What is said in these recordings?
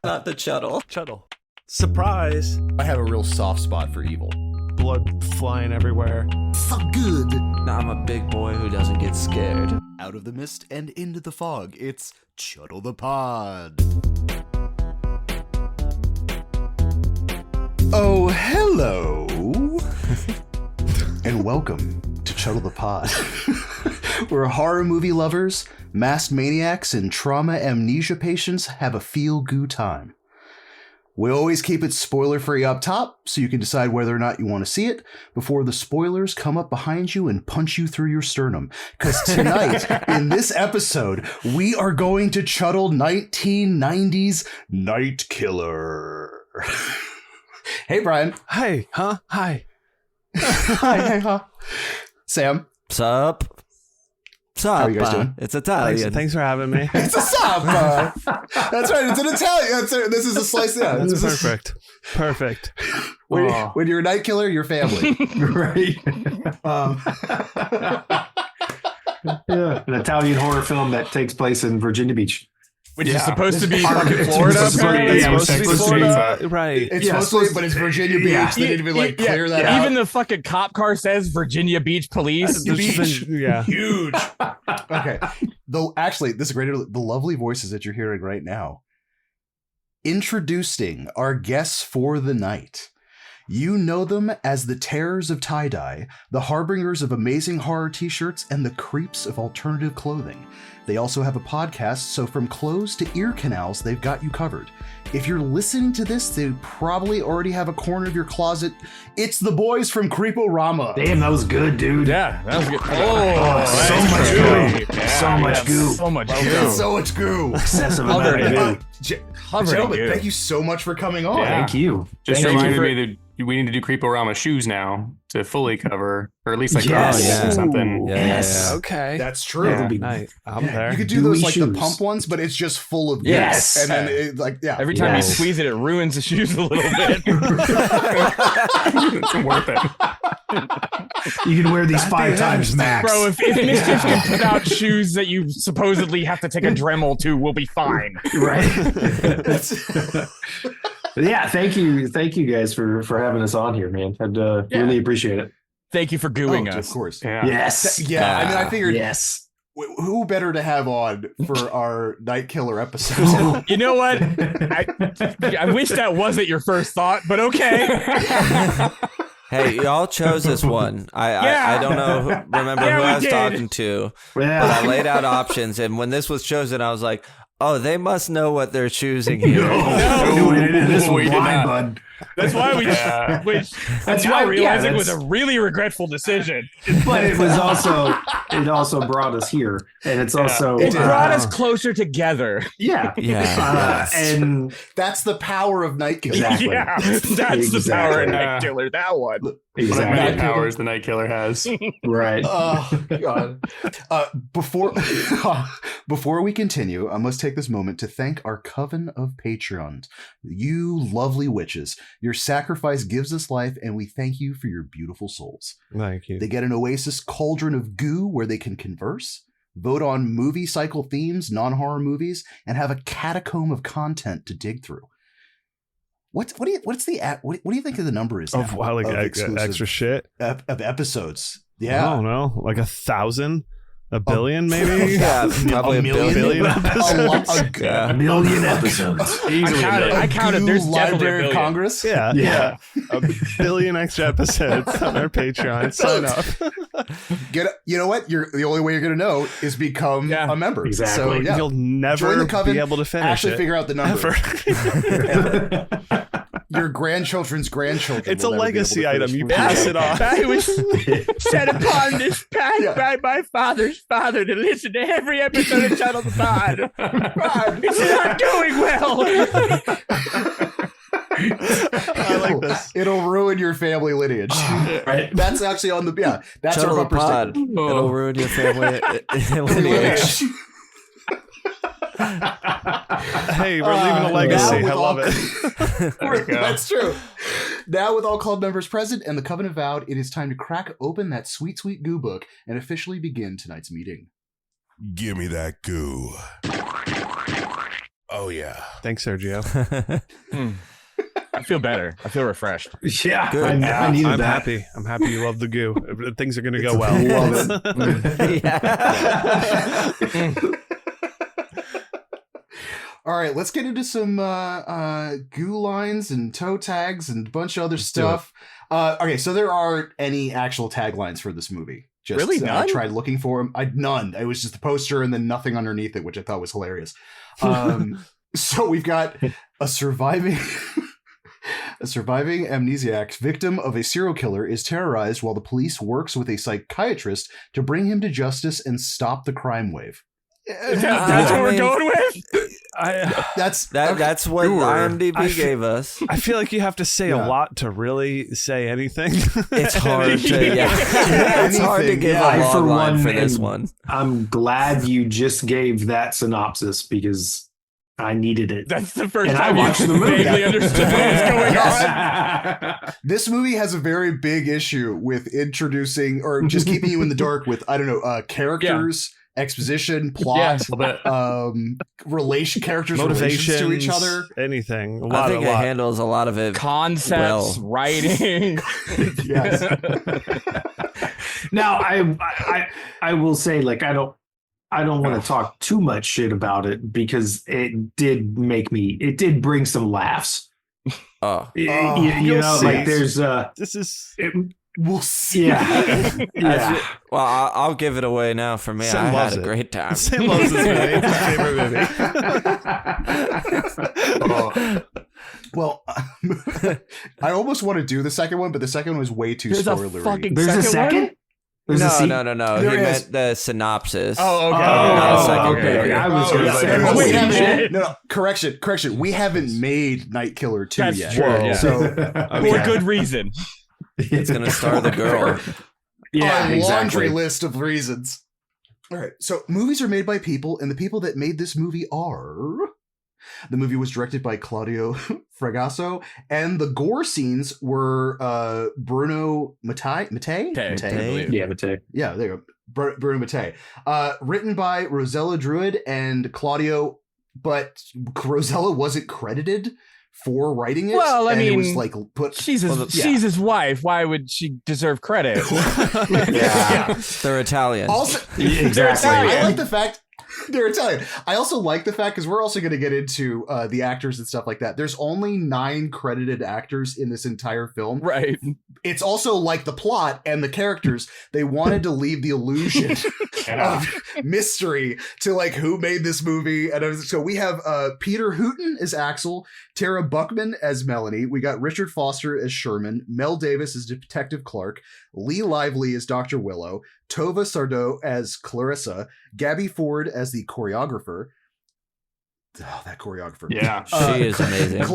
Not the Chuddle. Chuddle. Surprise. I have a real soft spot for evil. Blood flying everywhere. So good. I'm a big boy who doesn't get scared. Out of the mist and into the fog, it's Chuddle the Pod. Oh, hello. And welcome to Chuddle the Pod. Where horror movie lovers, masked maniacs, and trauma amnesia patients have a feel-good time. We always keep it spoiler-free up top, so you can decide whether or not you want to see it before the spoilers come up behind you and punch you through your sternum. Because tonight, in this episode, we are going to Chuddle 1990's Night Killer. Hey, Brian. Hey, huh? Hi. Hi, huh? Sam. Sup? How are you guys doing? It's Italian. Thanks for having me. It's a sup. That's right. It's an Italian. This is a slice. Yeah, That's perfect. Perfect. When you're a night killer, you're family. Right. Yeah, an Italian horror film that takes place in Virginia Beach. Which is supposed to be fucking It's Florida, supposed to be- apparently. yeah, It's supposed to be Florida. Right. It's Yeah, supposed to be, but it's Virginia Beach. Yeah. They need to be clear that out. Even the fucking cop car says Virginia Beach Police. Yeah. Huge. Okay. Though actually, this is great. The lovely voices that you're hearing right now. Introducing our guests for the night. You know them as the terrors of tie-dye, the harbingers of amazing horror t-shirts, and the creeps of alternative clothing. They also have a podcast, so from clothes to ear canals, they've got you covered. If you're listening to this, they probably already have a corner of your closet. It's the boys from Creep-O-Rama. Damn, that was good, dude. Yeah, that was good. so much goo. So much goo. So much Oh, goo. so much goo. Excessive Covered amount of in goo. Covered in Gentlemen, goo. thank you so much for coming on. Yeah. Thank you. Just Thank you reminded for- me that we need to do Creep-O-Rama shoes now to fully cover, or at least like Yes. the yeah. or something. Yeah, Yes. Okay. That's true. That'll be- Night. I'm Yeah, there. you could do those Gooey like the shoes. pump ones, but it's just full of Yes. goo. And then it, like, yeah. Every time Yes. you squeeze it, it ruins the shoes a little bit. It's worth it. You can wear these 5 times max. Bro, if Mischief can put out shoes that you supposedly have to take a Dremel to, we'll be fine. Right. Yeah, thank you guys for having us on here, man. I'd really appreciate it. Thank you for gooing Of us. course. Yeah. Yes. Yeah, I mean, I figured Yes. who better to have on for our Night Killer episode? You know what? I wish that wasn't your first thought, but okay. Hey, y'all chose this one. I don't know. Remember Yeah, who we I was did. talking to, but Yeah. I laid out options, and when this was chosen, I was like, "Oh, they must know what they're choosing here." This We was did blind, not. bud. That's why we. Yeah. Which That's now why- yeah, realizing was a that's- really regretful decision. But it also brought us here, and it's also It brought us closer together. yeah. Yeah. And That's the power of Night Killer. Exactly. Yeah, that's the power of Exactly. Night Killer. That one. One of exactly many powers the Night Killer has. right. Oh God! Before we continue, I must take this moment to thank our coven of Patreons. You lovely witches, your sacrifice gives us life, and we thank you for your beautiful souls. Thank you. They get an oasis cauldron of goo where they can converse, vote on movie cycle themes, non-horror movies, and have a catacomb of content to dig through. What do you think of the number is now Of wow, like of exclusive extra shit. of episodes? I Yeah. don't know. Like 1,000? A billion, maybe? Yeah, probably a billion. episodes. Yeah. A million episodes. I counted. Goo There's definitely a Library of billion. Congress. Yeah. Yeah. A billion extra episodes on our Patreon. Sign up. You know what? The only way you're gonna know is become Yeah. a member. Exactly. So yeah, You'll join never the coven. be able to finish Actually, it. figure out the number. Ever. Your grandchildren's grandchildren. It's a will never be able legacy to item. finish You the pass movie. it off. I was set upon this path Yeah. by my father's father to listen to every episode of Chuddle the Pod. It's not going well. I like this. It'll ruin your family lineage. Right. That's actually on the That's Chuddle our the bumper Pod. sticker. It'll ruin your family lineage. Hey, we're leaving a legacy. now with I love all- it. There we go. That's true. Now, with all club members present and the coven avowed, it is time to crack open that sweet, sweet goo book and officially begin tonight's meeting. Give me that goo. Oh yeah. Thanks, Sergio. I feel better. I feel refreshed. Yeah, Good. I needed I'm that. happy. I'm happy you love the goo. Things are going to go well. Love it. Yeah. All right, let's get into some goo lines and toe tags and a bunch of other stuff. Okay, so there aren't any actual taglines for this movie. Just, Really? I None? tried looking for them. None. It was just a poster and then nothing underneath it, which I thought was hilarious. So we've got a surviving amnesiac victim of a serial killer is terrorized while the police works with a psychiatrist to bring him to justice and stop the crime wave. That's what we're going with? That's That's what IMDb gave us. I feel like you have to say a lot to really say anything. It's hard to it's hard to give Yeah, a for long line one, for this and- one. I'm glad you just gave that synopsis because I needed it. That's the first And I time watched you the movie. vaguely understood what was going Yes. on. This movie has a very big issue with introducing or just keeping you in the dark with, I don't know, characters, exposition, plot, characters' relations to each other. Anything. I think it handles a lot of it. Concepts, writing. Yes. Now, I will say, like, I don't want to talk too much shit about it because it did bring some laughs. Oh, You you'll know, see. like there's We'll see. yeah. well, I'll give it away now. For me, Sam I loves had a it. great time. Sam loves this movie. It's his favorite movie. Well, I almost want to do the second one, but the second one was way too There's a spoilery. fucking There's a second? one? There's a No. There He is. meant the synopsis. Oh, okay. not a second okay. movie. I was Oh, going yeah. to say, We holy haven't- shit. No, correction. We haven't made Night Killer 2 That's yet. true, yeah. So For good reason. It's gonna star the girl. Yeah, a laundry exactly. list of reasons. All right, so movies are made by people, and the people that made this movie are... The movie was directed by Claudio Fragasso, and the gore scenes were Bruno Mattei? Mattei? Yeah, but Yeah, there you go. Bruno Mattei. Written by Rosella Druid and Claudio, but Rosella wasn't credited for writing it. Well, I and it mean, was like put... She's his wife. Why would she deserve credit? yeah. They're Italian. Also, Exactly. I like the fact they're Italian. I also like the fact, because we're also going to get into the actors and stuff like that. There's only 9 credited actors in this entire film. Right. It's also like the plot and the characters. They wanted to leave the illusion of mystery to like who made this movie. And so we have Peter Hooton as Axel, Tara Buckman as Melanie. We got Richard Foster as Sherman, Mel Davis as Detective Clark, Lee Lively as Dr. Willow, Tova Sardot as Clarissa, Gabby Ford as the choreographer. Oh, that choreographer. Yeah. She is amazing.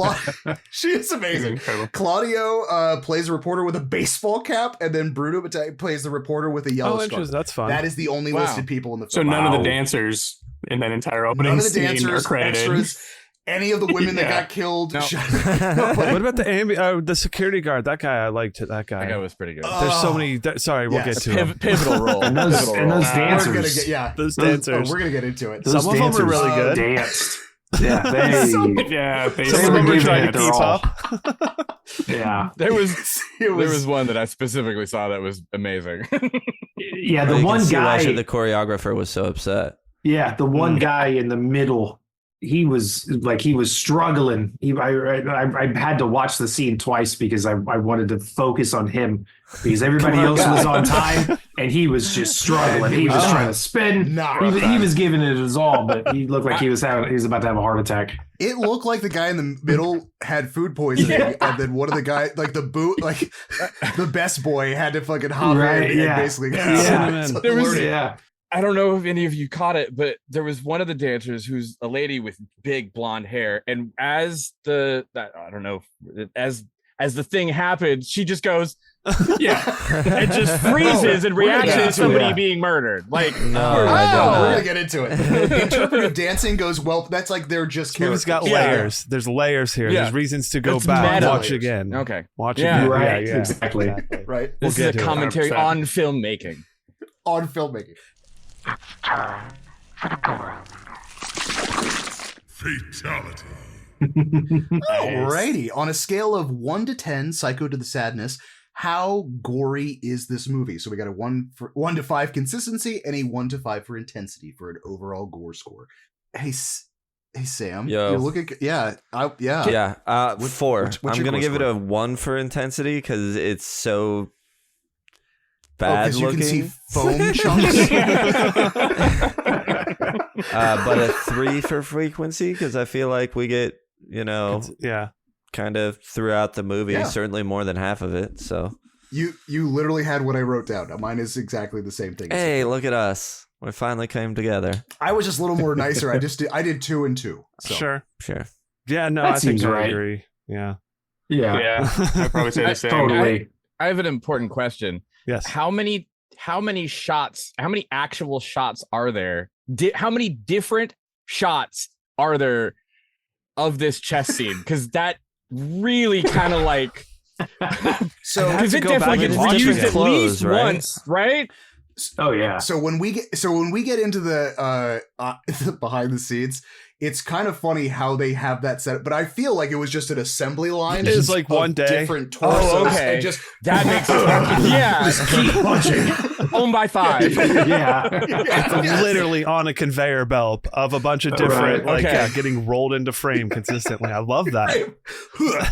She is amazing. Incredible. Claudio plays a reporter with a baseball cap, and then Bruno Mattei plays the reporter with a yellow Oh, scarf. interesting. That's fun. That is the only Wow. listed people in the So film. none of Wow. the dancers in that entire opening None of the scene are dancers, credited. extras, any of the women that Yeah. got killed. No. What about the security guard? That guy, I liked it. That guy. That guy was pretty good. There's so many. Sorry, we'll Yes. get to him. Pivotal role. And those Pivotal role. dancers. We're gonna get, yeah. Those Those- dancers. we're gonna get into it. Those Some of them were really dancers good. Danced. Yeah, they. Yeah, they Some of were them were giving trying it to their keep all. up. Yeah, There was It there was one that I specifically saw that was amazing. yeah. The You can one see why guy. the choreographer was so upset. Yeah, the one guy in the middle. He was struggling. I had to watch the scene twice because I wanted to focus on him because everybody else was on time and he was just struggling. He was trying to spin. He was giving it his all, but he looked like he was about to have a heart attack. It looked like the guy in the middle had food poisoning, and then one of the guys, like the best boy, had to fucking hop Right, in yeah. and basically. Yeah. There was- Yeah, I don't know if any of you caught it, but there was one of the dancers who's a lady with big blonde hair, and as the thing happened, she just goes, yeah, and just freezes in reaction to somebody being murdered. Like, No, We're gonna get into it. Interpretive dancing goes well. That's like they're just This movie's got characters. layers. There's layers here. Yeah. There's reasons to go It's back, meta. watch again. okay, Watch Yeah. again. right. Yeah, Exactly. right this get is to a it. commentary 100%. on filmmaking. on filmmaking. Fatality. Alrighty. On a scale of 1 to 10, Psycho to the Sadness, how gory is this movie? So we got a 1 to 5 consistency and a 1 to 5 for intensity for an overall gore score. Hey Sam. Yo. You're looking. Yeah. 4. what's I'm your gonna gore give it score? a 1 for intensity because it's so bad Because you looking. can see foam chunks. But a 3 for frequency because I feel like we get, Yeah. kind of throughout the movie, Yeah. certainly more than half of it. So You literally had what I wrote down. Mine is exactly the same thing. hey, look at us. We finally came together. I was just a little more nicer. I did 2 and 2. So. Sure. Yeah, no, That I think seems I right. agree. Yeah. Yeah, I'd probably say the same. Totally. I have an important question. Yes. How many shots? How many actual shots are there? How many different shots are there of this chess scene? Because that really kind of like. So have Because to it go back definitely and gets watch used it. at least Clothes, right? once, right? Oh yeah. So when we get into the behind the scenes, it's kind of funny how they have that set up. But I feel like it was just an assembly line. It is like of one day. different torsos. Oh, okay. And just That makes yeah. Keep punching. Home by 5. Yeah. It's literally on a conveyor belt of a bunch of different, Right. Okay. getting rolled into frame consistently. I love that.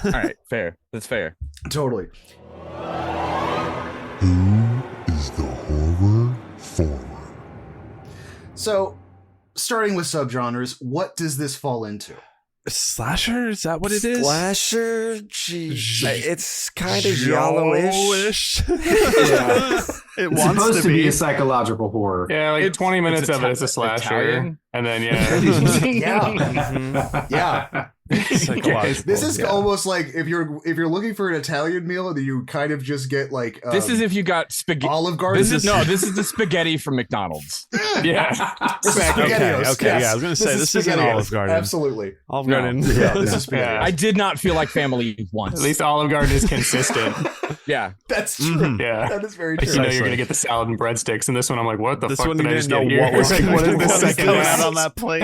All right, fair. That's fair. Totally. Who is the horror forward? So, starting with subgenres, what does this fall into? Slasher? Is that what it is? Slasher? Geez. It's kind of yellowish. It It's wants supposed to be. a psychological horror. Yeah, like It's- 20 minutes it's of it is a slasher, Italian. and then Yeah. Psychological. This is almost like if you're looking for an Italian meal, then you kind of just get like This is if you got spaghetti. Olive Garden. This is the spaghetti from McDonald's. yeah. This is Okay, SpaghettiOs. okay, Yes. yeah, I was gonna say, this isn't SpaghettiOs. Olive Garden. Absolutely. Olive No. Garden. Yeah, this is SpaghettiOs. Yeah. I did not feel like family once. At least Olive Garden is consistent. Yeah. That's true. Mhm. Yeah. That is very Like, true. you know you're Precisely. gonna get the salad and breadsticks, and this one I'm like, what the This fuck one did you I just didn't get know here? what was Like, what is coming this second out half? on that plate.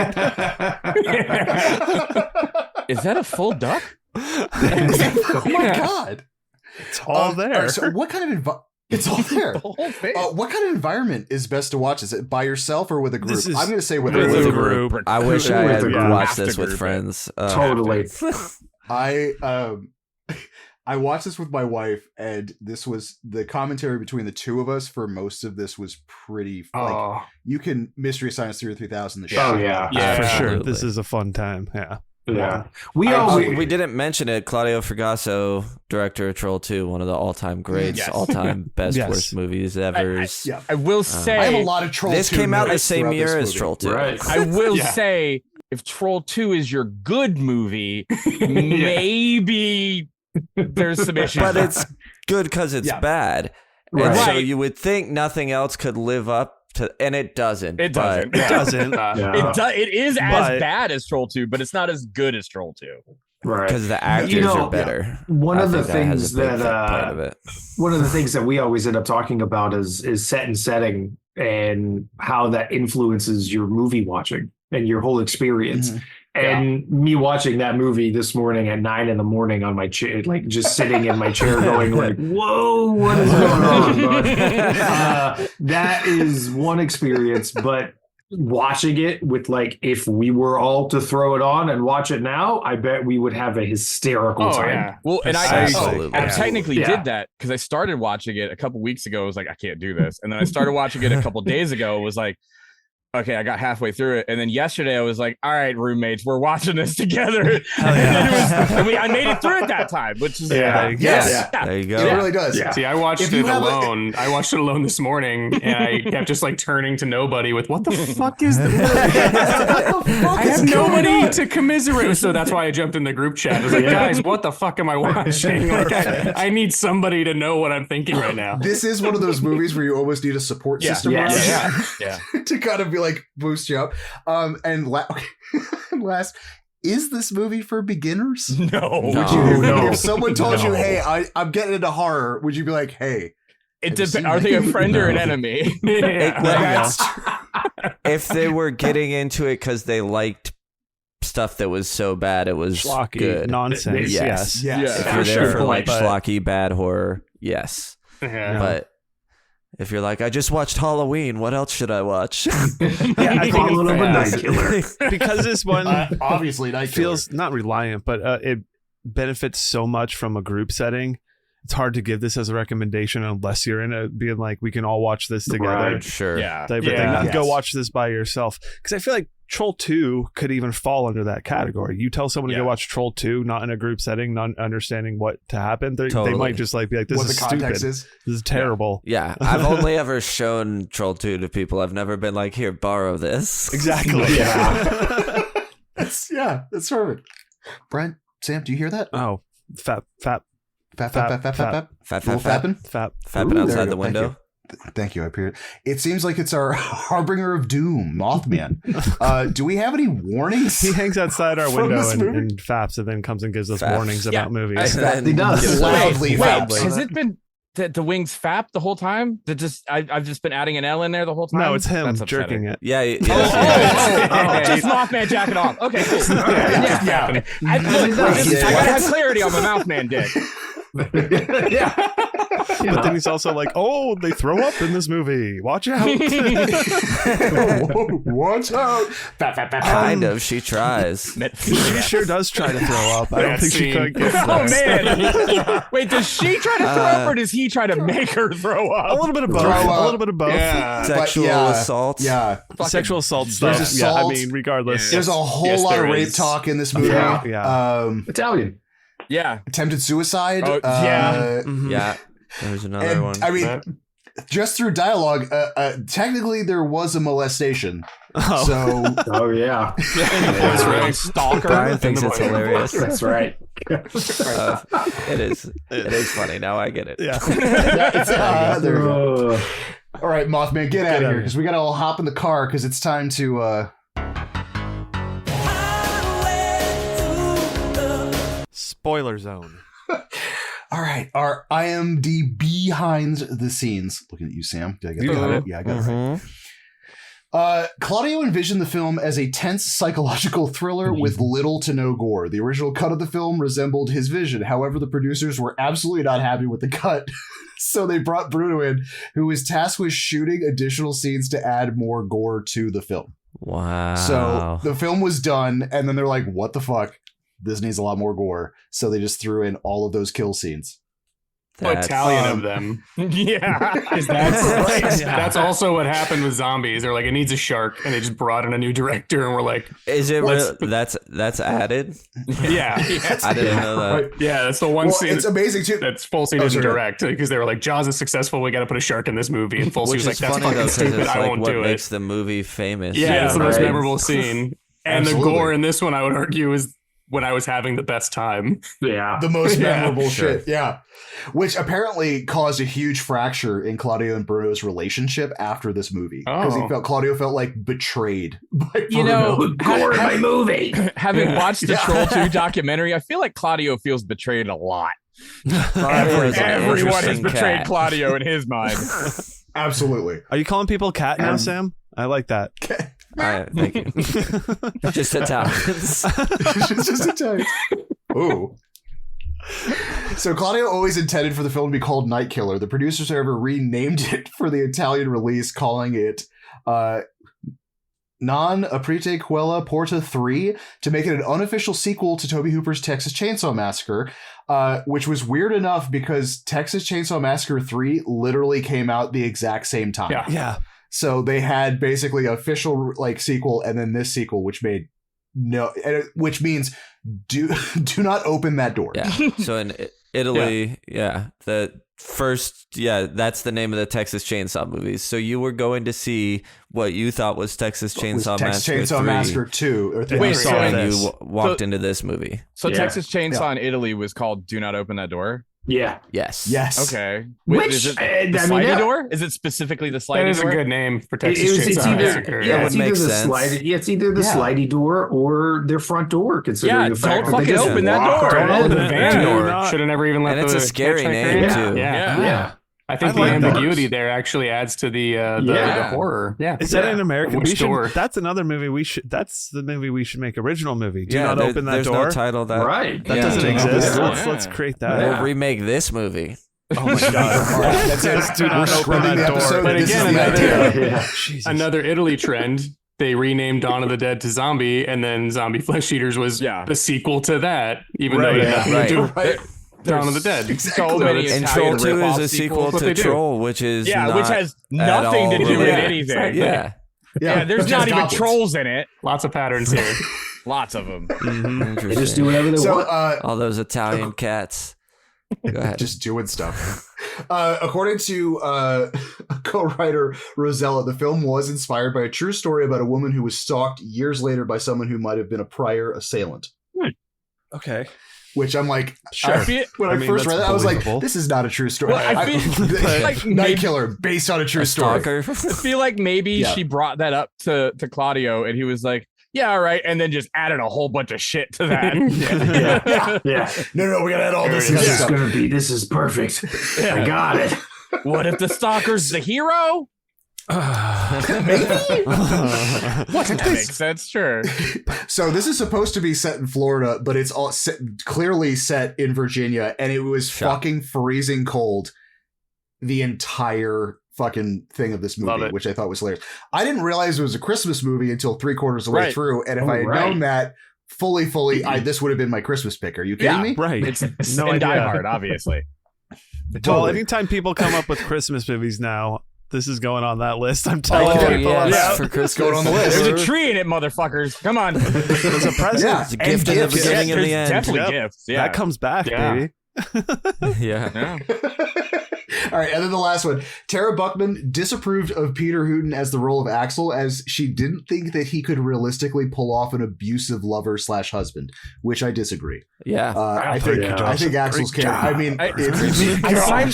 Is that a full duck? Oh my god. It's all there. Alright, so what kind of it's all there. The whole thing. What kind of environment is best to watch? Is it by yourself or with a group? This is I'm going to say with with a a group. group. I wish I With had a group. watched Have this to with group it. friends. Totally. I watched this with my wife, and this was the commentary between the two of us for most of this was pretty like Oh, you can Mystery Science Theater 3000 the Oh, shit yeah. out of Yeah, this. For sure. absolutely. This is a fun time. Yeah. Yeah. We I- all We didn't mention it. Claudio Fragasso, director of Troll 2, one of the all-time greats, Yes. all-time best, Yes. worst movies ever. Yeah. I will I say have a lot of Troll This 2 came out the notes same throughout year this as movie. Troll 2. Right. I will Yeah. say if Troll 2 is your good movie, maybe there's some issues. But it's good because it's Yeah. bad. And Right. so Right. you would think nothing else could live up to, and it doesn't. It doesn't. But It doesn't. Yeah. It is But- as bad as Troll 2, but it's not as good as Troll 2. Right. because the actors You know, are better. One I of the think that has things a big that part of it. one of the things that we always end up talking about is set and setting and how that influences your movie watching and your whole experience. Mhm. And me watching that movie this morning at 9 a.m. on my chair, like just sitting in my chair going like, whoa, what is going on? Bud? That is one experience, but watching it with like, if we were all to throw it on and watch it now, I bet we would have a hysterical oh time. yeah. Well, and I Absolutely. technically Yeah. did that because I started watching it a couple weeks ago. I was like, I can't do this. And then I started watching it a couple days ago. It was like, okay, I got halfway through it. And then yesterday I was like, all right, roommates, we're watching this together. And then I made it through it that time, which is Yeah. Yes. There you It go. really does. Yeah. See, I watched If you it have a- alone. I watched it alone this morning, and I kept just like turning to nobody with, "What the fuck is this?" I have nobody to commiserate with, so that's why I jumped in the group chat. I was like, "Guys, what the fuck am I watching? Like, I need somebody to know what I'm thinking right now." This is one of those movies where you almost need a support system Yes. around Yeah. you to kind of be like boost you up. And last, is this movie for beginners? No. No. Would you, No. if someone told you, No. "Hey, I'm getting into horror," would you be like, "Hey"? It Have you depends. seen Are it? they a friend or an No. enemy? Yeah. That's if they were getting into it because they liked stuff that was so bad it was Schlocky good. nonsense. Yes. Yes. If you're there for like But- schlocky bad horror, yes. Yeah. But if you're like, I just watched Halloween, what else should I watch? Yeah, I think Follow up a it's night killer. because this one Obviously, Night feels not reliant, but it benefits so much from a group setting. It's hard to give this as a recommendation unless you're in it being like, we can all watch this together. Right. Sure. Yeah. Type of thing. Yeah. Not go Yes. watch this by yourself. Because I feel like Troll 2 could even fall under that category. You tell someone to go Yeah. watch Troll 2, not in a group setting, not understanding what to happen. They Totally. might just like be like, this what is the context stupid. is. This is terrible. Yeah. I've only ever shown Troll 2 to people. I've never been like, here, borrow this. Exactly. That's perfect. Brent, Sam, do you hear that? Oh, fap. Fap. Fat, Little fat, fapping? Fap. fapping Ooh, there outside you the go. window. Thank you. I appeared. It seems like it's our harbinger of doom, Mothman. Do we have any warnings? He hangs outside our From window this movie? and faps and then comes and gives us Faps. warnings Yeah. about movies. And then He does. gives us Loudly Wait, faps. has it been the wings fap the whole time? I've just been adding an L in there the whole time. No, it's him That's jerking it. Yeah. Just Mothman jacking off. Okay, cool. Yeah. I gotta have clarity on my Mouthman dick. Yeah. But then he's also like, oh, they throw up in this movie. Watch out. Watch out! Kind of. She tries. She sure does try to throw up. I don't That think she scene. could get Oh man! Wait, does she try to throw up or does he try to make her throw a up? little bit of both. Throw up. A little bit of both. Yeah. Sexual assault. Yeah, Sexual assault There's stuff. Yeah, I assault. mean, regardless. there's a whole Yes, lot of there rape is. talk in this movie. Yeah. Italian. Yeah. Attempted suicide. Oh, yeah. Mhm. Yeah. There's another and, one. I mean, just through dialogue, technically there was a molestation. Oh. So Oh yeah. That's right. Stalker. Brian thinks it's hilarious. That's right. It is. It is funny. Now I get it. Yeah. there we go. Uh, All right, Mothman, get out of out here of because we got to all hop in the car because it's time to. Spoiler zone. All right, our IMDb behind the scenes. Looking at you, Sam. Did I get You that got right? it. Yeah, I got it right. Mhm. Claudio envisioned the film as a tense psychological thriller with little to no gore. The original cut of the film resembled his vision. However, the producers were absolutely not happy with the cut. So they brought Bruno in, who was tasked with shooting additional scenes to add more gore to the film. Wow. So the film was done, and then they're like, what the fuck? This needs a lot more gore. So they just threw in all of those kill scenes. That's- Italian of them. Yeah. Is that's also what happened with zombies. They're like, it needs a shark, and they just brought in a new director, and we're like, Is it Let's- real? That's added. yeah, I didn't know that. Right. yeah. That's the one Well, scene it's amazing too. that's Fulci Oh, didn't sorry. direct because they were like, Jaws is successful. We got to put a shark in this movie, and Fulci Which was like, is that's funny though, fucking because stupid. it's I like won't what do makes it. the movie famous. Yeah, it's the most right. memorable scene. And Absolutely. the gore in this one, I would argue, is when I was having the best time. yeah. The most Yeah. memorable Sure. shit. Yeah. Which apparently caused a huge fracture in Claudio and Bruno's relationship after this movie. Because Oh. Claudio felt like betrayed by You Bruno. know, Gore in my movie. having watched the Yeah. Troll 2 documentary, I feel like Claudio feels betrayed a lot. Claudio's an Everyone has interesting betrayed cat. Claudio in his mind. Absolutely. Are you calling people cat now, Sam? I like that. Thank you. Just Italians. It's just Italian. Ooh. So Claudio always intended for the film to be called Night Killer. The producers, however, renamed it for the Italian release, calling it Non Aprite Quella Porta 3 to make it an unofficial sequel to Tobe Hooper's Texas Chainsaw Massacre, which was weird enough because Texas Chainsaw Massacre 3 literally came out the exact same time. Yeah. Yeah. So they had basically an official like sequel and then this sequel, which means do not open that door. Yeah. So in Italy, the first, that's the name of the Texas Chainsaw movies. So you were going to see what you thought was Texas Chainsaw Texas Massacre Chainsaw 3, Massacre 2 or 3. Wait, You so saw and this. you walked into this movie. So Yeah. Texas Chainsaw in Italy was called Do Not Open That Door? Yeah. Yes. Yes. Okay. Which, is it I the mean, slidey yeah. door? Is it specifically the That slidey is a door? good name for Texas It's Chainsaw either, Massacre. yeah, That it's would either make the sense. slidey, yeah, it's either the Yeah. slidey door or their front door. Considering Yeah, the fact don't that they fucking just open that walk door. right Don't in. open the van Do door. not- Should have never even let And it's the a scary hitchhiker name, in. too. Yeah. Yeah. Yeah. I think I like the ambiguity there actually adds to the horror. Yeah. Is that an American? Which door? That's another movie we should. That's the movie we should make original movie. Do Yeah, not open that there's door. no title that Right. That Yeah. doesn't exist. Yeah. Let's create that. We'll remake this movie. Oh my god! Just do not open Scrubbing the that door. episode. But This again, is the another- idea. Yeah. Jesus. Another Italy trend. They renamed Dawn of the Dead to Zombie, and then Zombie Flesh Eaters was the sequel to that, even though it had nothing to do with Dawn of the Dead. So many And Italian Troll 2 is rip-off a sequel sequels. to Troll, which is Yeah, not which has at nothing to all do with related. anything. Yeah. Yeah, there's just not even goblins. trolls in it. Lots of patterns here. Lots of them. They just do whatever they So, want. All those Italian cats. Go ahead. just doing stuff. According to co-writer Rosella, the film was inspired by a true story about a woman who was stalked years later by someone who might have been a prior assailant. Okay. Which I'm like, Sure. when I mean, first that's read that, I was like, believable. this is not a true story. Well, I feel like Night maybe- Killer, based on a true A story. stalker. I feel like maybe Yeah. she brought that up to Claudio, and he was like, "Yeah, all right," and then just added a whole bunch of shit to that. Yeah. No, we gotta add all this. This other is stuff. gonna be. This is perfect. I got it. What if the stalker's the hero? That makes sense. Sure. So this is supposed to be set in Florida, but it's all clearly set in Virginia, and it was fucking freezing cold the entire fucking thing of this Love movie, it. which I thought was hilarious. I didn't realize it was a Christmas movie until 3/4 of the way Right. through, and if Oh, I had right. known that fully, this would have been my Christmas pick. Are you kidding me? Right. It's No in Die idea. Hard, obviously. Well, Totally. anytime people come up with Christmas movies now, this is going on that list. I'm telling Oh, people. yes, about. for Christmas. Going on the list. There's a tree in it, motherfuckers. Come on. There's a present. Yeah. It's a gift in the gifts. beginning and There's the end. definitely Yep. gifts. Yeah. That comes back, Yeah. baby. Yeah. Yeah. All right, and then the last one. Tara Buckman disapproved of Peter Hooten as the role of Axel, as she didn't think that he could realistically pull off an abusive lover/husband, which I disagree. Yeah. I think Axel's Great character. I job. mean, I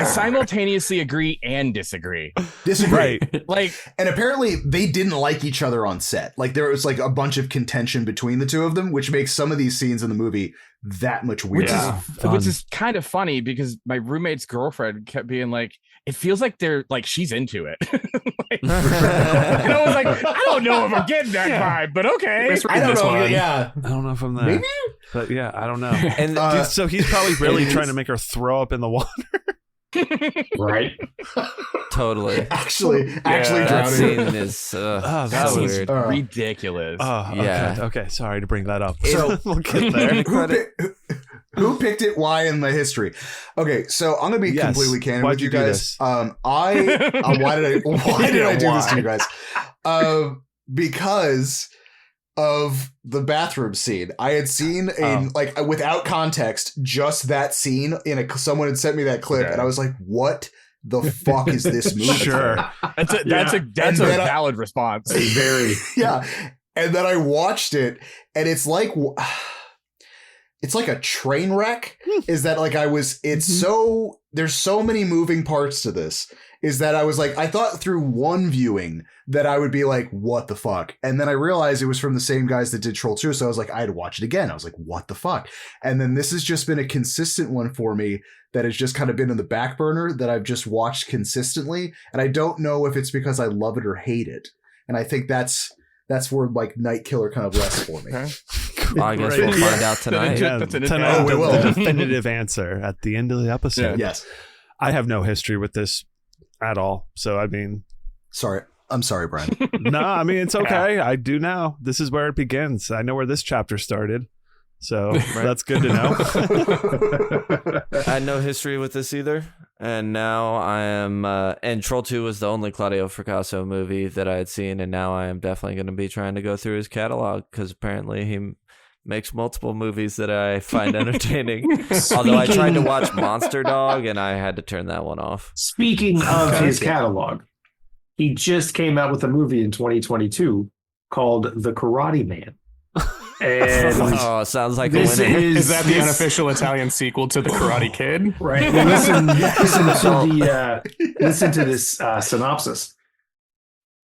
simultaneously agree and disagree. disagree. Right. Like, And apparently, they didn't like each other on set. Like there was like a bunch of contention between the two of them, which makes some of these scenes in the movie that much weirder. which is kind of funny because my roommate's girlfriend kept being like, it feels like they're like she's into it. Like, and I was like, I don't know if I'm getting that vibe, but okay. I don't know. one. Yeah, I don't know if I'm there. maybe. But yeah, I don't know. And Dude, so he's probably really it trying is. to make her throw up in the water. Right. totally. Actually That drowning. scene is Oh, that's that was- weird. Ridiculous. Oh, Yeah. Okay. Sorry to bring that up. So- we'll get there. Who picked it? Why? And the history. Okay, so I'm gonna be Yes. completely candid Why'd with you you do guys. this? Why did I do this to you guys? Because of the bathroom scene. I had seen like without context, just that scene someone had sent me that clip, Okay. and I was like, "What the fuck is this movie?" Sure. That's a And then valid response. Very. Yeah, and then I watched it, and it's like a train wreck. Is that like there's so many moving parts to this, is that I was like, I thought through one viewing that I would be like, what the fuck? And then I realized it was from the same guys that did Troll 2. So I was like, I had to watch it again. I was like, what the fuck? And then this has just been a consistent one for me that has just kind of been in the back burner that I've just watched consistently. And I don't know if it's because I love it or hate it. And I think that's where like Night Killer kind of rests for me. Well, I guess we'll find out tonight. Yeah, That's an tonight, we will. the definitive answer at the end of the episode. Yes. I have no history with this at all. So, I mean, Sorry. I'm sorry, Brian. no, I mean, it's okay. I do now. This is where it begins. I know where this chapter started. So that's good to know. I had no history with this either, and now I am. And Troll 2 was the only Claudio Fracasso movie that I had seen, and now I am definitely going to be trying to go through his catalog because apparently he makes multiple movies that I find entertaining. Although I tried to watch Monster Dog, and I had to turn that one off. Speaking of his catalog, he just came out with a movie in 2022 called The Karate Man. And Oh, sounds like a this winner. Is that the unofficial Italian sequel to The Karate Kid? right? Well, listen to this synopsis.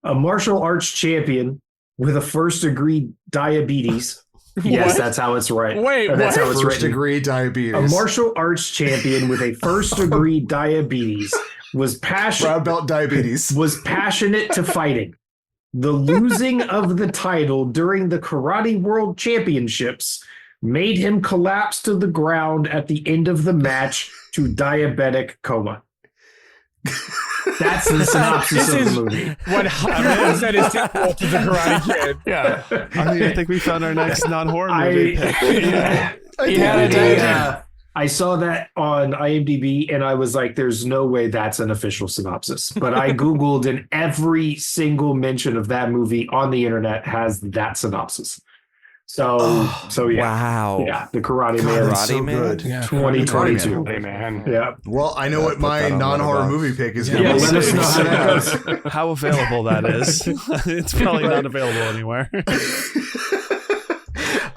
A martial arts champion with a first degree diabetes Yes, What? that's how it's right. Wait, That's what? how it's First written. degree diabetes. A martial arts champion with a first degree diabetes was Brown belt diabetes. passionate to fighting. The losing of the title during the Karate World Championships made him collapse to the ground at the end of the match to diabetic coma. That's the synopsis of the movie. 100% is sequel to the Karate Kid. Yeah. I mean, I think we found our next non-horror movie pick. I saw that on IMDb and I was like, there's no way that's an official synopsis. But I Googled and every single mention of that movie on the internet has that synopsis. So yeah. Wow. Yeah, the Karate Man is Karate so Man? good. Yeah, 2022. Hey, man. Yeah. Well, I know what put my that on non-horror Letterboxd. movie pick is. Yeah, let us know how that goes. How available that is. It's probably not available anywhere.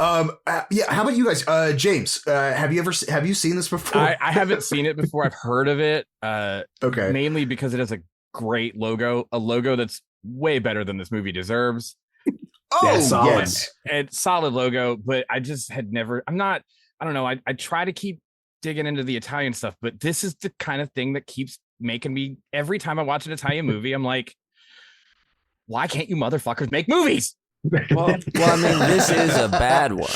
Yeah. How about you guys? James, have you seen this before? I haven't seen it before. I've heard of it. Okay. Mainly because it has a great logo, a logo that's way better than this movie deserves. Oh, Yeah, solid. yes. It's solid logo, but I just had never. I don't know. I try to keep digging into the Italian stuff, but this is the kind of thing that keeps making me. Every time I watch an Italian movie, I'm like, why can't you motherfuckers make movies? Well, I mean, this is a bad one.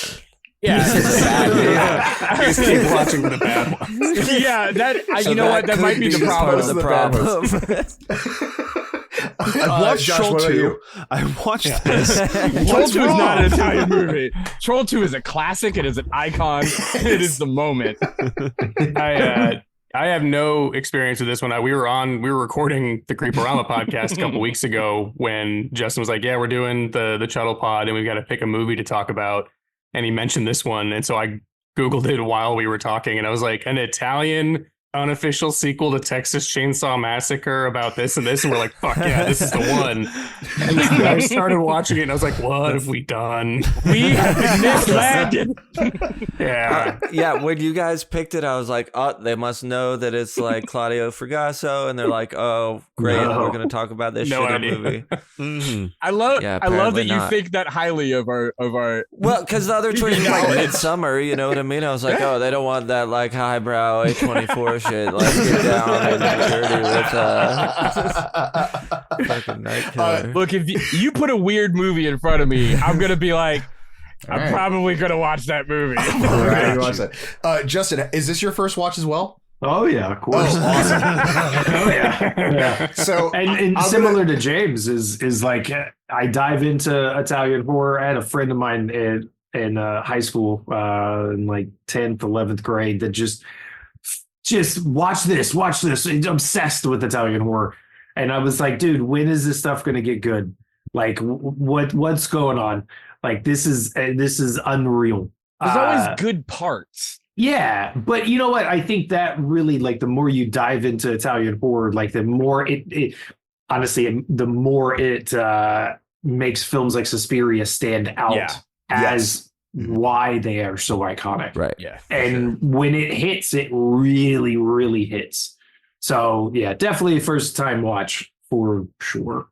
Yeah, This is a bad movie. Just keep watching the bad ones. yeah. So You know what? That could might be the part problem. of the problem. I watched Josh, Troll what about 2. you? I watched this. Troll 2 is not an Italian movie. Troll 2 is a classic. It is an icon. It is the moment. I have no experience with this one. We were recording the Creep-O-Rama podcast a couple weeks ago when Justin was like, yeah, we're doing the Chuddle Pod and we've got to pick a movie to talk about. And he mentioned this one. And so I Googled it while we were talking and I was like, an Italian unofficial sequel to Texas Chainsaw Massacre about this and this. And we're like, fuck yeah, this is the one. And I started watching it and I was like, what have we done? We have been misled. Yeah. Yeah, when you guys picked it, I was like, oh, they must know that it's like Claudio Fragasso, and they're like, oh, great, No. we're going to talk about this No shitty idea. movie. Mhm. I love Yeah, that apparently you not. think that highly of our Well, because the other choice was like No. Midsummer, you know what I mean? I was like, oh, they don't want that like highbrow A24 shit. Like, get down and dirty with fucking Night Killer. Look, if you put a weird movie in front of me, I'm gonna be like, I'm right. probably gonna watch that movie. Right, you watch that. Justin, is this your first watch as well? Oh yeah, of course. Oh, awesome. Oh yeah. So, And I'm similar gonna- to James is like I dive into Italian horror. I had a friend of mine in high school in like 10th, 11th grade that just watch this. He's obsessed with Italian horror. And I was like, dude, when is this stuff going to get good? Like what's going on? Like this is unreal. There's always good parts. Yeah, but you know what? I think that really, like, the more you dive into Italian horror, like, the more it honestly, the more it makes films like Suspiria stand out Yeah. as why they are so iconic. Right. Yeah. And when it hits, it really, really hits. So yeah, definitely a first time watch for sure.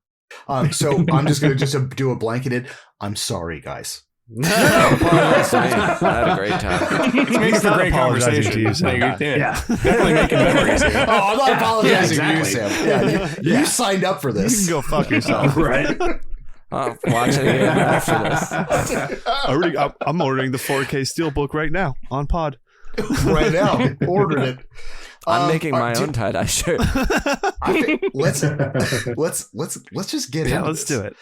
So I'm just going to do a blanketed. I'm sorry, guys. No, apologize to me. I had a great time. It makes for not great apologizing conversation. to you, Sam. Like, Yeah. Definitely making memories here. Oh, I'm not apologizing to you, exactly. Sam. Yeah, you signed up for You this. can go fuck yourself. Right. I'll watch it again after this. I'm ordering the 4K Steelbook right now on Pod. Right now. Ordered it. I'm making my dude, own tie-dye shirt. I think let's just get Yeah, into let's this. do it.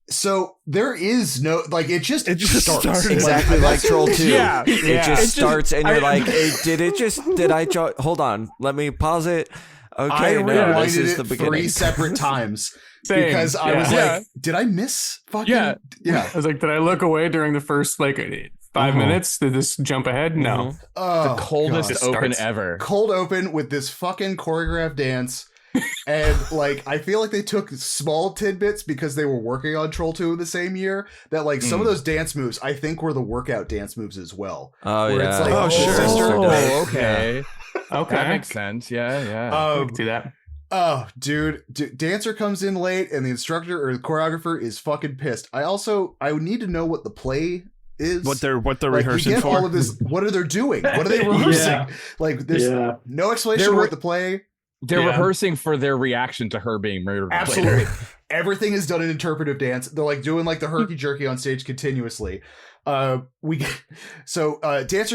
So there is no It just started. Exactly like Troll 2. Yeah. It just It's starts and you're I- like, hold on, let me pause it. I Okay, no, rewinded this is it the 3 beginning. separate times Same, because I was yeah. like, did I miss fucking? Yeah. Yeah. I was like, did I look away during the first like 5 minutes? Did this jump ahead? No. Oh, The coldest God. open starts- ever. Cold open with this fucking choreographed dance. And like I feel like they took small tidbits because they were working on Troll 2 the same year, that like some of those dance moves I think were the workout dance moves as well. Oh, Where yeah. it's like, Oh, sure. sister Oh, dance. okay. Okay. That makes sense. Yeah. I can see that. Oh, dude, dancer comes in late and the instructor or the choreographer is fucking pissed. I would need to know what the play is. What they're like, rehearsing you get for. all of this. What are they doing? What are they rehearsing? Like, there's no explanation for what the play. They're rehearsing for their reaction to her being murdered. Absolutely. Later. Everything is done in interpretive dance. They're like doing like the herky jerky on stage continuously. Dancer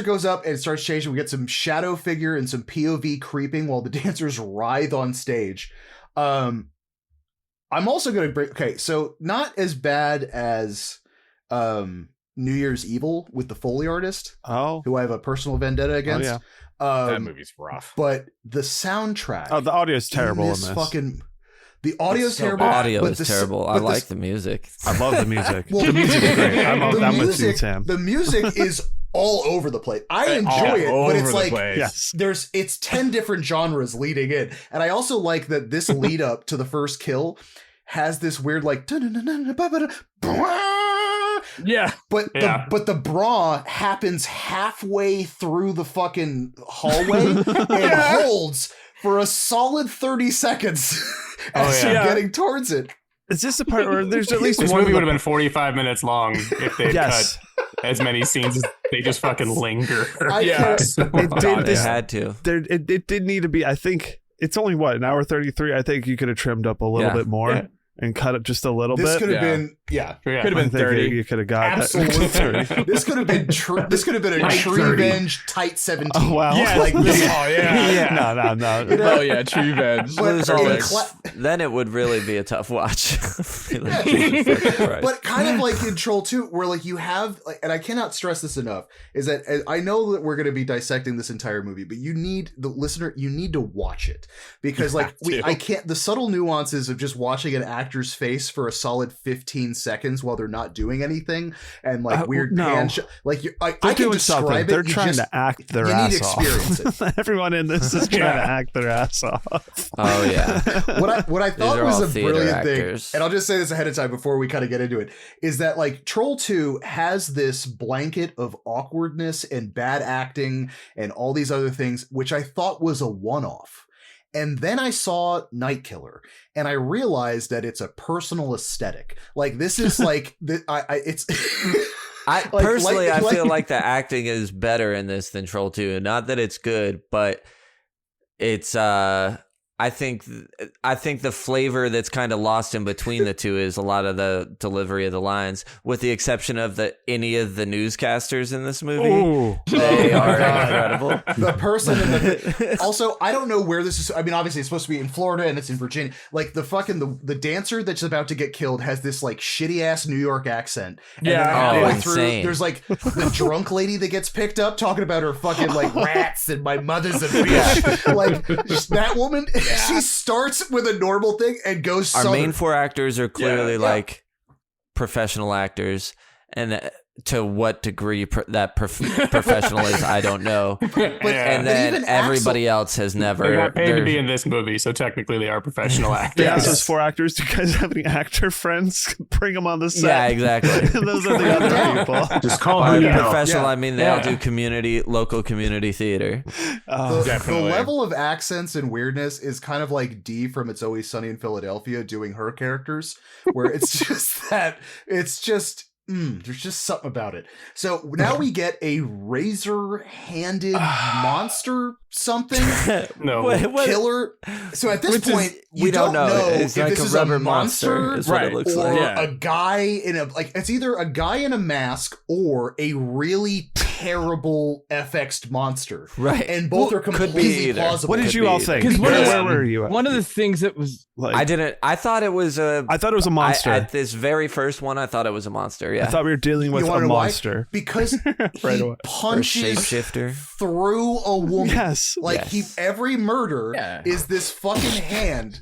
goes up and starts changing. We get some shadow figure and some POV creeping while the dancers writhe on stage. I'm also going to break. Okay, so not as bad as New Year's Evil with the Foley artist, who I have a personal vendetta against. That movie's rough. But the soundtrack. Oh, the audio is terrible in this. The audio is terrible. Audio is terrible. I like the music. I love the music. Well, the music is great. I'm with you, Sam. The music is all over the place. I enjoy it, but it's like it's 10 different genres leading in. And I also like that this lead up to the first kill has this weird like yeah. But the bra happens halfway through the fucking hallway and holds for a solid 30 seconds as you're getting towards it. Is this the part where there's at least this one movie would have been 45 minutes long if they cut as many scenes as they just fucking linger. They had to. It did need to be. I think it's only an hour 33. I think you could have trimmed up a little bit more and cut it just a little bit. This could have been could have been 30. You could have got absolutely 30. This could have been this could have been a Tree Venge tight 17. Oh wow! Yeah, like No. Tree Venge. Then it would really be a tough watch. But kind of like in Troll 2, where like you have, and I cannot stress this enough, is that I know that we're going to be dissecting this entire movie, but you need to watch it because the subtle nuances of just watching an actor's face for a solid 15 seconds while they're not doing anything and like weird hand I can describe it. They're trying to act their ass off. Experience it. Everyone in this is trying to act their ass off. Oh yeah. What I thought was a brilliant actors. thing, and I'll just say this ahead of time before we kind of get into it, is that like Troll 2 has this blanket of awkwardness and bad acting and all these other things, which I thought was a one-off. And then I saw Night Killer, and I realized that it's a personal aesthetic. Like this is like it's. I personally, I feel like the acting is better in this than Troll 2. Not that it's good, but it's. I think the flavor that's kind of lost in between the two is a lot of the delivery of the lines, with the exception of any of the newscasters in this movie. Ooh. They are incredible. The person also, I don't know where this is. I mean, obviously it's supposed to be in Florida and it's in Virginia. Like the dancer that's about to get killed has this like shitty ass New York accent. And insane. There's like the drunk lady that gets picked up talking about her fucking like rats and my mother's a bitch. Like that woman. She starts with a normal thing and goes Our southern. main four actors are clearly like professional actors, and to what degree that professional is, I don't know. And then everybody else has never. They got paid to be in this movie, so technically they are professional actors. Yeah, those four actors. Do you guys have any actor friends? Bring them on the set. Yeah, exactly. Those are the other people. Just call By them professional, I mean they all do local community theater. The level of accents and weirdness is kind of like Dee from It's Always Sunny in Philadelphia doing her characters, where it's just there's just something about it. So now we get a razor-handed monster something. Killer. So at this point, we don't know it's if like this a is rubber a monster, is what it looks or like. a guy in it's either a guy in a mask or a really terrible FX'd monster. Right. And both are completely plausible. What did you all think? Where were you at? One of the things that was I thought it was a monster. At this very first one, I thought it was a monster. Yeah. I thought we were dealing with a monster. Because he punches shapeshifter through a woman. Yes. Every murder is this fucking hand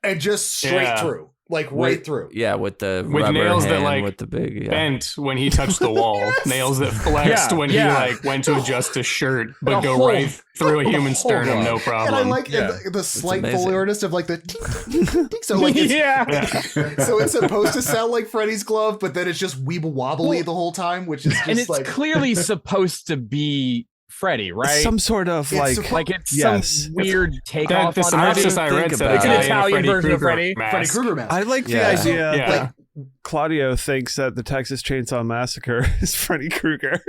and just straight through. Right through. Yeah, with the with rubber nails hand, that with the big bent when he touched the wall. Nails that flexed when he went to adjust his shirt, but go right through a human sternum, no problem. And I like the slight Foley artist of like the ting, ting, ting. So like so it's supposed to sound like Freddy's glove, but then it's just weeble wobbly the whole time, which is just and it's like clearly supposed to be Freddy, right? Some sort of like it's yes. some weird takeoff That, the on synopsis I read think said about It's a an guy in a Italian version of Krueger Freddy. Freddy mask. Krueger mask. I like the Yeah. idea. Yeah. Like Claudio thinks that the Texas Chainsaw Massacre is Freddy Krueger.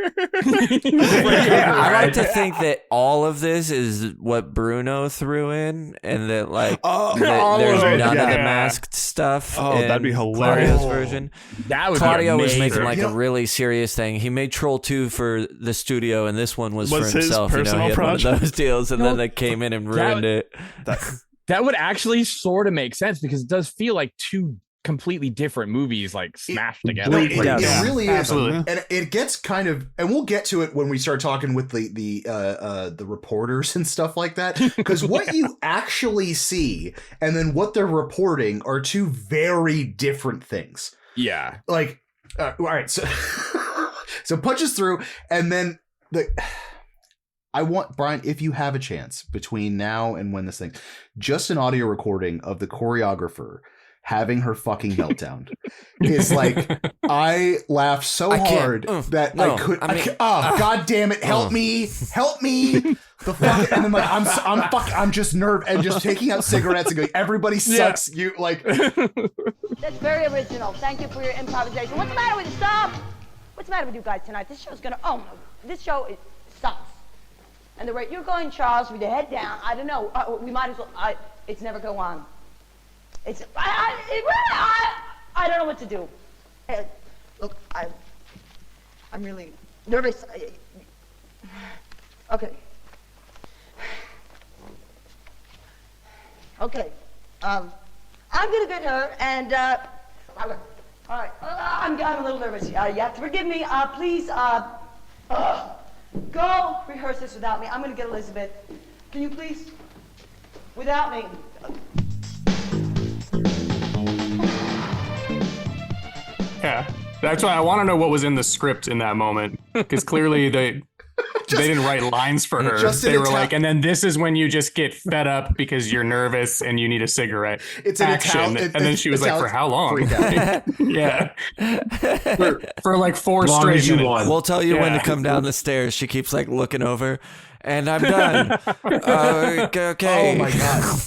I like to think that all of this is what Bruno threw in, and that all there's of it, none of the yeah. masked stuff. Oh, that'd be in hilarious. Claudio's version. That would Claudio be was making amazing. like You a know- really serious thing. He made Troll 2 for the studio, and this one was for Was his himself. personal he had project? one of those deals, and then they came in and ruined it. That would actually sort of make sense because it does feel like two completely different movies like smashed together. No, it Yeah. really is, Absolutely. and it gets kind of, and we'll get to it when we start talking with the reporters and stuff like that. Because what you actually see and then what they're reporting are two very different things. Yeah. Like, all right, so so punches through, and then I want, Brian, if you have a chance between now and when this thing, just an audio recording of the choreographer having her fucking meltdown is like, I laughed so I can't. hard that No, I could. I mean, God damn it! Help me! The fuck! And then like I'm just nerved and just taking out cigarettes and going, everybody sucks. You like. That's very original. Thank you for your improvisation. What's the matter with you? Stop! What's the matter with you guys tonight? This show's gonna. Oh no, this show sucks. And the rate you're going, Charles, with your head down, I don't know. We might as well. It's never go on. I don't know what to do. Look, I'm really nervous. Okay. Okay. I'm gonna get her, and all right. I'm a little nervous. You have to forgive me. Please. Go rehearse this without me. I'm gonna get Elizabeth. Can you please? Without me. Yeah, that's why I want to know what was in the script in that moment, because clearly they didn't write lines for her. Just in They were Italian. like, and then this is when you just get fed up because you're nervous and you need a cigarette. It's an action, Italian. and then she was like, for how long? Yeah, for like four Long straight as you minutes. want. We'll tell you when to Yeah. come down the stairs. She keeps like looking over, and I'm done. Okay. Oh my god.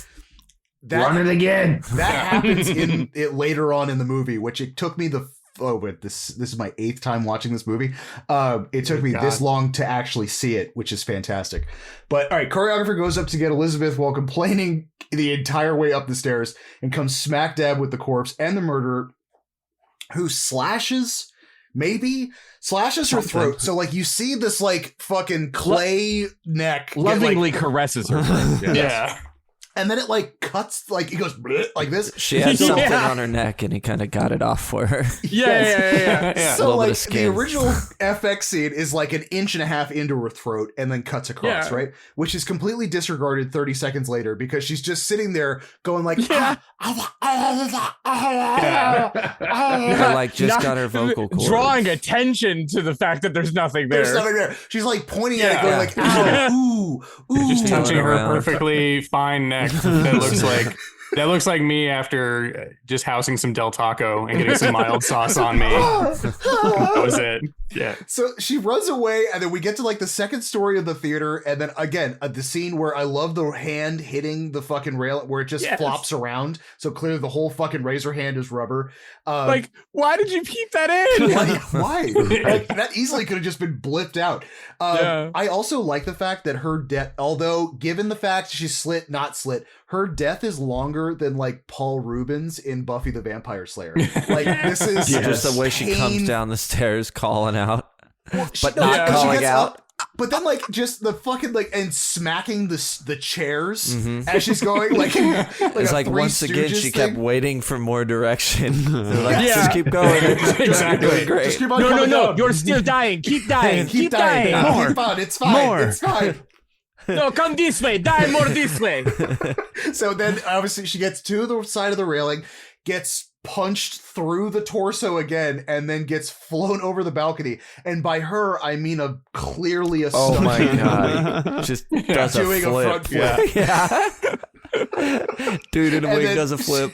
Run it again. That happens in it later on in the movie, which it took me this is my 8th time watching this movie. It took me this long to actually see it, which is fantastic. But all right, choreographer goes up to get Elizabeth while complaining the entire way up the stairs and comes smack dab with the corpse and the murderer, who slashes her throat. So like you see this like fucking clay neck get, Lovingly like, caresses her. Yeah. and then it like cuts, like it goes bleh, like this. She had something Yeah. on her neck, and he kind of got it off for her. Yeah. Yeah. So little bit like of the skin. original FX scene is like an inch and a half into her throat and then cuts across, Yeah. right? Which is completely disregarded 30 seconds later because she's just sitting there going like, Or like just got her vocal cords. Drawing attention to the fact that there's nothing there. there's nothing there. She's like pointing at it, Yeah. going like, ow, ooh, ooh. Just touching her around. perfectly fine neck that looks like me after just housing some Del Taco and getting some mild sauce on me. That was it. Yeah. So she runs away, and then we get to like the second story of the theater, and then again the scene where I love the hand hitting the fucking rail, where it just Yes. flops around. So clearly the whole fucking razor hand is rubber. Like, why did you keep that in? Why? Like, that easily could have just been blipped out. Yeah. I also like the fact that her death, although given the fact she's slit, not slit, her death is longer than like Paul Rubens in Buffy the Vampire Slayer. Like this is Just the way she comes pain- down the stairs calling out, but no, not she calling gets out. up, but then like just the fucking like and smacking the chairs Mhm. as she's going like It's a like Three once again Stooges she thing. kept waiting for more direction. They're like, Yeah. just keep going. Exactly. Doing great. Just keep on No, coming down. you're still dying. Keep dying. Keep dying. More. Keep on. It's fine. More. It's fine. No, come this way. Die more this way. So then obviously she gets to the side of the railing, gets punched through the torso again, and then gets flown over the balcony. And by her, I mean clearly a Oh stunt my man god! Just does a doing a flip. front flip. Yeah. Dude in a And wig then- does a flip.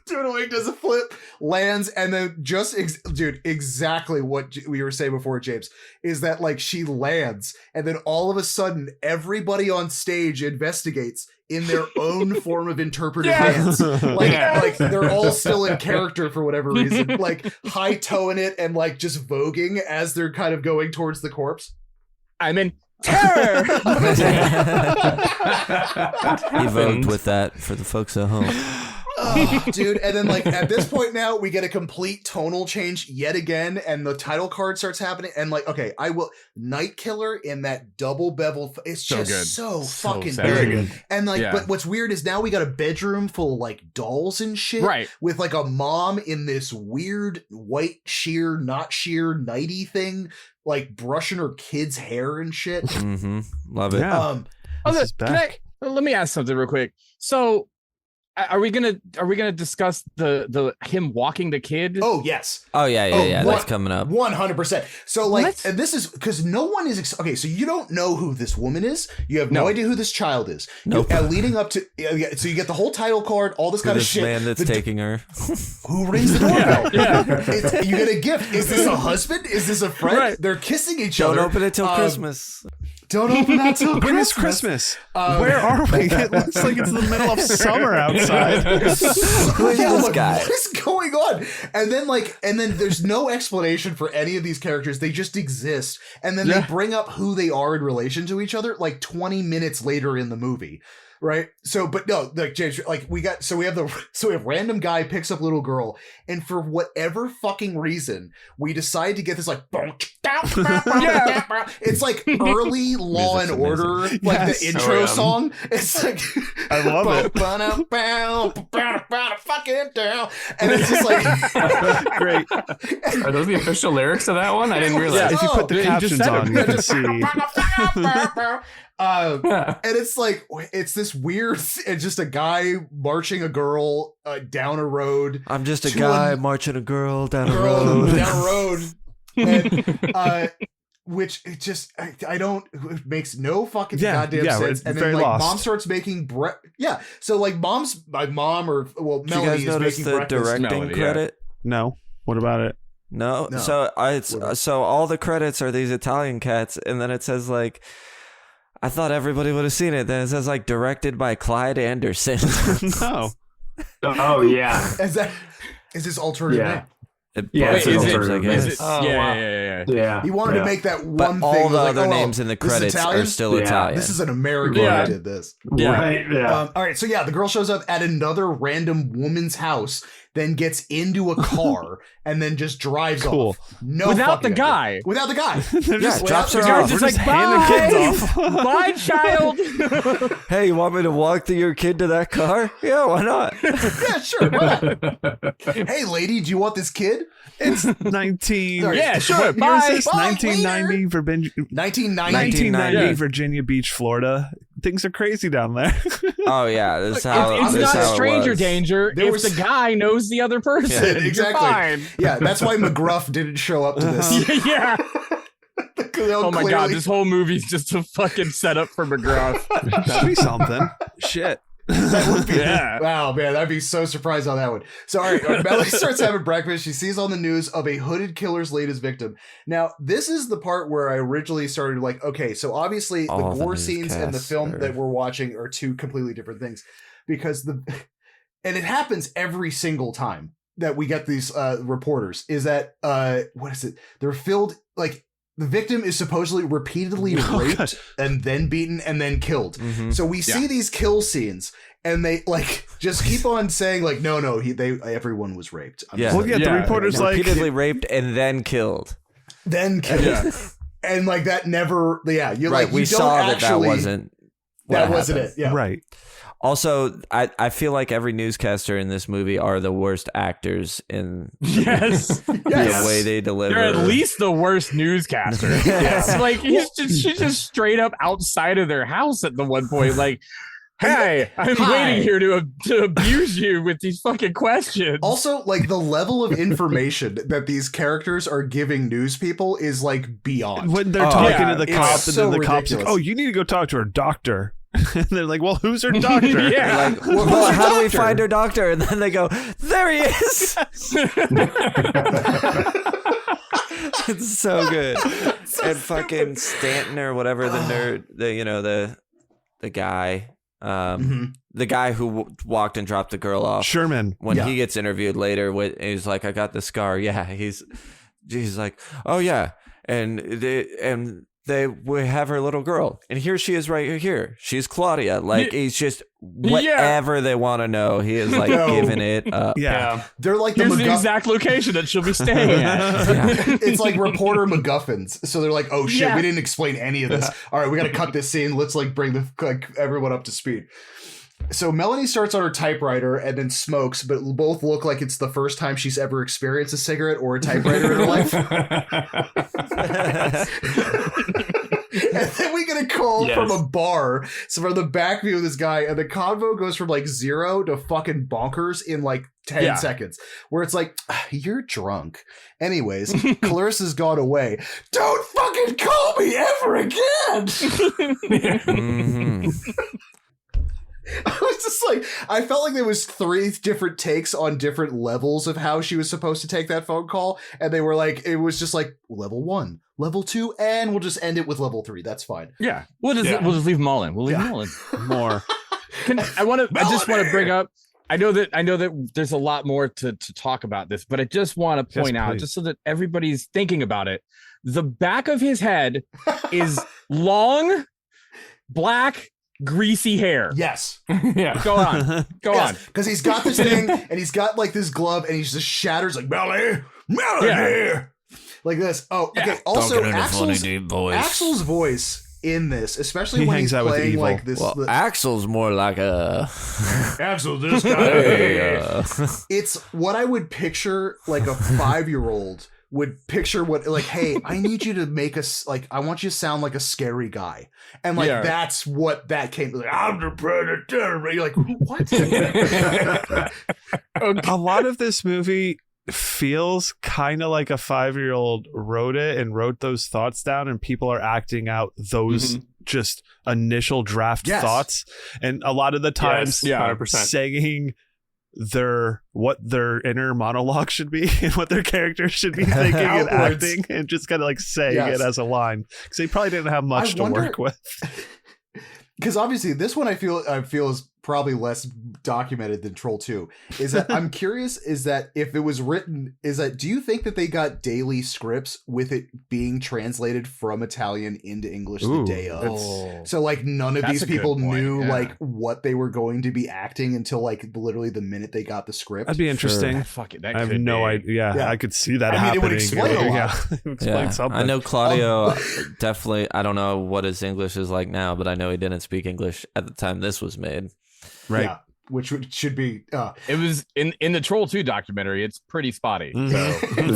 Dude in a wig does a flip, lands, and then dude, exactly what we were saying before, James, is that like she lands, and then all of a sudden everybody on stage investigates in their own form of interpretive dance. Like they're all still in character for whatever reason, like high-toeing it and like just voguing as they're kind of going towards the corpse. I'm in terror. He voted with that for the folks at home. Oh, dude, and then like at this point now we get a complete tonal change yet again, and the title card starts happening, and like, okay, I will Night Killer in that double bevel, it's So just good. so So fucking sad. good. Very good. And like, Yeah. but what's weird is now we got a bedroom full of like dolls and shit, Right. with like a mom in this weird white sheer, not sheer nighty thing, like brushing her kid's hair and shit. Mm-hmm. Love it. Yeah. This is back. Let me ask something real quick. So, are we gonna discuss the him walking the kid? Oh yes. Oh yeah, Oh, yeah. what- That's coming up. 100%. So like, What? and this is because no one is okay. So you don't know who this woman is. You have no No. idea who this child is. Nope. Leading up to, so you get the whole title card, all this Who kind of this shit. man that's The- taking her. Who rings the doorbell? Yeah. You get a gift. Is this a husband? Is this a friend? Right. They're kissing each Don't other. open it till Um, Christmas. Don't open that till When is Christmas. Christmas? Where are we? It looks like it's the middle of summer outside. Who is this like, guy? what is going on? And then there's no explanation for any of these characters. They just exist. And then they bring up who they are in relation to each other like 20 minutes later in the movie. Right. So, but no, like James, like we have random guy picks up little girl, and for whatever fucking reason, we decide to get this like, it's like early Law and Music's Order, amazing. like Yes. the intro Oh, yeah. song. It's like, I love it. fucking down, and it's just like, Great. Are those the official lyrics to that one? I didn't realize. If you put the you just captions said on, it. you can see. and it's like, it's this weird, it's just a guy marching a girl down a road. I'm just a to guy a marching a girl down a girl road. down a road. And, which it just, I don't, it makes no fucking goddamn yeah, sense. it's And very then like lost. mom starts making yeah. So like my mom or well Did you Melanie guys is notice making the breakfast. directing Melody, yeah. credit? No. What about it? No. No. So so all the credits are these Italian cats, and then it says like, I thought everybody would have seen it. Then it says like directed by Clyde Anderson. No. Oh yeah. Is this alternative? Yeah. name? Yeah, Both it's names, alternative, I guess. Is it? Oh, yeah, wow. yeah. Yeah. He wanted yeah. to make that But one all thing. the like, other oh, names in the this is credits Italian? are still Yeah. Italian. This is an American Yeah. who did this. Yeah. Right. Yeah. All right, so yeah, the girl shows up at another random woman's house, then gets into a car, and then just drives Cool. off. No, Without fucking the guy. idea. Without the guy. They're just drops her The off. guy's just We're like, just handing kids bye, off. bye, child. Hey, you want me to walk your kid to that car? Yeah, why not? Yeah, sure. Why not? Hey, lady, do you want this kid? It's 19. Sorry. Yeah, sure. What year Bye. is this? Bye, 1990 Virginia, 1990. 1990 Yeah. Virginia Beach, Florida. Things are crazy down there. Oh yeah, this is how It's this is not how it stranger was. danger There if was- the guy knows the other person. Yeah, You're exactly. fine. Yeah, that's why McGruff didn't show up to this. Yeah. Oh my god, Clearly- this whole movie's just a fucking setup for McGruff. That'd be something. Shit. That would be, Yeah. Wow, man, I'd be so surprised on that one. So, all right, Melanie starts having breakfast. She sees on the news of a hooded killer's latest victim. Now, this is the part where I originally started like, okay, so obviously All the the gore scenes and the newscasts film are- that we're watching are two completely different things, because and it happens every single time that we get these reporters. Is that what is it? They're filled like. The victim is supposedly repeatedly Oh, raped God. and then beaten and then killed. Mhm. So we see these kill scenes, and they like just keep on saying like, no, everyone was raped. I'm Yeah. just Well, yeah, like, the Yeah. reporter's like, Repeatedly raped and then killed. then killed, Yeah. and like that never. Yeah, you're Right, like we you don't saw actually, that wasn't. that what wasn't happened. it. Yeah, right. Also, I feel like every newscaster in this movie are the worst actors in Yes. Yes. the way they deliver. They're at least the worst newscaster. Yes. Like she's just straight up outside of their house at the one point, like, hey, I'm Hi. waiting here to abuse you with these fucking questions. Also, like the level of information that these characters are giving news people is like beyond. When they're Oh, talking yeah, to the it's cops, and so then the cops like, ridiculous. oh, you need to go talk to our doctor. And they're like, well, who's her doctor? Yeah. Like, well, how do we find her doctor? And then they go, there he is. It's so good. And fucking Stanton or whatever, the nerd, the guy, the guy who walked and dropped the girl off. Sherman. When he gets interviewed later, he's like, I got the scar. Yeah, he's like, oh yeah, and we have her little girl, and here she is right here. She's Claudia. Like, he's just whatever they want to know. He is like giving it up. Yeah. They're like Here's the exact location that she'll be staying at. It's like reporter MacGuffins. So they're like, oh shit, we didn't explain any of this. All right, we got to cut this scene. Let's like bring everyone up to speed. So Melanie starts on her typewriter and then smokes, but both look like it's the first time she's ever experienced a cigarette or a typewriter in her life. And then we get a call from a bar. So from the back view of this guy, and the convo goes from like 0 to fucking bonkers in like 10 seconds, where it's like, you're drunk. Anyways, Clarissa's gone away. Don't fucking call me ever again. I was just like, I felt like there was 3 different takes on different levels of how she was supposed to take that phone call. And they were like, it was just like level 1, level 2, and we'll just end it with level 3. That's fine. Yeah. We'll just leave them all in. We'll leave them all in. More. I just want to bring up, I know that there's a lot more to talk about this, but I just want to point out, just so that everybody's thinking about it, the back of his head is long, black, greasy hair. Yes. Go on. Because he's got this thing and he's got like this glove and he's just shatters like Melanie. Like this. Oh, okay. Also, Axel's voice in this, especially when he's playing like this. Well, Axel's more like a Axel, this guy. It's what I would picture like a 5-year-old would picture what, like, hey, I need you to make us, like, I want you to sound like a scary guy. And, like, that's what that came to. Like, I'm the predator. You're like, what? A lot of this movie feels kind of like a 5-year-old wrote it and wrote those thoughts down, and people are acting out those just initial draft thoughts. And a lot of the times, 100%. saying what their inner monologue should be and what their character should be thinking and acting, and just kind of like saying it as a line, because they probably didn't have much to work with. Because obviously this one I feel is probably less documented than Troll 2. Is that I'm curious, is that if it was written, do you think that they got daily scripts with it being translated from Italian into English the day of? So like none of these people knew like what they were going to be acting until like literally the minute they got the script. That'd be interesting. Fuck it. I have no idea. Yeah, I could see that happening. It would explain a lot. It would explain something. I know Claudio definitely, I don't know what his English is like now, but I know he didn't speak English at the time this was made. Right. Yeah, which should be it was in the Troll 2 documentary. It's pretty spotty. So and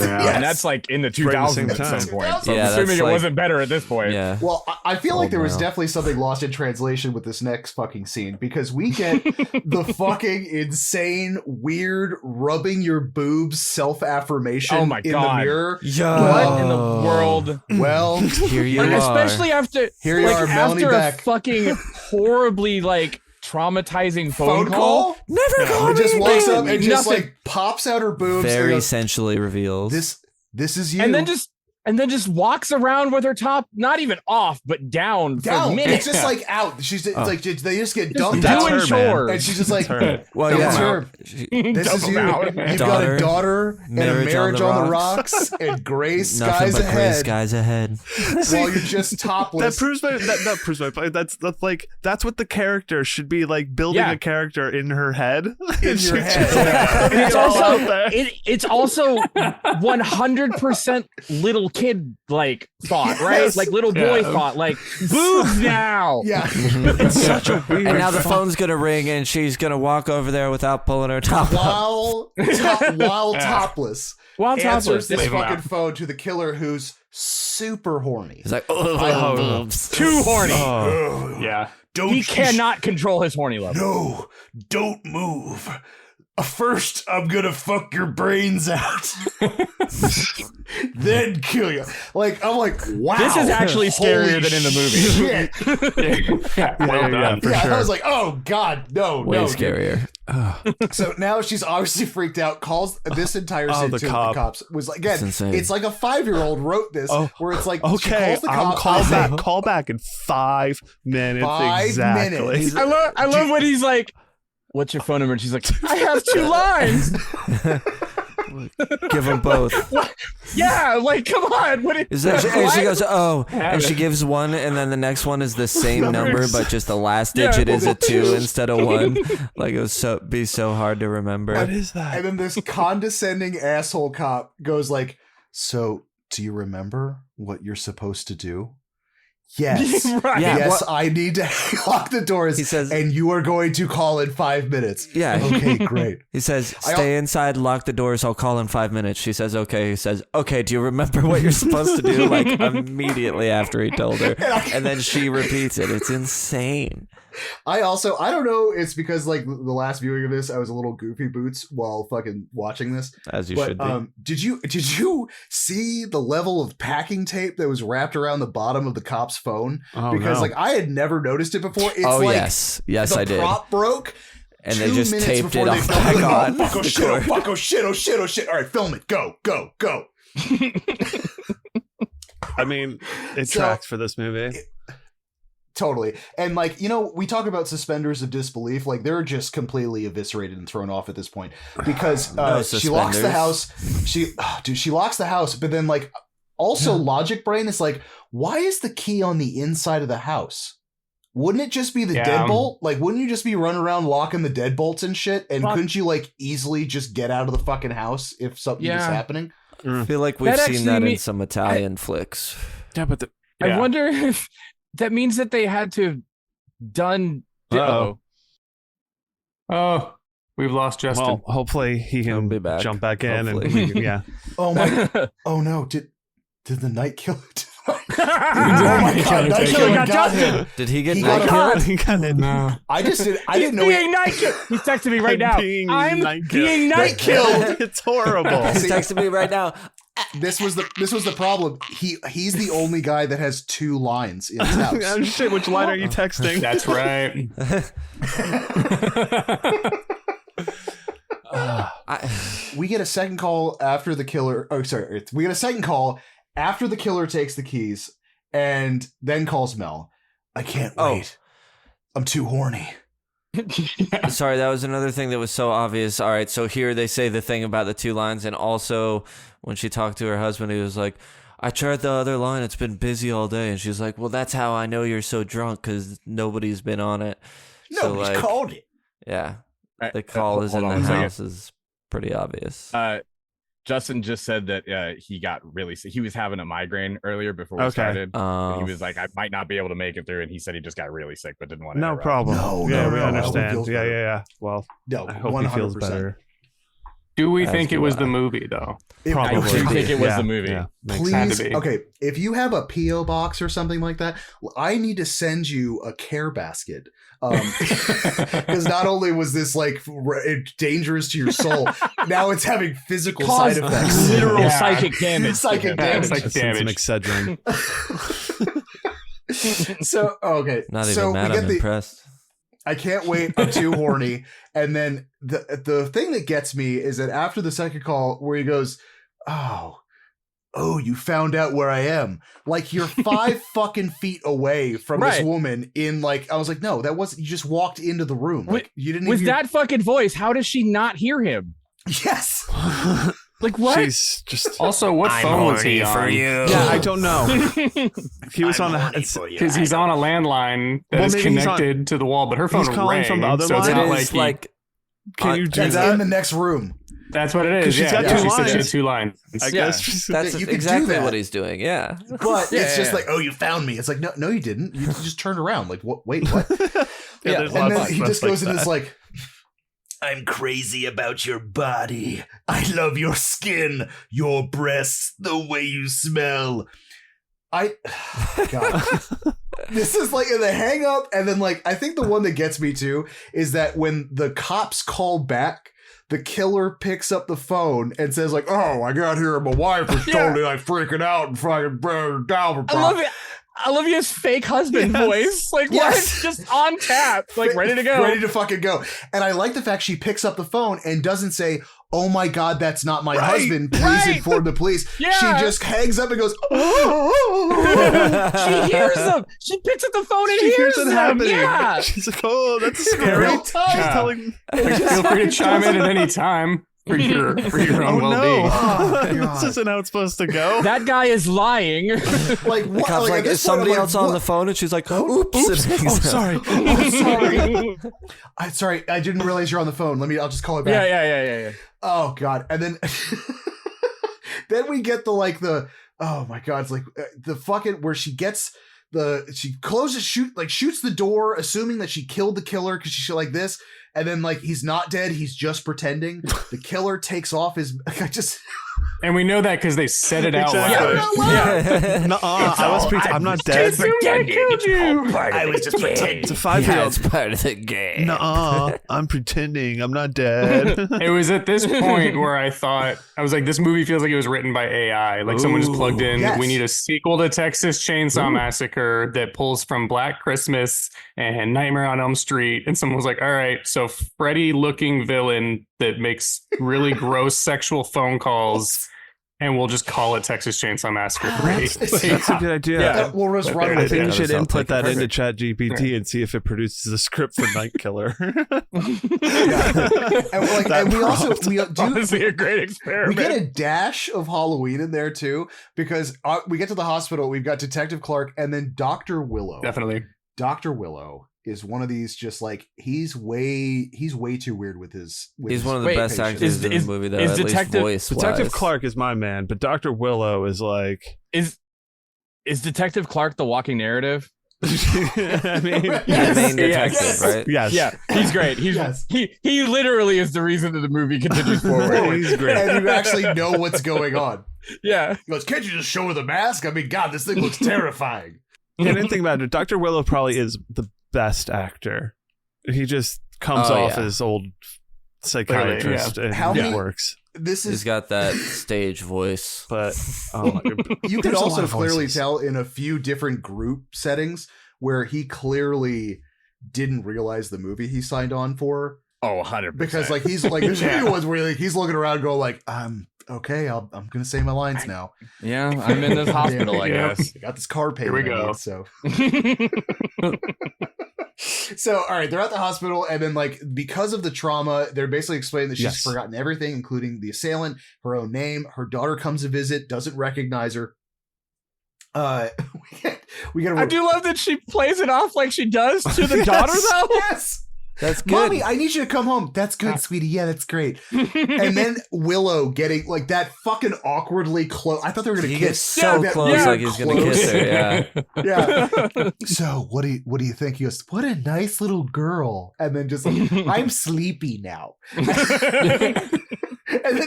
that's like in the 2000s at some point. So I'm assuming it wasn't better at this point. Yeah. Well, I feel like there was definitely something lost in translation with this next fucking scene, because we get the fucking insane, weird rubbing your boobs self-affirmation in the mirror. What in the world? Well, here you are. Especially after Melanie a fucking horribly like traumatizing phone call. Never call me. It just walks up and Nothing. just like pops out her boobs. Very goes, sensually reveals. This is you. And then just walks around with her top not even off, but down for minutes. It's just like out. She's like they just get dumped doing out. chores. And she's just like, well, that's her. This is you. You've got a daughter and a marriage on the rocks and gray skies ahead. Gray skies ahead. While you're just topless. That proves my point. That's what the character should be like, building a character in her head. In your head. And it's also 100% little kid like thought, right? Yes. Like little boy thought, like boobs now. Yeah. It's such a weird. And now the phone's gonna ring, and she's gonna walk over there without pulling her top up. While topless. Answers this Leave him fucking out. phone to the killer, who's super horny. He's like, oh, Too horny. Yeah. Don't He cannot control his horny level. No, don't move. First, I'm gonna fuck your brains out, then kill you. Like, I'm like, wow. This is actually scarier than in the movie. Well done. for sure. I was like, oh god, no, Way no. scarier. So now she's obviously freaked out. Calls this entire scene the to cop. the cops. Was like, again, It's insane. it's like a 5-year-old wrote this, where it's like, she Okay, calls the I'm cop. call back in 5 minutes 5 exactly. minutes. I love when he's like, "What's your phone number?" And she's like, "I have 2 lines." Give them both. Yeah, like, come on. What Is that, and she goes, oh, and it. she gives one, and then the next one is the same number, Numbers. but just the last digit is a 2 instead of 1. Like, it would be so hard to remember. What is that? And then this condescending asshole cop goes like, so do you remember what you're supposed to do? Yes. Right. Yeah, Yes, what- I need to lock the doors. He says- and you are going to call in 5 minutes. Yeah. Okay, great. He says, stay inside, lock the doors, I'll call in 5 minutes. She says, okay. He says, okay, do you remember what you're supposed to do? Like, immediately after he told her. And then she repeats it. It's insane. I don't know, it's because like the last viewing of this, I was a little goofy boots while fucking watching this. As you But should be. did you see the level of packing tape that was wrapped around the bottom of the cop's phone? Oh, Because no. like I had never noticed it before. It's Oh, like yes. Yes, the I did. prop broke. And 2 they just minutes taped before it they off filmed back it. on. Oh, fuck, oh the shit, oh cord. fuck, oh shit, oh shit, oh shit. All right, film it. Go. I mean, it So- tracks for this movie. Totally. And like, you know, we talk about suspenders of disbelief, like they're just completely eviscerated and thrown off at this point because No she locks the suspenders. house. She locks the house, but then like also logic brain is like, why is the key on the inside of the house? Wouldn't it just be the Yeah. deadbolt? Like, wouldn't you just be running around locking the deadbolts and shit? And Fuck. couldn't you like easily just get out of the fucking house if something was Yeah. happening? I feel like we've That seen that actually in some Italian flicks. Yeah, but I wonder if that means that they had to have done. Uh-oh. Oh, we've lost Justin. well, hopefully he He'll can be back. jump back in Hopefully. and yeah. Oh my! Oh no! Did the night killer? Oh my God, Night Killer got him. Did he get He night got killed? He got it. No. I didn't know. being night killed. He's texting me right now. Being I'm night being killed. night killed. It's horrible. He's texting me right now. This was the problem. He's the only guy that has 2 lines in his Oh, house. shit, which line are you texting? That's right. We get a second call after the killer. Oh, sorry. We get a second call after the killer takes the keys and then calls Mel. I can't wait. I'm too horny. Sorry, that was another thing that was so obvious. All right, so here they say the thing about the 2 lines, and also when she talked to her husband, he was like, I tried the other line. It's been busy all day. And she's like, well, that's how I know you're so drunk because nobody's been on it. Nobody's called it. Yeah, Right, the call is in hold the on a second. house is pretty obvious. Justin just said that he got really sick. He was having a migraine earlier before we Okay. started. And he Oh. was like, I might not be able to make it through. And he said he just got really sick, but didn't want to. No problem. No, yeah, no, we no, I hope he understand. feels Yeah, better. yeah. Well, No, I hope 100%. he feels better. Do we As think it do was I. the movie though? If- I Probably. do think it was Yeah, the movie. yeah, makes sense. Please, to be. okay. If you have a PO box or something like that, I need to send you a care basket. Because not only was this like dangerous to your soul, now it's having physical side effects. Literal Yeah. psychic damage. Psychic Yeah, damage. it's like Just some damage. Excedrin. So okay, Not even so mad. we I'm get impressed. I can't wait. I'm too horny. And then the thing that gets me is that after the second call, where he goes, "Oh, you found out where I am." Like you're 5 fucking feet away from this Right. woman. In like, I was like, no, that wasn't. You just walked into the room. Like you didn't. With even, that fucking voice, how does she not hear him? yes. Like what? She's just. Also, what phone was he on? Yeah, I don't know. He was on a. Because he's on a landline that Well, is maybe he's on- connected to the wall, but her phone he's calling rang, from the other so it's line? not It like is he- like Can you do That's that? in the next room. that's what it is. 'Cause she's Yeah, got yeah, two she said she had lines. 2 lines. I Yeah. guess. She's, That's you could do exactly that. what he's doing. Yeah. But Yeah, it's just yeah. like, oh, you found me. It's like, no, you didn't. You just turned around. Like, what? Wait, what? yeah, there's And lots then of he stuff just goes like into this that. like, I'm crazy about your body. I love your skin, your breasts, the way you smell. God. This is like in the hang up, and then like I think the one that gets me too is that when the cops call back, the killer picks up the phone and says like, "Oh, I got here and my wife was totally like freaking out and fucking down." I love it. I love his fake husband voice. Like, what? Just on tap, like ready to go. Ready to fucking go. And I like the fact she picks up the phone and doesn't say, "Oh my God, that's not my husband. Please inform the police." Yeah. She just hangs up and goes, She hears them. She picks up the phone and hears it them. happening. Yeah. She's like, "Oh, that's scary." She's telling. Like, feel free to chime in at any time for your own well-being. This isn't how it's supposed to go. That guy is lying. like, what? Cop's like, is somebody else on the phone? And she's like, oops. Oh, sorry. Sorry, I didn't realize you're on the phone. I'll just call her back. Yeah. Oh God. And then then we get the oh my God, it's like the fucking where she gets she shoots the door, assuming that she killed the killer because she's like this, and then like he's not dead, he's just pretending. The killer takes off his And we know that because they set it out. I'm not dead. I was just pretending. It's a 5-year-old. It's part of the game. Nuh-uh, I'm pretending. I'm not dead. It was at this point where I was like, this movie feels like it was written by AI. Like someone just plugged in, we need a sequel to Texas Chainsaw Massacre that pulls from Black Christmas and Nightmare on Elm Street. And someone was like, all right, so Freddy looking villain that makes really gross sexual phone calls. And we'll just call it Texas Chainsaw Massacre 3. That's a good idea. Yeah, we'll just run I with think it. you should input that into perfect. ChatGPT and see if it produces a script for Night Killer. And we also Honestly, a great experiment. We get a dash of Halloween in there too, because we get to the hospital. We've got Detective Clark and then Dr. Willow. Definitely. Dr. Willow is one of these just like he's way too weird with his. He's one of the best actors in the movie, though. Is at least voice Detective Clark is my man, but Dr. Willow is like. Is Detective Clark the walking narrative? I mean, the main detective, right? Yes. Yeah, he's great. He literally is the reason that the movie continues forward. He's great. And you actually know what's going on. Yeah. He goes, "Can't you just show her the mask? I mean, God, this thing looks terrifying." I didn't think about it. Dr. Willow probably is the best actor. He just comes off as old psychiatrist and it works. He's got that stage voice. But you could also clearly tell in a few different group settings where he clearly didn't realize the movie he signed on for. Oh, 100%. Because like he's like there's a few ones where like, he's looking around going like, okay, I'm gonna say my lines now. Yeah, I'm in this hospital, I guess. I got this car payment. Here we go. So So, all right, they're at the hospital, and then, like, because of the trauma, they're basically explaining that she's forgotten everything, including the assailant, her own name. Her daughter comes to visit, doesn't recognize her. We gotta. I do love that she plays it off like she does to the daughter, though. Yes. That's good. Mommy, I need you to come home. That's good, sweetie. Yeah, that's great. And then Willow getting like that fucking awkwardly close. I thought they were gonna he kiss. gets so close, like he's gonna kiss her. Yeah. Yeah. So what do you think? He goes, "What a nice little girl." And then just like, "I'm sleepy now." And then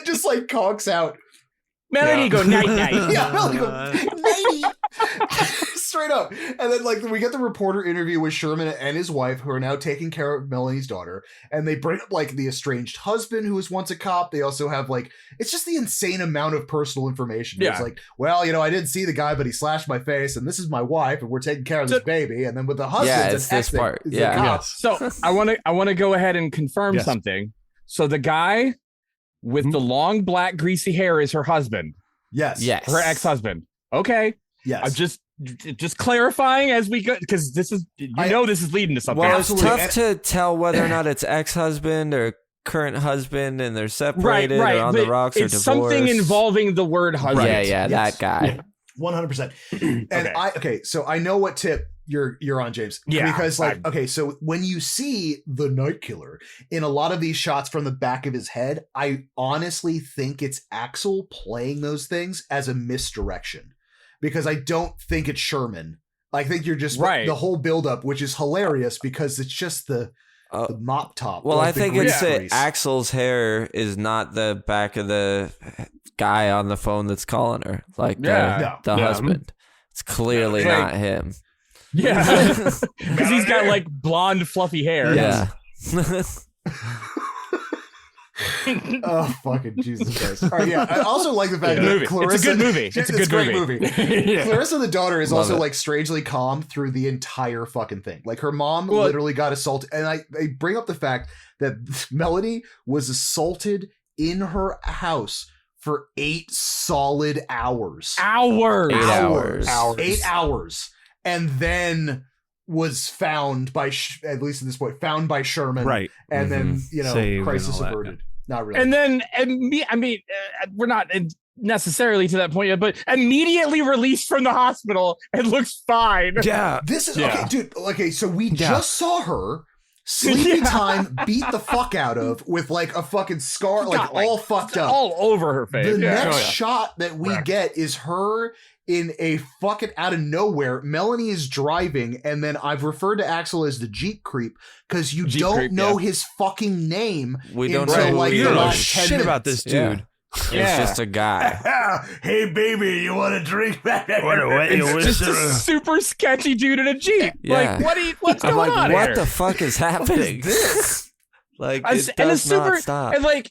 just like conks out. Melody go night night. Yeah, Melody go nighty. Straight up. And then like we get the reporter interview with Sherman and his wife, who are now taking care of Melanie's daughter, and they bring up like the estranged husband who was once a cop. They also have like it's just the insane amount of personal information. Yeah. It's like, well, I didn't see the guy, but he slashed my face, and this is my wife, and we're taking care of this baby. And then with the husband, it's this part. Yeah. So I want to go ahead and confirm something. So the guy with the long black greasy hair is her husband. Yes. Her ex-husband. Okay. Yes. I'm just clarifying as we go, because this is this is leading to something. Well, it's tough to tell whether or not it's ex-husband or current husband, and they're separated or on the rocks or divorced. It's something involving the word husband. Yeah, that guy. 100%. And so I know what tip you're on, James. Yeah. Because so when you see the Night Killer in a lot of these shots from the back of his head, I honestly think it's Axel playing those things as a misdirection. Because I don't think it's Sherman. I think you're just the whole buildup, which is hilarious because it's just the mop top. Well, I think it's grease. Axel's hair is not the back of the guy on the phone that's calling her, like the husband. It's clearly not him. Yeah, because he's got like blonde, fluffy hair. Yeah. Oh, fucking Jesus Christ. All right, yeah. I also like the fact that Clarissa... It's a good movie. It's a good great movie. movie. Clarissa the daughter is also it. like strangely calm through the entire fucking thing. Like her mom literally got assaulted. And I bring up the fact that Melanie was assaulted in her house for 8 solid hours. 8 hours. 8 hours. And then was found by, at least at this point, found by Sherman. Right. And then, Saved crisis and all that, averted. Not really. And then, we're not necessarily to that point yet, but immediately released from the hospital and looks fine. Yeah. This is, okay, dude, okay, so we just saw her sleepy time beat the fuck out of with like a fucking scar, like all fucked up. All over her face. The next shot that we get is her in a fucking out of nowhere. Melanie is driving, and then I've referred to Axel as the Jeep creep because you don't know his fucking name. We don't until know like who he the is. last 10 Shit minutes. about this dude. It's just a guy. Hey baby, you want a drink? It's just a super sketchy dude in a Jeep. Yeah. Like, what's I'm going like, on what here? the fuck is happening? This? Like, And it it's does super, not stop. and like,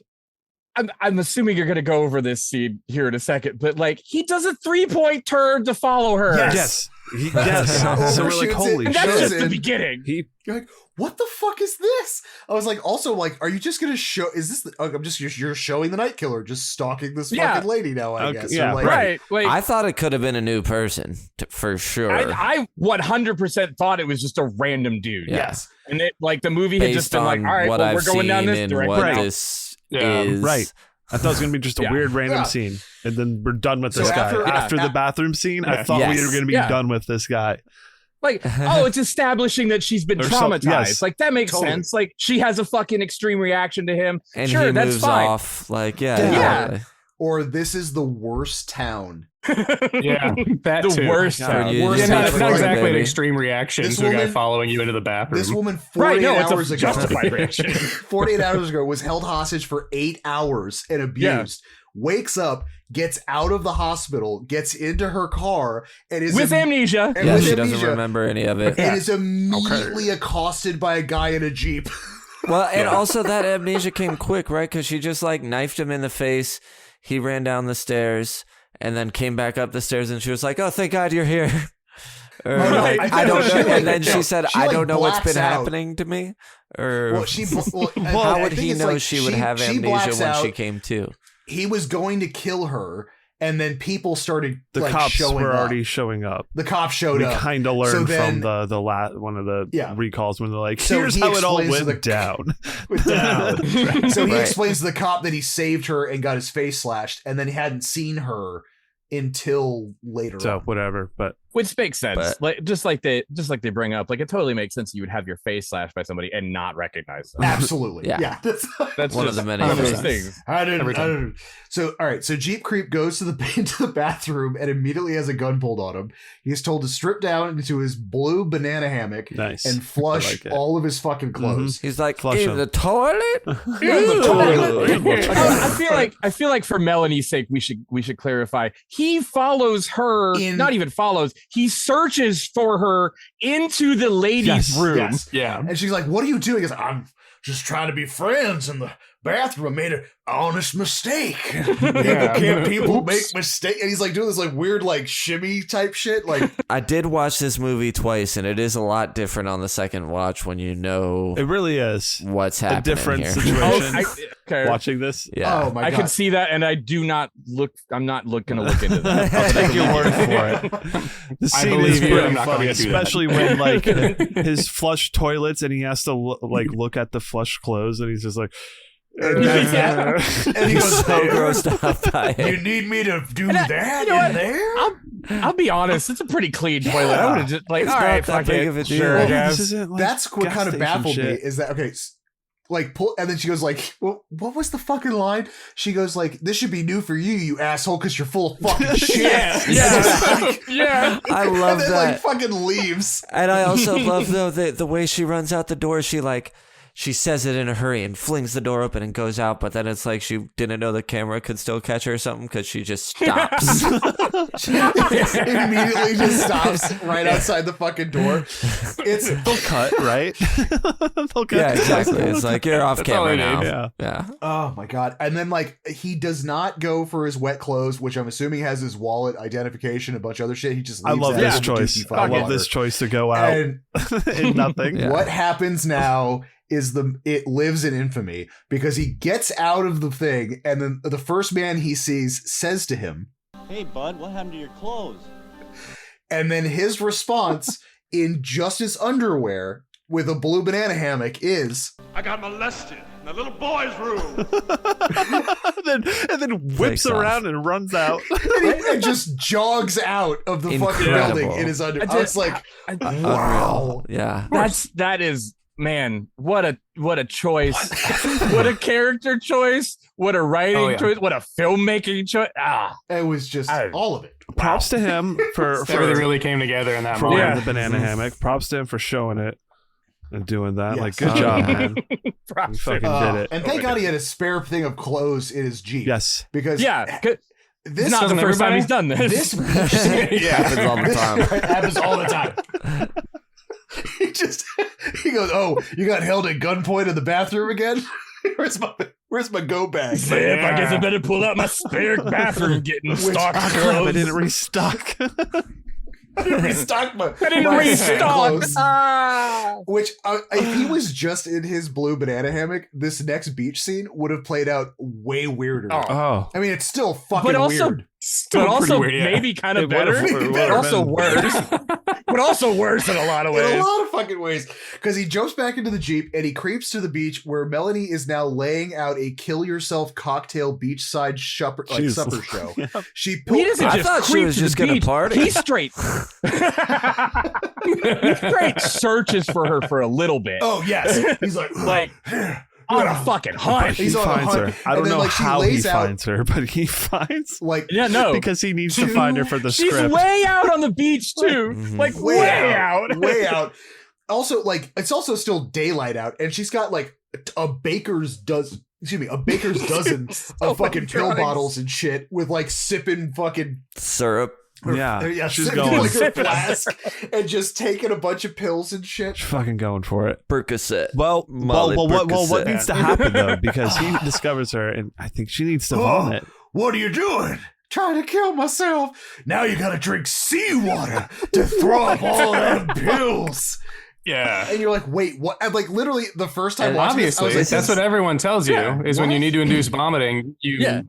I'm assuming you're gonna go over this scene here in a second, but like, he does a 3-point turn to follow her. Yes. So we're like, holy And that's shit. just the beginning. You're like, what the fuck is this? I was like, also like, are you just gonna show? Is this? You're showing the Night Killer just stalking this fucking lady now? I guess. Yeah, Or, like, Right. Like, I thought it could have been a new person for sure. I 100% thought it was just a random dude. Yeah. Yes. And it, like, the movie had Based just been like, on all right, what well, I've we're going down seen this and direction. what now. this Yeah. is. Right. I thought it was going to be just a weird random Yeah. scene. And then we're done with this So guy. after- After the bathroom scene, I thought we Yes. were going to be done with this guy. Like, oh, it's establishing that she's been Or traumatized. yes. Like, that makes Totally. sense. Like, she has a fucking extreme reaction to him. And sure, he that's moves fine. off. Like, Yeah. yeah. Or this is the worst town. Yeah, that The too. worst God, time. you Worst just Yeah, time not, for not like, exactly an baby. extreme reaction This to a guy woman- following you into the bathroom. This woman, Right, 48 no, it's hours a ago, justified reaction. 48 hours ago, was held hostage for 8 hours and abused. Wakes up, gets out of the hospital, gets into her car, and is With amnesia. and Yeah, with she doesn't amnesia, remember any of it. and is immediately accosted by a guy in a Jeep. Well, and also that amnesia came quick, right? Because she just like knifed him in the face. He ran down the stairs and then came back up the stairs, and she was like, "Oh, thank God you're here." Or Oh, no, like, I I don't think know. she, And like, then she said, she, "I like, don't know what's been blacks out. happening to me." Or Well, how I would think he it's know like she would have she amnesia blacks when she out. came to? He was going to kill her, and then people started The like cops showing were up. already showing up. The cops showed We up. kind of So learned then- from the one of the recalls when they're like, So here's he how it all explains to went down. down. So he Right. explains to the cop that he saved her and got his face slashed, and then he hadn't seen her until later. So on. whatever. But Which makes sense. But- Like, just like they bring up, like, it totally makes sense that you would have your face slashed by somebody and not recognize them. Absolutely, Yeah. yeah. That's That's One just of the many one of those things. things. I didn't. Every time. So all right. So Jeep Creep goes to into the bathroom and immediately has a gun pulled on him. He's told to strip down into his blue banana hammock nice. and flush I like it. all of his fucking clothes. He's like, Flush in him. the toilet? I feel like for Melanie's sake, we should clarify. He follows her, not even follows. He searches for her into the ladies' Yes, room. Yes. Yeah. And she's like, "What are you doing?" He goes, "I'm just trying to be friends in the bathroom. I made an honest mistake. Can't people make mistakes?" And he's like doing this like weird like shimmy type shit. Like I did watch this movie twice, and it is a lot different on the second watch when you know it really is what's a happening different here. situation. Okay. Watching this, Yeah. oh my I god, can see that, and I do not look. I'm not going to look into that. I'll take your word for it. The I scene believe is you. pretty I'm not funny, going to do that. especially when like his flush toilets and he has to look at the flush clothes and he's just like. and he goes, so grossed out by "You it. need me to do And that you know what? in there?" I'll be honest. It's a pretty clean toilet. I would have just like, It's all not right, that fuck big it. of a deal. Sure, I Well, guess. This isn't like That's what gas kind of station baffled me shit. is that okay. Like pull, and then she goes like, well, "What was the fucking line?" She goes like, "This should be new for you, you asshole, because you're full of fucking shit." Yeah. I And love then that. like fucking leaves. And I also love though the way she runs out the door. She like she says it in a hurry and flings the door open and goes out, but then it's like she didn't know the camera could still catch her or something because she just stops. Immediately just stops right outside the fucking door. They'll cut, right? They'll cut. Yeah, exactly. It's like, you're off That's all camera I now. need. Yeah. Oh my god. And then like he does not go for his wet clothes, which I'm assuming has his wallet, identification, a bunch of other shit. He just leaves I love that this in the choice. dookie I love water. this choice to go out And in nothing. Yeah. what happens now is it lives in infamy because he gets out of the thing, and then the first man he sees says to him, "Hey, bud, what happened to your clothes?" and then his response in just his underwear with a blue banana hammock is, I got molested in the little boy's room. and then whips Takes off. around and runs out. and just jogs out of the fucking Incredible. building in his underwear. I was like, wow. Unreal. Yeah. That is, man, what a choice. What a character choice. What a writing choice. What a filmmaking choice. It was just all of it. Props to him for Everything really came together in that for moment. wearing the banana hammock. Props to him for showing it and doing that. Yes. Like, good job, man. You Props. fucking did it. And thank God he had a spare thing of clothes in his Jeep. Yes. Because Yeah. this It's not the first time he's done this. This beach scene Happens all the time. happens all the time. He goes, "Oh, you got held at gunpoint in the bathroom again? Where's my go bag?" I guess I better pull out my spare bathroom getting stock I clothes. didn't restock. I didn't restock my. I didn't my restock. clothes. Which, if he was just in his blue banana hammock, this next beach scene would have played out way weirder. Oh. I mean, it's still fucking But also, weird. but also weird, yeah. maybe kind of It would've- better, it would've but also been. worse. But also worse in a lot of In ways. a lot of fucking ways. Because he jumps back into the Jeep and he creeps to the beach where Melanie is now laying out a kill yourself cocktail beachside supper Jesus. show. She He pulls doesn't I just thought she creep was to just the gonna beach. party. He straight searches for her for a little bit. Oh, yes. He's like, On a fucking hunt. He He's on a finds hunt. her. I And don't then, know like, she how he lays out- finds her, but he finds like, Yeah, no. because he needs to find her for the She's script. way out on the beach too. Like way out. way out. Also, like, it's also still daylight out, and she's got like a baker's dozen of fucking pill drugs. bottles and shit with like sipping fucking Syrup. Yeah, she's sipping going. like her flask and just taking a bunch of pills and shit. She's fucking going for it. Percocet. Well, Molly what Percocet. needs to happen though? Because he discovers her, and I think she needs to vomit. What are you doing? Trying to kill myself. Now you gotta drink seawater to throw up all them pills. Yeah. And you're like, wait, what? I'm like, literally, the first time And watching this, I obviously, was like, that's what everyone tells you is when you what? need to induce vomiting, you Have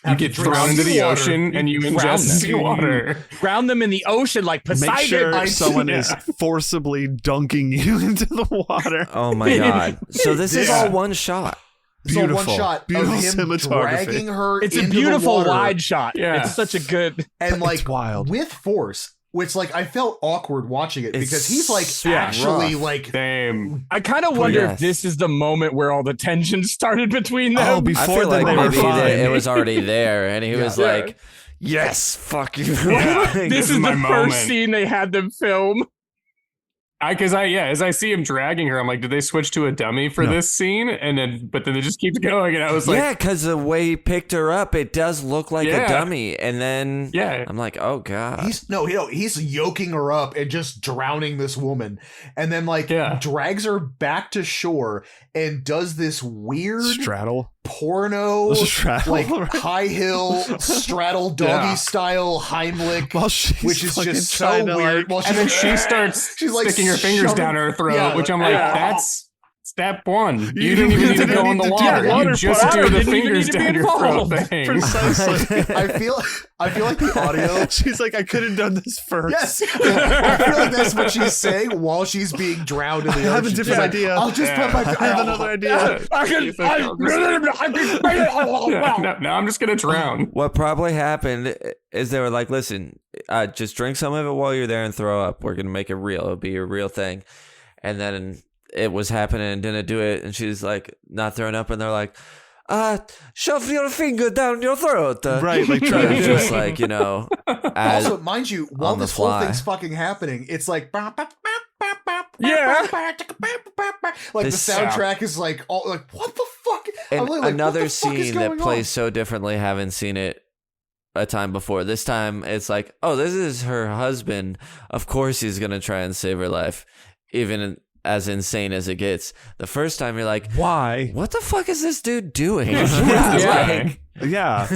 to get drink thrown into the seawater. ocean and you drown ingest them. seawater. Drown them in the ocean like Make Poseidon. sure someone is forcibly dunking you into the water. Oh my god. So this is Yeah. all one shot. It's all one Beautiful. shot Beautiful of him cinematography. dragging her It's a into beautiful the water wide shot. Yeah. It's such a good. and It's like wild. with force, which like I felt awkward watching it It's because he's like so actually rough. like Same. I kind of wonder Yes. if this is the moment where all the tension started between them. Oh, I before feel then like they were maybe fine. it was already there, and he was Yeah. like, "Yes, fuck you." Yeah. this is my the moment. first scene they had them film. As I see him dragging her, I'm like, did they switch to a dummy for No. this scene? But then it just keeps going, and I was like, Yeah, because the way he picked her up, it does look like a Yeah. dummy, and then Yeah. I'm like, "Oh god." he's yoking her up and just drowning this woman and then like Yeah. drags her back to shore and does this weird Straddle. porno Straddle, like right? high hill straddle doggy Yeah. style Heimlich, While she's which is fucking just so trying to, weird. like- While and then she's- she starts she's, like, sticking her fingers shoving- down her throat, Yeah. which I'm like, Yeah. that's step one. You You didn't even need to didn't go need in the to do water. the water You just part. do the Didn't even fingers need to be down your throat involved. thing. Precisely. I feel like the audio. She's like, I could have done this first. Yes, I feel like that's what she's saying while she's being drowned in the ocean. I have a She's different like, idea. I'll just put my. I have another idea. No, I'm just gonna drown. What probably happened is they were like, "Listen, just drink some of it while you're there and throw up. We're gonna make it real. It'll be a real thing." And then it was happening and didn't do it, and she's like not throwing up, and they're like, "Shove your finger down your throat." Right, like And trying to it's do just it. like, you know, as Also, mind you, while on the this whole fly. thing's fucking happening, it's like bop, bop, bop, bop, bop, Yeah. Like the soundtrack is like all like what the fuck? And I'm like, another what the fuck is scene that going plays on? so differently, haven't seen it a time before. This time it's like, oh, this is her husband. Of course he's going to try and save her life, even as insane as it gets. The first time you're like, why? What the fuck is this dude doing? Yeah.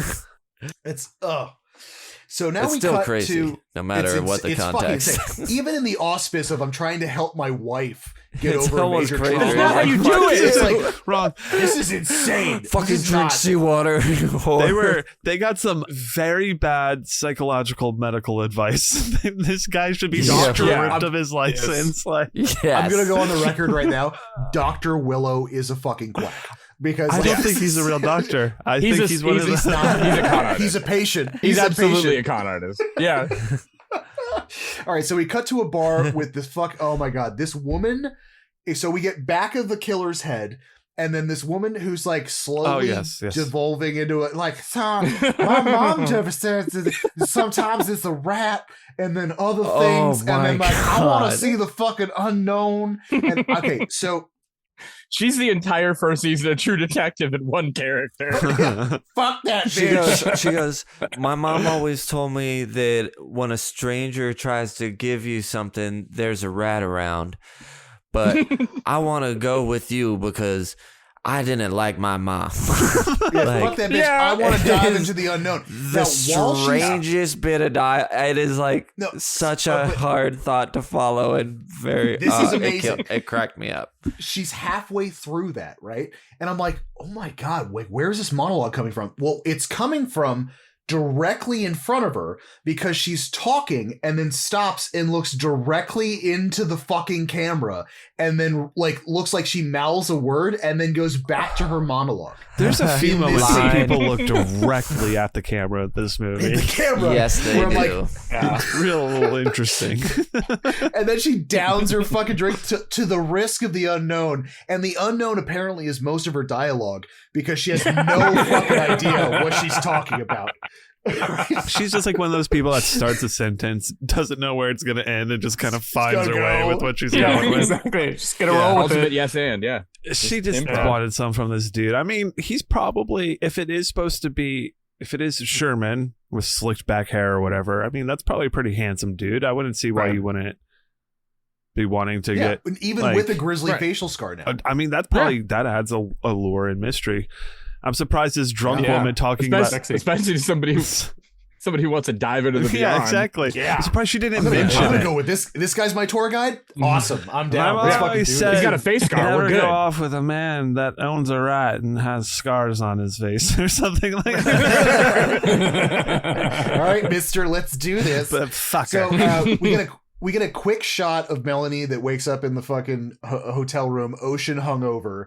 It's So now it's we still cut crazy, to no matter what the it's context. fucking insane. Even in the auspice of I'm trying to help my wife get It's over a almost major crazy. trauma. That's not how you do it. It's like Wrong. this is insane. Fucking This is drink not- seawater. They got some very bad psychological medical advice. This guy should be Yeah. doctor Yeah. ripped of his license. Like, Yes. I'm gonna go on the record right now. Dr. Willow is a fucking quack. Because I don't think he's a real doctor. I think he's one of he's the. not. He's a con artist. He's a patient. He's a absolutely patient. a con artist. Yeah. All right, so we cut to a bar with this oh my god, this woman. So we get back of the killer's head, and then this woman who's like slowly yes. devolving into it. Like, my mom just says that sometimes it's a rat, and then other things, and my then like I want God. to see the fucking unknown. And okay, so She's the entire first season of True Detective in one character. fuck that She bitch. she goes, my mom always told me that when a stranger tries to give you something, there's a rat around. But I want to go with you because I didn't like my mom. Yeah, fuck that bitch. I want to dive into the unknown. The Now, while she's- strangest bit of it is like such a but- hard thought to follow and very. This is amazing. It cracked me up. she's halfway through that, right? And I'm like, oh my God, wait, where's this monologue coming from? Well, it's coming from directly in front of her because she's talking and then stops and looks directly into the fucking camera and then like looks like she mouths a word and then goes back to her monologue. There's a few In this moments where scene. people look directly at the camera in this movie. In the camera. Yes, they where I'm do. like, Real interesting. and then she downs her fucking drink to the risk of the unknown. And the unknown apparently is most of her dialogue because she has no fucking idea what she's talking about. She's just like one of those people that starts a sentence, doesn't know where it's going to end, and just kind of finds her gotta way go. with what she's Yeah, going with. exactly. Just gonna roll with Ultimate it. yes and yeah. She just improv. wanted some from this dude. I mean, he's probably, if it is Sherman with slicked back hair or whatever, I mean, that's probably a pretty handsome dude. I wouldn't see why Right. you wouldn't be wanting to Yeah, get. even like- with a grizzly Right. facial scar now. I mean, that's probably, that adds a lure and mystery. I'm surprised this drunk Yeah. woman talking Especially to somebody who wants to dive into the beyond. Yeah, exactly. Yeah. I'm surprised she didn't I'm gonna mention it. go with this. This guy's my tour guide. Awesome. I'm down. My Let's mom fucking always do said- this. He's got a face scar. Never We're good. go off with a man that owns a rat and has scars on his face or something like that. All right, Mister, let's do this. But fuck So her. we get a quick shot of Melanie that wakes up in the fucking hotel room, ocean hungover.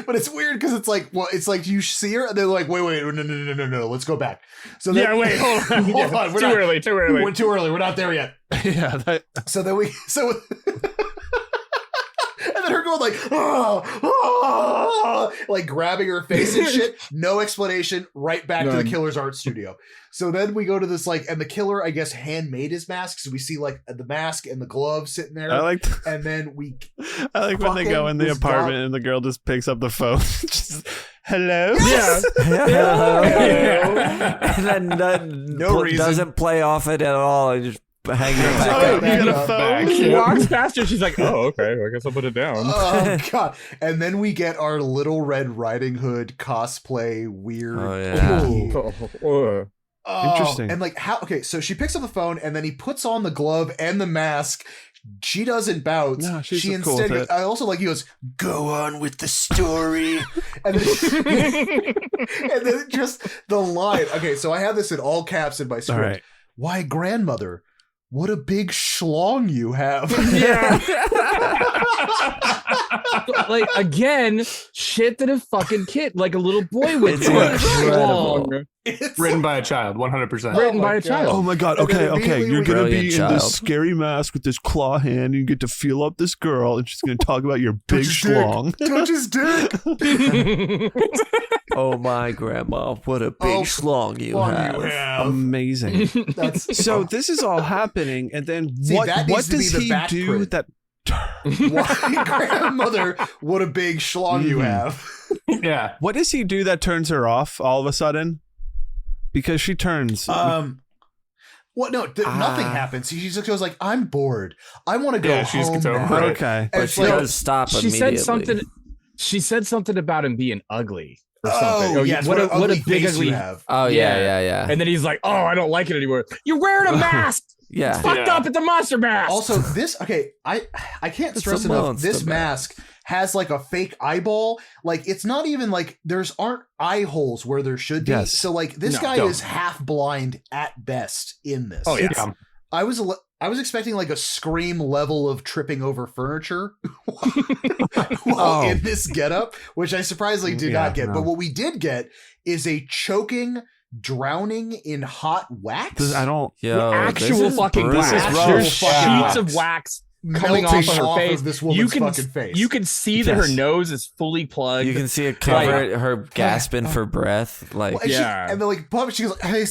But it's weird because it's like, well, it's like you see her and they're like, wait, no, let's go back. So then, Yeah, wait, hold on. hold on, we're Too not- early. We're too early. We're not there yet. Yeah, So then and then her going like, like grabbing her face and shit. No explanation. Right back to the None. killer's art studio. So then we go to this like, and the killer, I guess, handmade his mask. So we see like the mask and the glove sitting there. I like and then we when they go in the this apartment guy- and the girl just picks up the phone. Just, hello? Yeah. And then No reason. doesn't play off it at all. And just hang it back Oh, up. you got a Back phone? She walks past her. She's like, oh, okay. I guess I'll put it down. Oh god! And then we get our Little Red Riding Hood cosplay weird. Oh, yeah. Ooh. Oh, Interesting. And like how? Okay, so she picks up the phone and then he puts on the glove and the mask. She doesn't bounce. No, she's she cool with it. I also like he goes, "Go on with the story," and then, and then just the line. Okay, so I have this in all caps in my script. All right. Why, grandmother? What a big schlong you have. Yeah. Like again, shit that a fucking kid, like a little boy would It's do. incredible. Written by a child, 100%. Written by a child. Oh my god. And then Okay. You're gonna Brilliant be in child. this scary mask with this claw hand. And you get to feel up this girl, and she's gonna talk about your big Touch his dick. schlong. Touch his dick. Oh my grandma, what a big schlong you have. Amazing. So this is all happening, and then See, what that needs to does be the he back do print. that? Why, grandmother, what a big schlong you have. Yeah. What does he do that turns her off all of a sudden? Because she turns. Nothing happens. She just goes like, I'm bored. I want to go Yeah, she just home gets over now. it. Okay. And But it's she like, does stop She immediately. said something about him being ugly or oh, something. yes, what a ugly big face ugly. you have. Oh, yeah. And then he's like, "Oh, I don't like it anymore. You're wearing a mask. Yeah. Fucked up. It's a monster mask." Also, this I can't It's stress a enough. monster This mask has like a fake eyeball. Like it's not even like aren't eye holes where there should be. Yes. So like this No, guy don't. is half blind at best in this. Oh, yeah. Yeah. I was expecting like a Scream level of tripping over furniture while in this getup, which I surprisingly did not get. no. But what we did get is a choking, drowning in hot wax. I don't. Yo, Actual this is fucking brutal. wax. Actual There's fucking sheets of wax coming off melting of her off face. of this woman's fucking face. You can see that her Yes. nose is fully plugged. You can see it cover her gasping for breath. Like, Well, and Yeah. and then like she goes like, hey,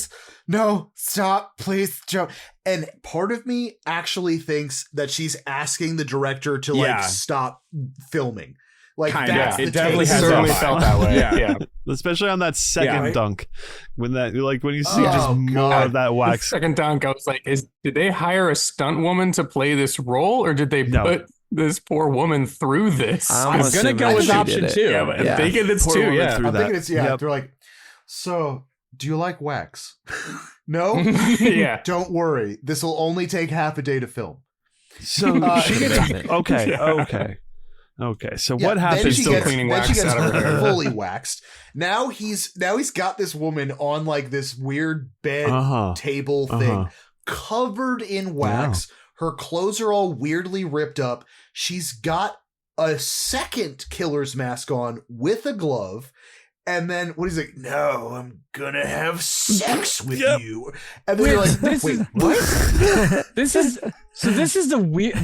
no, stop, please, Joe. And part of me actually thinks that she's asking the director to like Yeah. stop filming. Like Kinda. that's It the definitely take. has Certainly that vibe. felt that way. Yeah. Yeah. Especially on that second Yeah. dunk, when you see Oh, just more God. of that wax. Second dunk, I was like, did they hire a stunt woman to play this role, or did they No. put this poor woman through this? I'm I'm gonna assuming go with she option did it. 2. Yeah, but Yeah. I'm thinking it's Poor two. woman Yeah. through I'm that. thinking it's Yep. They're like, so do you like wax? No, Yeah. Don't worry. This will only take half a day to film. So she gets okay. So Yeah, what then happens? she Still gets, cleaning then wax she gets out of her hair. fully waxed. Now he's got this woman on like this weird bed table thing covered in wax. Her clothes are all weirdly ripped up. She's got a second killer's mask on with a glove. And then what he's like, no, I'm gonna have sex with you. And then you're like, wait, what? This is the weird.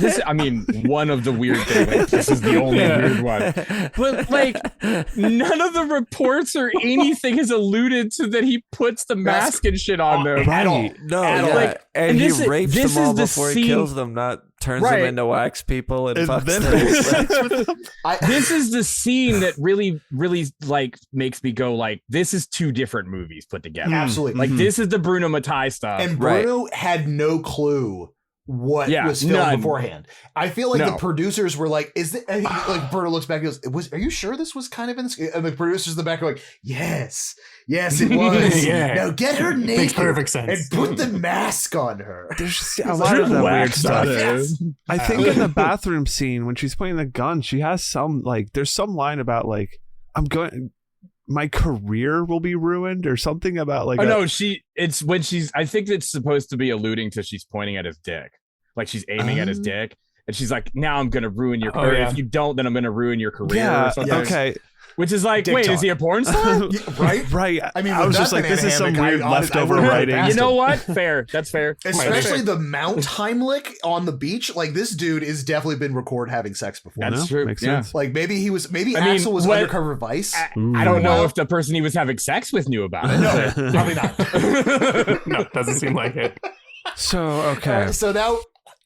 One of the weird things. Like, this is the only weird one. But like, none of the reports or anything has alluded to that he puts the mask and shit on them at all. No, At all. yeah. Like, and and he this is- rapes this them all is the before he scene- kills them, not turns them Right. into wax people and And fucks then them. This is the scene that really, really like makes me go like, this is two different movies put together. Absolutely. Like this is the Bruno Mattei stuff. And Bruno had no clue what Yeah, was filmed none. beforehand. I feel like No. the producers were like, "Is it?" And like Bruno looks back and goes, are you sure this was kind of in?" And the producers in the back are like, "Yes, it was. Yeah. Now get her naked Makes perfect sense. and put the mask on her." There's just a lot of that weird wax stuff. on it. I think in the bathroom scene when she's pointing the gun, she has some there's some line about like my career will be ruined or something about like. Oh no, it's when she's. I think it's supposed to be alluding to she's pointing at his dick, like she's aiming at his dick, and she's like, "Now I'm gonna ruin your career. yeah. If you don't, then I'm gonna ruin your career." Yeah. Or something. Okay. Which is like, Dick wait, talk. is he a porn star? Right? Right. I mean, I with was just that like, this is some dynamic, weird I leftover would've writing. asked You know him. what? Fair. That's fair. Especially the Mount Heimlich on the beach. Like this dude has definitely been recorded having sex before. That's No? true. Makes Yeah. sense. Like maybe I mean, Axel was what- undercover Vice. I don't know if the person he was having sex with knew about it. No, probably not. No, doesn't seem like it. So okay. All right, so now,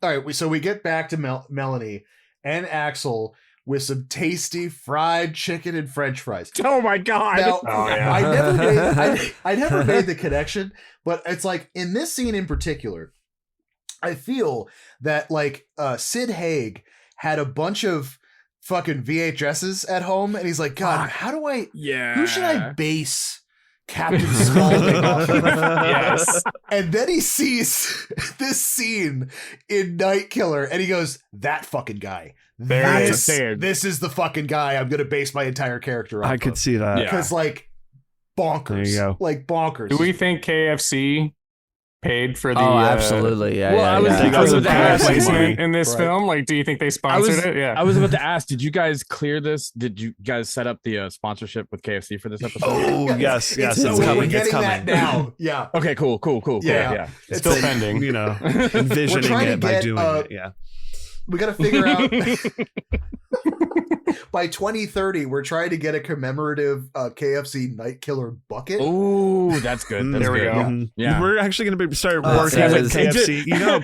all right. So we get back to Melanie and Axel with some tasty fried chicken and French fries. Oh my god! Now, Oh, yeah. I never made the connection, but it's like in this scene in particular, I feel that like Sid Haig had a bunch of fucking VHSs at home, and he's like, God, how do I? Yeah. Who should I base Captain Spaulding off of? Yes. And then he sees this scene in Night Killer, and he goes, "That fucking guy. That's a thing. This is the fucking guy I'm gonna base my entire character on." I could see that. Yeah. because like bonkers. There you go. Like bonkers. Do we think KFC paid for the? Absolutely. Yeah. Well, yeah, I was yeah. They got some Yeah. placement in this Right. film. Like, do you think they sponsored it? Yeah. I was about to ask, did you guys clear this? Did you guys set up the sponsorship with KFC for this episode? Oh yes, it's we're coming. It's getting coming. that now. Yeah. Okay, cool. Yeah. It's still pending. You know, envisioning trying to it by get, doing it. Yeah. We got to figure out by 2030, we're trying to get a commemorative KFC Night Killer bucket. Oh, that's good. That's There we good. go. Mhm. Yeah. We're actually going to start Oh, working that with is- KFC. You know,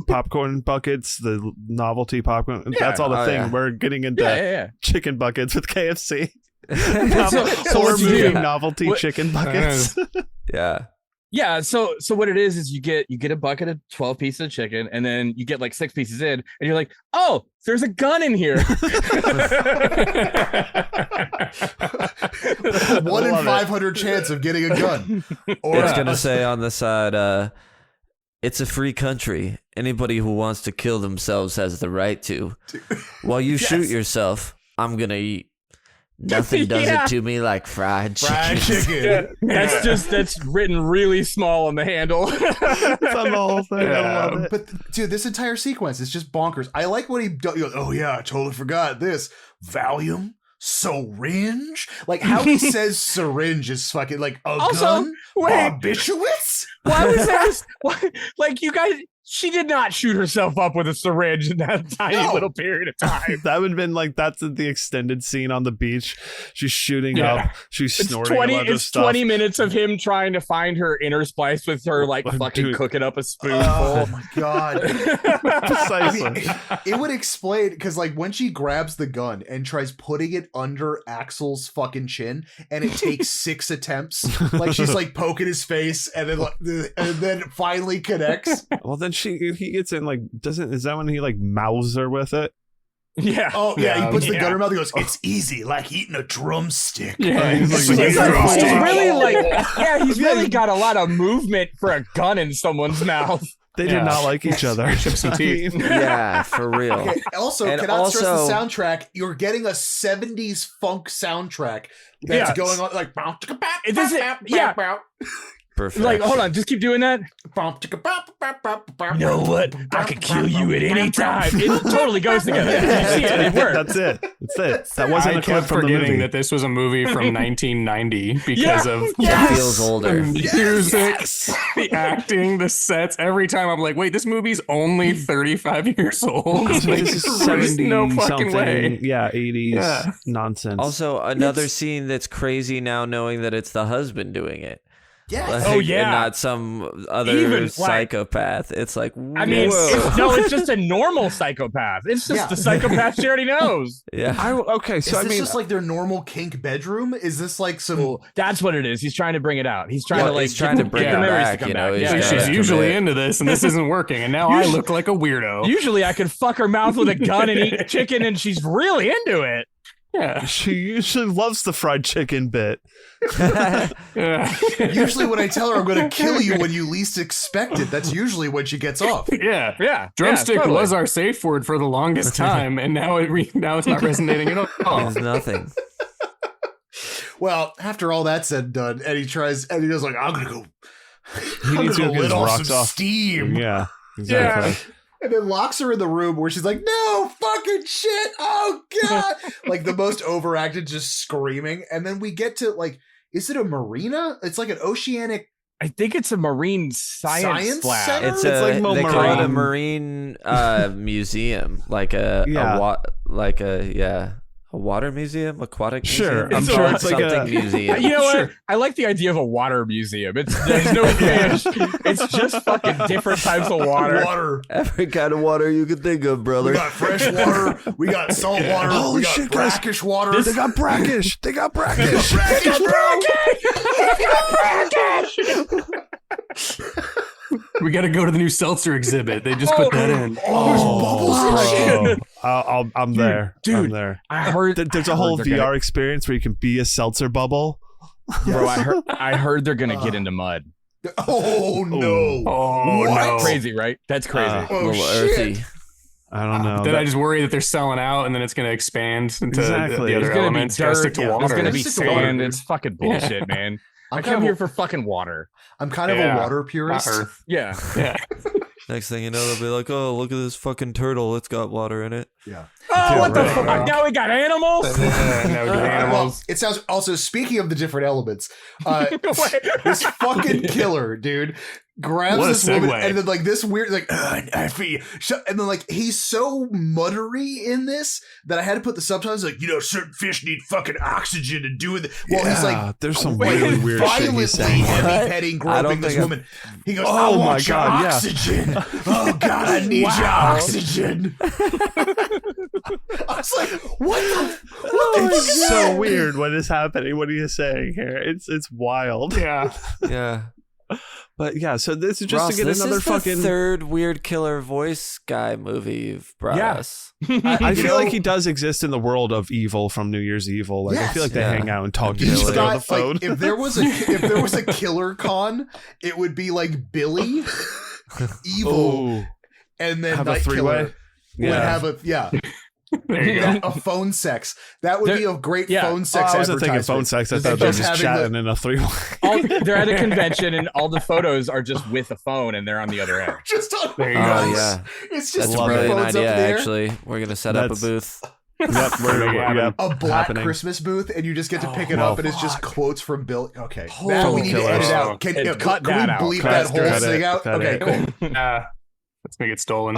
popcorn buckets, the novelty popcorn. That's all the Oh, thing. yeah. We're getting into Yeah. chicken buckets with KFC. So We're what you moving do- novelty what- chicken buckets. Yeah. Yeah, so what it is you get a bucket of 12 pieces of chicken, and then you get like 6 pieces in, and you're like, oh, there's a gun in here. 1 in Love it. 500 chance of getting a gun. Or It's going to say on the side, it's a free country. Anybody who wants to kill themselves has the right to. While you shoot yourself, I'm going to eat. Nothing does Yeah. it to me like fried chicken. chicken. That's written really small on the handle. It's on the whole thing. I love it. But dude, this entire sequence is just bonkers. I like what he goes, oh yeah, I totally forgot this. Valium, syringe. Like how he says syringe is fucking like a Also, gun. wait. Barbiturates? Why was that? Why, like you guys, she did not shoot herself up with a syringe in that tiny No. little period of time. That would have been like that's the extended scene on the beach. She's shooting Yeah. up. She's It's snorting 20. a bunch of It's stuff. 20 minutes of him trying to find her inner splice with her like Oh, fucking dude. cooking up a Oh spoonful. my god. Precisely. It would explain because like when she grabs the gun and tries putting it under Axel's fucking chin, and it takes 6 attempts. Like she's like poking his face, and then finally connects. Well, then he gets in like is that when he like mouths her with it? Yeah. Oh yeah, Yeah, he puts the yeah. gun in her mouth. He goes, "It's easy, like eating a drumstick." Yeah, He's he's like, like, He's really like, yeah, he's really got a lot of movement for a gun in someone's mouth. They Yeah. did not like each other. Chip some teeth. I mean, Yeah, for real. Okay, also, And cannot stress the also- soundtrack. You're getting a 70s funk soundtrack that's Yeah. going on like This is- yeah. Perfect. Like, hold on, just keep doing that. You know what? I could kill you at any time. It totally goes together. You see it, it works. That's it. That's it. That wasn't I a clip kept from the forgetting movie. that this was a movie from 1990 because Yeah. of It feels older. the music, the acting, the sets. Every time I'm like, wait, this movie's only 35 years old. Like, This is there's 70 no fucking something. way. Yeah, 80s Yeah. nonsense. Also, another scene that's crazy now knowing that it's the husband doing it. Yes. Like, Oh, yeah. and not some other Even, like- psychopath. It's like, I mean, whoa. it's just a normal psychopath. It's just Yeah. the psychopath she already knows. yeah. Okay, Is so I this mean, just like their normal kink bedroom? Is this like some? Well, that's what it is. He's trying to bring it out. He's trying Well, to like he's trying to get bring the it memories back, to come you know, back. he's Yeah, gotta She's commit. usually into this, and this isn't working. And now I look like a weirdo. Usually I could fuck her mouth with a gun and eat chicken, and she's really into it. Yeah. she usually loves the fried chicken bit. Yeah. Usually, when I tell her I'm going to kill you when you least expect it, that's usually when she gets off. Yeah. Yeah, Drumstick yeah, totally. was our safe word for the longest time, and now now it's not resonating at all. Means nothing. Well, after all that's said and done, and he goes like, "I'm gonna go. He I'm needs to gonna get go his let off rocks some off. steam." Yeah, exactly. And then locks her in the room where she's like, "No fucking shit! Oh god!" Like the most overacted, just screaming. And then we get to like, is it a marina? It's like an oceanic. I think it's a marine science lab. center? It's It's like they call it a marine. marine museum, like a water museum, aquatic Sure, museum. I'm It's sure a- it's like something a. museum. You know Sure. what? I like the idea of a water museum. There's no fish. It's just fucking different types of water. Water. Every kind of water you could think of, We brother. got fresh water. We got salt water. Holy we got shit, guys. brackish water. They got brackish. They got brackish. brackish, We got to go to the new seltzer exhibit. They just put that in. Oh, I'm there. Dude. I'm there. I heard There's a I whole heard they're VR experience where you can be a seltzer bubble. Bro, I heard they're gonna get into mud. Oh no! Oh, What? no. Crazy, right? That's crazy. A Oh, little shit. earthy. I don't know. Then I just worry that they're selling out, and then it's going to expand into Exactly. the other There's gonna be elements. Gotta dirt. stick to There's water. gonna be Stick to water, sand. dude. It's fucking bullshit, man. I came here for fucking water. I'm kind of a water purist. Yeah. Next thing you know, they'll be like, "Oh, look at this fucking turtle! It's got water in it." Yeah. Oh, what the fuck? Now we got animals. Now we got animals. Well, it sounds. Also, speaking of the different elements, this fucking killer dude grabs What a this woman, segue. and then like this weird, like, I feel, and then like he's so muttery in this that I had to put the subtitles like, certain fish need fucking oxygen to do it. Well, he's like, there's some really weird shit he's violently saying. heavy petting, groping this woman. He goes, "I want your oxygen. Oh God, I need your oxygen." I was like, what the? It's so weird what is happening. What are you saying here? It's wild. Yeah. Yeah. But yeah, so this is just Ross, to get this another is fucking the third weird killer voice guy movie you've brought us. I feel like he does exist in the world of Evil from New Year's Evil. Like I feel like they hang out and talk to each He's other on the got, phone. like, if there was a killer con, it would be like Billy, Evil, and then have a Night three-way. Killer would have There you go. a phone sex. That would be a great phone sex. I wasn't thinking phone sex. I thought they were just chatting in a three-way. They're at a convention and all the photos are just with a phone and they're on the other end. Just on There you Oh go. yeah, It's just that's three really an phones up idea. in the air. Actually, we're gonna set up a booth. Yep, we're A black happening. Christmas booth, and you just get to pick it well, up, and it's just quotes from Bill. Okay, Holy that we need to edit killers. out. Can Cut we that out. bleep Cut that whole it, thing out? cut Okay, it. cool. Let's make it stolen.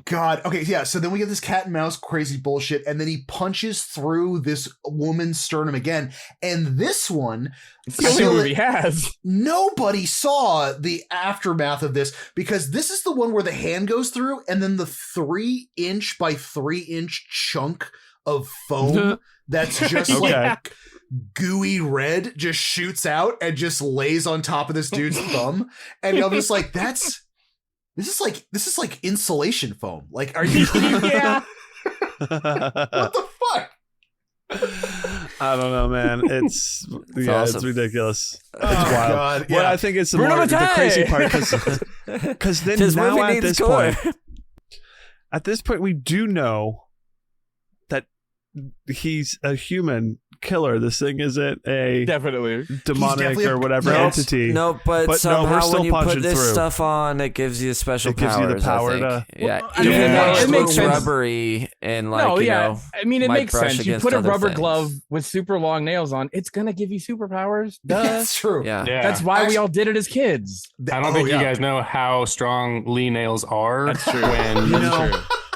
God. Okay, yeah. So then we get this cat and mouse crazy bullshit, and then he punches through this woman's sternum again. And this one, It's the only movie has. nobody saw the aftermath of this because this is the one where the hand goes through, and then the 3-inch by 3-inch chunk of foam that's just like gooey red just shoots out and just lays on top of this dude's thumb, and I'm just like, This is like insulation foam. Like, are you? Yeah. What the fuck? I don't know, man. It's awesome. ridiculous. It's Oh, wild. God, What yeah. I think is the, Bruno the crazy Mattei! part because then This now movie at needs this gore. point, we do know that he's a human killer. This thing isn't a Definitely. demonic definitely or whatever entity. No, but no, we're somehow still when you put punching this through. stuff on, it gives you special It gives you the powers. power I think. to- Yeah, Well, I mean, even though it it makes looks sense. rubbery and like No, you yeah. know, I mean, it might makes brush sense. You against put a other rubber things. glove with super long nails on, it's going to give you superpowers. Duh. That's true. Yeah. Yeah. That's why we Actually- all did it as kids. I don't think you guys know how strong Lee nails are. That's true. When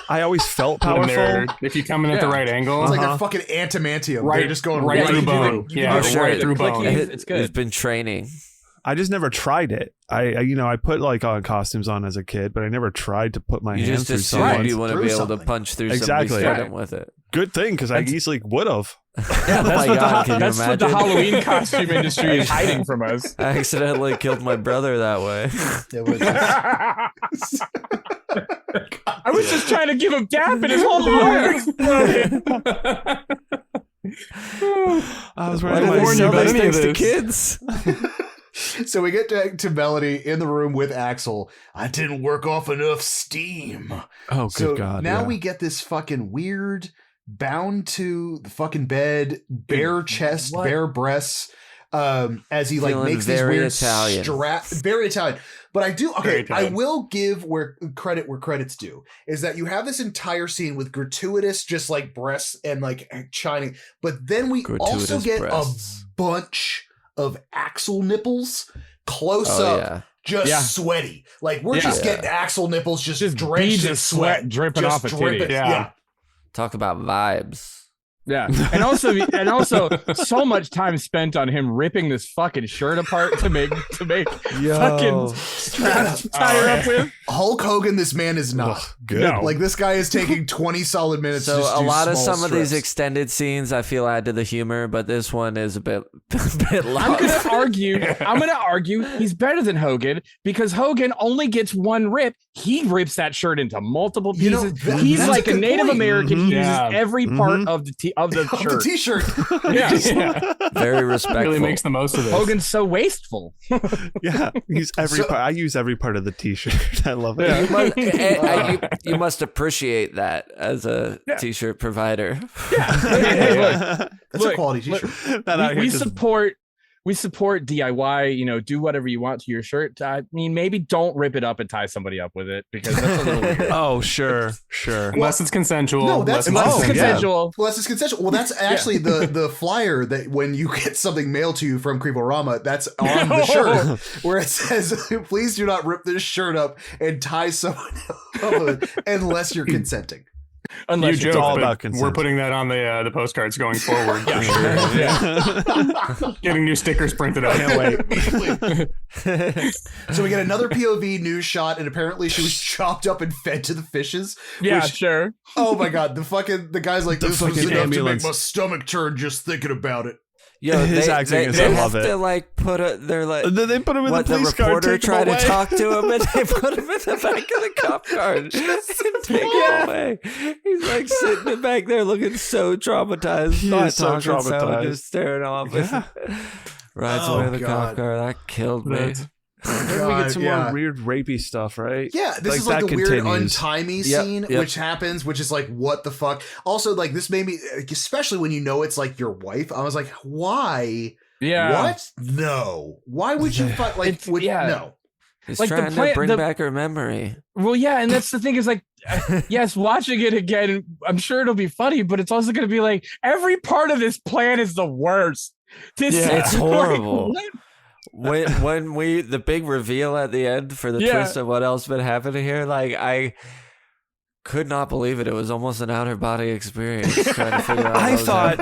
I always felt when they're- powerful. if you come in at the right angle, It's like they're fucking antimantium. Right- They're just going right right through through bone. it. Yeah, Oh, sure. right through bone. It's good. It's been training. I just never tried it. I put like on costumes on as a kid, but I never tried to put my You hand just through assumed someone. you wouldn't Through be able something. to punch through Exactly. somebody's sternum with it. Good thing because I easily would have. Oh my what God, can you that's what the imagine? Halloween costume industry is hiding from us. I accidentally killed my brother that way. It was just- I was just trying to give him gap in his whole arm. I was Why wearing did my they warn you sell about these any of things to this. kids? So we get to Melody in the room with Axel. I didn't work off enough steam. Oh, good So God. now yeah. we get this fucking weird, bound to the fucking bed, bare chest, What? bare breasts. As he like Feeling makes these very weird Italian. very Italian. But I do Very okay. I Italian. will give where credit's due is that you have this entire scene with gratuitous just like breasts and like shining, but then we also Gratuitous get breasts. a bunch of Axel nipples close Oh up, yeah. just Yeah. sweaty. Like we're just Yeah. getting Axel nipples just Just drenched beads in of sweat dripping just off a dripping. titty. Yeah. Talk about vibes. Yeah, and also, so much time spent on him ripping this fucking shirt apart to make fucking straps to tie her up with. Hulk Hogan, this man is not good. No. Like this guy is taking 20 solid minutes. So to just a do lot of small some of these strips. extended scenes I feel add to the humor, but this one is a bit long. I'm gonna argue he's better than Hogan because Hogan only gets one rip. He rips that shirt into multiple You know, pieces. He's that's like a a good Native point. American. He uses Yeah. every part of the Of the shirt. t-shirt. yeah. Very respectful. Really makes the most of it. Hogan's so wasteful. Yeah, use every So- part. I use every part of the T-shirt. I love it. You must appreciate that as a t-shirt provider. Hey, look, That's a quality look, t-shirt. Not out here we just support we support DIY, you know, do whatever you want to your shirt. I mean, maybe don't rip it up and tie somebody up with it because that's a little weird. Oh, sure. Unless it's consensual. No, that's Unless it's consensual. Well, that's consensual. Well, that's actually the flyer that when you get something mailed to you from Creep-O-Rama, that's on the shirt where it says, please do not rip this shirt up and tie someone up with it unless you're consenting. Unless you it's joke, all but about consent. we're putting that on the postcards going forward. Getting new stickers printed out. So we get another POV news shot, and apparently she was chopped up and fed to the fishes. Yeah, sure. Oh my god, the guy's like, this was enough to make my stomach turn just thinking about it. Yo, his acting is, I love it. To like put they're like, and then they put him in the police car. The reporter tried to talk to him, and they put him in the back of the cop car and take him away. He's like sitting back there looking so traumatized, not so talking, traumatized. just staring off. Yeah. Rides away the cop car. That killed me. Then we get some more weird rapey stuff, right? Yeah, this is like the weird untimey scene, which happens, which is like, what the fuck? Also, like, this made me, especially when you know it's like your wife, I was like, why? Yeah. What? No. Why would you fuck? Like, no. He's like trying to bring back her memory. Well, yeah, and that's the thing is like, yes, watching it again, I'm sure it'll be funny, but it's also going to be like, every part of this plan is the worst. It's horrible. Like, when we the big reveal at the end for the twist of what else been happening here, like I could not believe it. It was almost an outer body experience trying to figure out. I thought,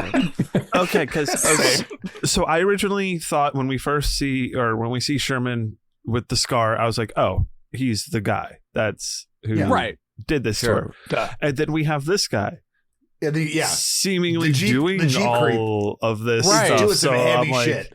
okay, because so I originally thought when we see Sherman with the scar, I was like, oh, he's the guy that's who did this to her. And then we have this guy. Seemingly doing all of this stuff. Doing so some heavy I'm like, shit.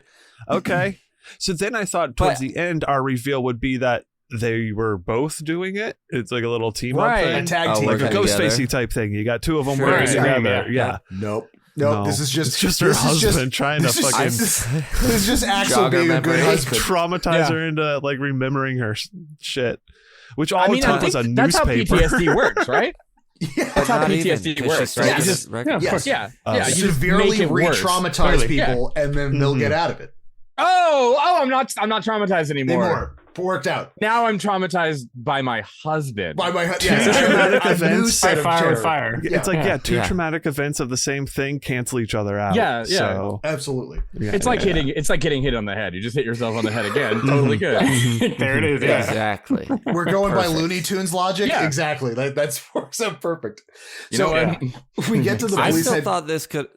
Okay. So then I thought towards the end, our reveal would be that they were both doing it. It's like a little team up thing. A tag team. Like a Ghostfacey type thing. You got two of them working together. Yeah. Nope. No, this is just her husband trying to fucking. This is just Axel being a good husband. Traumatize her into like remembering her shit. Which all it took was a that's newspaper. That's how PTSD works, right? Yeah, that's how PTSD works, right? Severely re-traumatize people, and then they'll get out of it. I'm not traumatized anymore. Worked out. Now I'm traumatized by my husband. Traumatic events. Fire. It's like two traumatic events of the same thing cancel each other out. Yeah. So, absolutely. It's like hitting. It's like getting hit on the head. You just hit yourself on the head again. Totally good. There it is. Yeah. Exactly. We're going by Looney Tunes logic. Yeah. Exactly. That's works out perfect. You know what? We get to the I police still thought this could.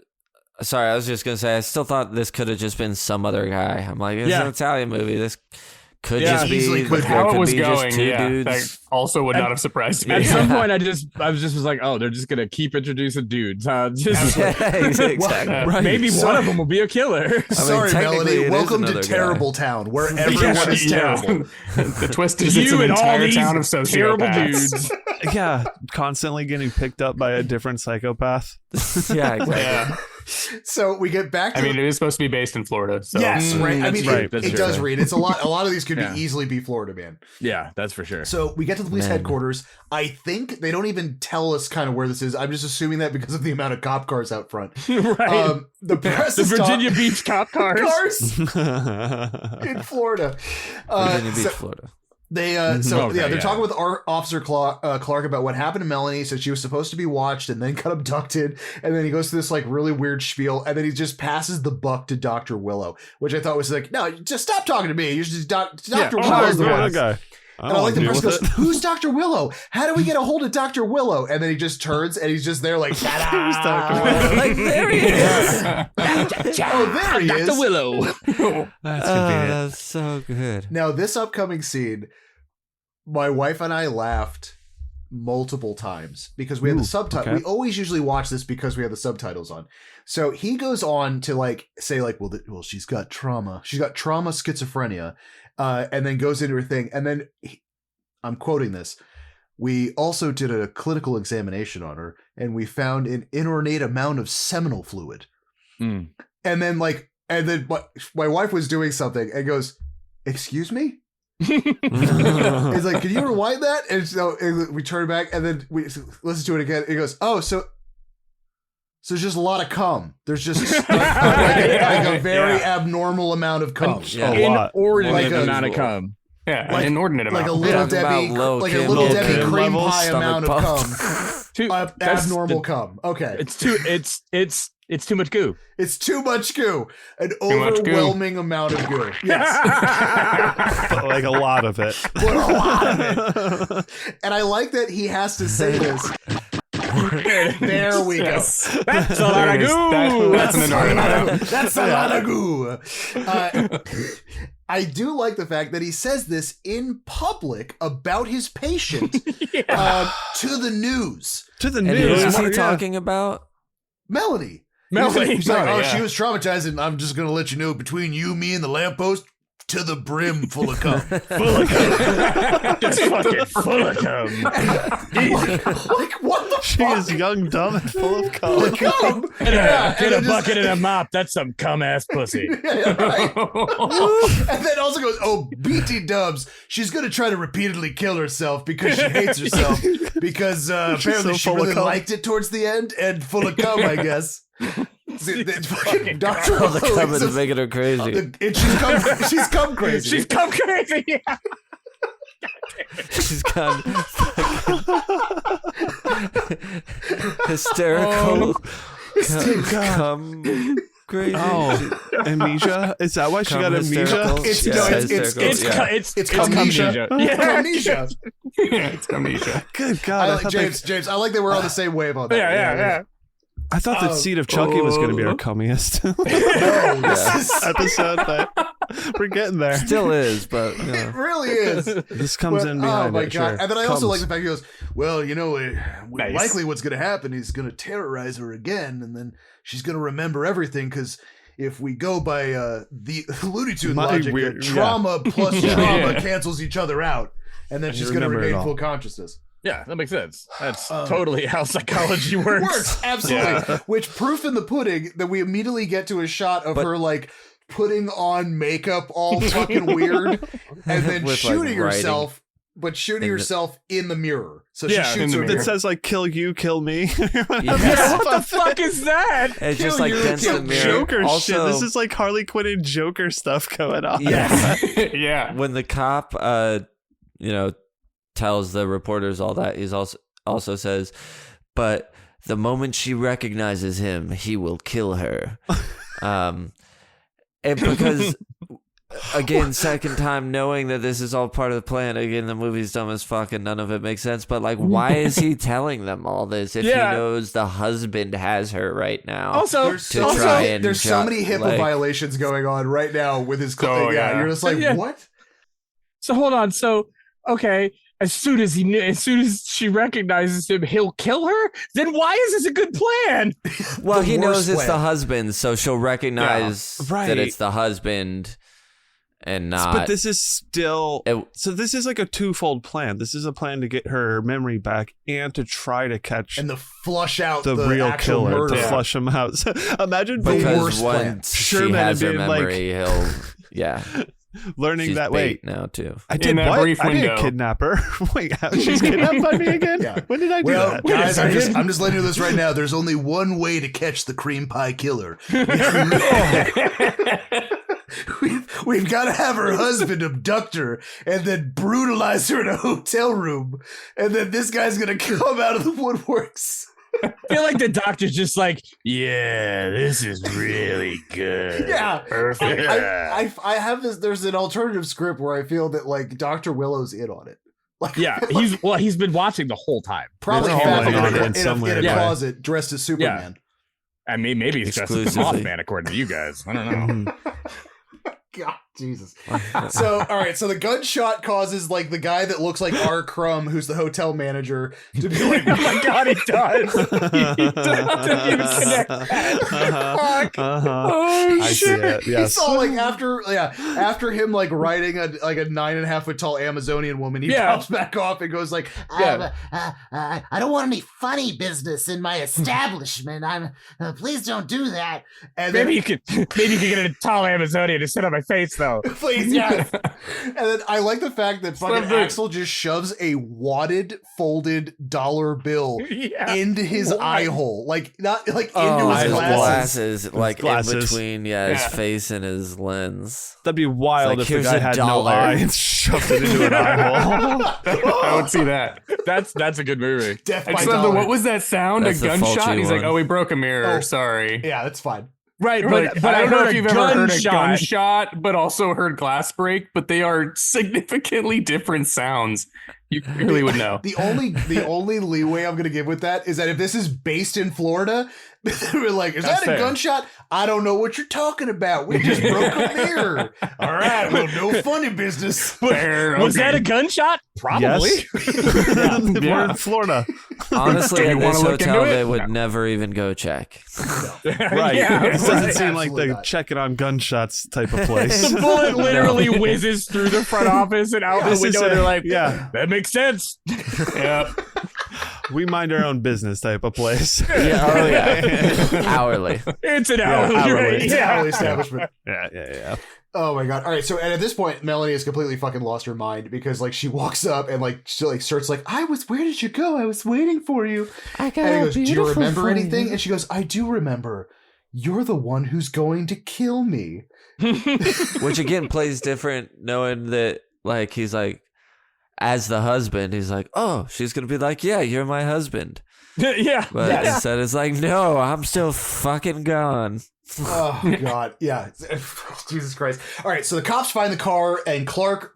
Sorry, I was just gonna say. I still thought this could have just been some other guy. I'm like, it's an Italian movie. This could just be. With how it was going, dudes. that also would not have surprised me. At some point, I was like, oh, they're just gonna keep introducing dudes, huh? Exactly. Right. Maybe one of them will be a killer. Sorry, Melanie. Welcome to Terrible Town, where everyone is terrible. The twist is it's an entire town of sociopaths. Terrible dudes. Yeah, constantly getting picked up by a different psychopath. Yeah, exactly. Yeah. So we get back to it is supposed to be based in Florida. So. Yes, right. I mean, it does read. It's a lot of these could easily be Florida, man. Yeah, that's for sure. So we get to the police headquarters. I think they don't even tell us kind of where this is. I'm just assuming that because of the amount of cop cars out front. Right. The press the Virginia Beach cop cars. In Florida. Virginia Beach, Florida. They're talking with Officer Clark about what happened to Melanie. So she was supposed to be watched and then got abducted. And then he goes to this like really weird spiel, and then he just passes the buck to Dr. Willow, which I thought was like, no, just stop talking to me. You're just Dr. Willow's the one. Guy. And I like the person goes, who's Dr. Willow? How do we get a hold of Dr. Willow? And then he just turns and he's just there like, ta-da! Like, there he is. There he is. Dr. Willow. That's convenient. That's so good. Now, this upcoming scene, my wife and I laughed multiple times because we had the subtitle. We always usually watch this because we have the subtitles on. So he goes on to like say like, well, she's got trauma. She's got trauma schizophrenia. And then goes into her thing. And then I'm quoting this. We also did a clinical examination on her and we found an inordinate amount of seminal fluid. And then my wife was doing something and goes, excuse me? It's like, can you rewind that? And so we turn back and then we listen to it again. It goes, oh, so So there's just a lot of cum. There's just a very abnormal amount of cum. Inordinate amount of cum. Yeah, an inordinate amount. Like a little Debbie, cream pie amount of cum. Abnormal cum. Okay. It's too much goo. It's too much goo. An overwhelming amount of goo. Yes. Like a lot of it. But a lot of it. And I like that he has to say this. There we go. That's a lot of goo. That's a lot of goo. I do like the fact that he says this in public about his patient to the news. To the And news. who is he talking about? Melanie. Melanie. He's like, she was traumatized, and I'm just going to let you know, between you, me, and the lamppost, to the brim full of cum. Full of cum. Just fucking full of cum. Like, what the She fuck? is young, dumb, and full of cum. Get a bucket and a mop. That's some cum ass pussy. Yeah, right. And then also goes, BT dubs, she's going to try to repeatedly kill herself because she hates herself because apparently so she full of really cum. liked it towards the end and full of cum, I guess. Fucking Dr. All the cum Willis is making her crazy. She's cum crazy. She's cum crazy. Yeah. She's got hysterical cum crazy. Oh, amnesia? Is that why she got amnesia? It's amnesia. Amnesia. It's amnesia. Good God. James, I like that we're on the same wave on that. Yeah. I thought that Seed of Chucky was going to be our cummiest episode, but we're getting there. Still is, but you know. It really is. This comes in behind Oh my it, God. sure. And then I also Comes. like the fact he goes, well, Nice. likely what's going to happen, he's going to terrorize her again, and then she's going to remember everything, because if we go by the Looney Tunes logic, trauma plus trauma cancels each other out, and then she's going to regain full consciousness. Yeah, that makes sense. That's totally how psychology works. Absolutely. Yeah. Which proof in the pudding that we immediately get to a shot of her like putting on makeup all fucking weird and then With, shooting like, herself, but shooting herself in the mirror. So she shoots her. That says like "kill you, kill me." Yeah, what the fuck is that? It's just like dents the mirror. Joker Also, shit. This is like Harley Quinn and Joker stuff going on. Yes. Yeah. When the cop, tells the reporters all that, he's also says, but the moment she recognizes him, he will kill her. And because again, second time knowing that this is all part of the plan, again, the movie's dumb as fuck and none of it makes sense, but like, why is he telling them all this if he knows the husband has her right now? Also, there's so many HIPAA violations going on right now with his clothing. You're just like, what? So hold on. So, okay, as soon as she recognizes him, he'll kill her? Then why is this a good plan? Well, he knows it's the husband, so she'll recognize that it's the husband and not. But this is still. So this is like a twofold plan. This is a plan to get her memory back and to try to catch and to flush out the real killer, murder. to flush him out. So imagine the because worst plan. once Sherman she has her being memory, he'll learning she's that way now too. I did that what? brief I didn't window. kidnap her. Wait, she's kidnapped by me again? Yeah. When did I do that? Guys, I'm just letting you know this right now. There's only one way to catch the cream pie killer. We've got to have her husband abduct her and then brutalize her in a hotel room, and then this guy's gonna come out of the woodworks. I feel like the doctor's just like, yeah, this is really good. Yeah, perfect. I have this. There's an alternative script where I feel that like Dr. Willow's in on it. Like, he's been watching the whole time. Probably in in a closet dressed as Superman. I mean, maybe he's dressed as the Mothman, according to you guys. I don't know. God, Jesus. So, all right. So the gunshot causes like the guy that looks like R. Crumb, who's the hotel manager, to be like, oh my God, he does. He doesn't even connect that. Oh, I see it. Yes. He saw like after him like riding a 9.5 foot tall Amazonian woman, he pops back off and goes like, I don't want any funny business in my establishment. Please don't do that. And maybe you could get a tall Amazonian to sit on my face though. no. Please, yes. And then I like the fact that fucking Axel just shoves a wadded, folded dollar bill into his eye hole, like not like into his glasses. Like in between, his face and his lens. That'd be wild like, if the guy had no eye and shoved it into an eye hole. I would see that. That's a good movie. I just remember, what was that sound? That's a gunshot? He's like, one. oh, we broke a mirror. Sorry. Yeah, that's fine. Right, but I don't know if you've ever heard a gunshot, but also heard glass break, but they are significantly different sounds. You really would know. The only leeway I'm gonna give with that is that if this is based in Florida, we're like, is that a gunshot? I don't know what you're talking about. We just broke a mirror. All right, well, no funny business. Was that a gunshot? Probably. Yes. We're in Florida. Honestly, at this hotel, they would never even go check. Right. This doesn't seem like the checking on gunshots type of place. The bullet literally whizzes through the front office and out the window, and they're like, that makes sense. Yeah. We mind our own business type of place. Hourly. It's an hourly rate. It's an hourly establishment. Yeah. Oh my god. All right, so and at this point, Melanie has completely fucking lost her mind because like she walks up and like she like starts like, where did you go? I was waiting for you. And he goes, do you remember anything? And she goes, I do remember. You're the one who's going to kill me. Which again plays different, knowing that like he's like, as the husband, he's like, oh, she's gonna be like, yeah, you're my husband. Yeah. But instead it's like, no, I'm still fucking gone. Oh god, yeah. Jesus Christ. All right, so the cops find the car and Clark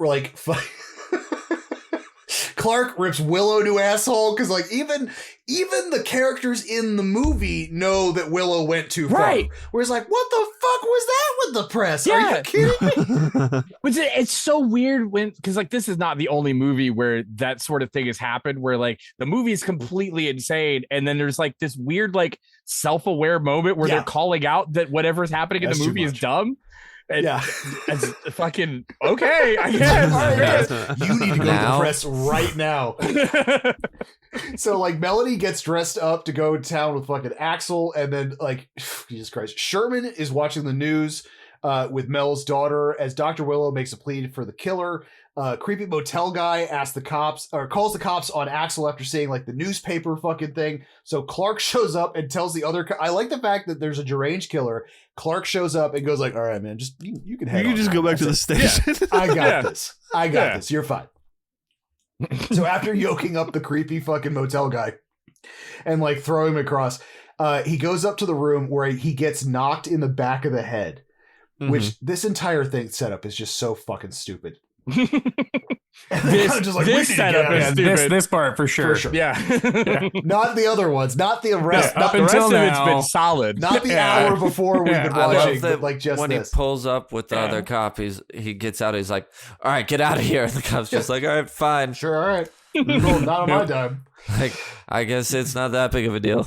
Clark rips Willow new asshole because like even the characters in the movie know that Willow went too far. Right. Whereas like, what the fuck was that with the press? Yeah. Are you kidding me? Which it's so weird because like this is not the only movie where that sort of thing has happened, where like the movie is completely insane and then there's like this weird like self-aware moment where they're calling out that whatever's happening in the movie is dumb. And it's fucking okay, I guess. Right. You need to go to the press right now. So like Melody gets dressed up to go to town with fucking Axel, and then like Jesus Christ, Sherman is watching the news with Mel's daughter as Dr. Willow makes a plea for the killer. Creepy motel guy calls the cops on Axel after seeing like the newspaper fucking thing. So Clark shows up and tells the other. I like the fact that there's a deranged killer. Clark shows up and goes like, "All right, man, just you can head. You can just go back to the station. Yeah, I got this. I got this. You're fine." So after yoking up the creepy fucking motel guy and like throw him across, he goes up to the room where he gets knocked in the back of the head. Which this entire thing setup is just so fucking stupid. This setup is stupid. This part for sure. Yeah. Not the other ones. Not the rest. Up the until rest now, of it's been solid. Not the hour before we've been watching. But like just when this. he pulls up with the other cop, he gets out. He's like, "All right, get out of here." And the cop's just like, "All right, fine, sure, all right, cool, not on my dime." Like, I guess it's not that big of a deal.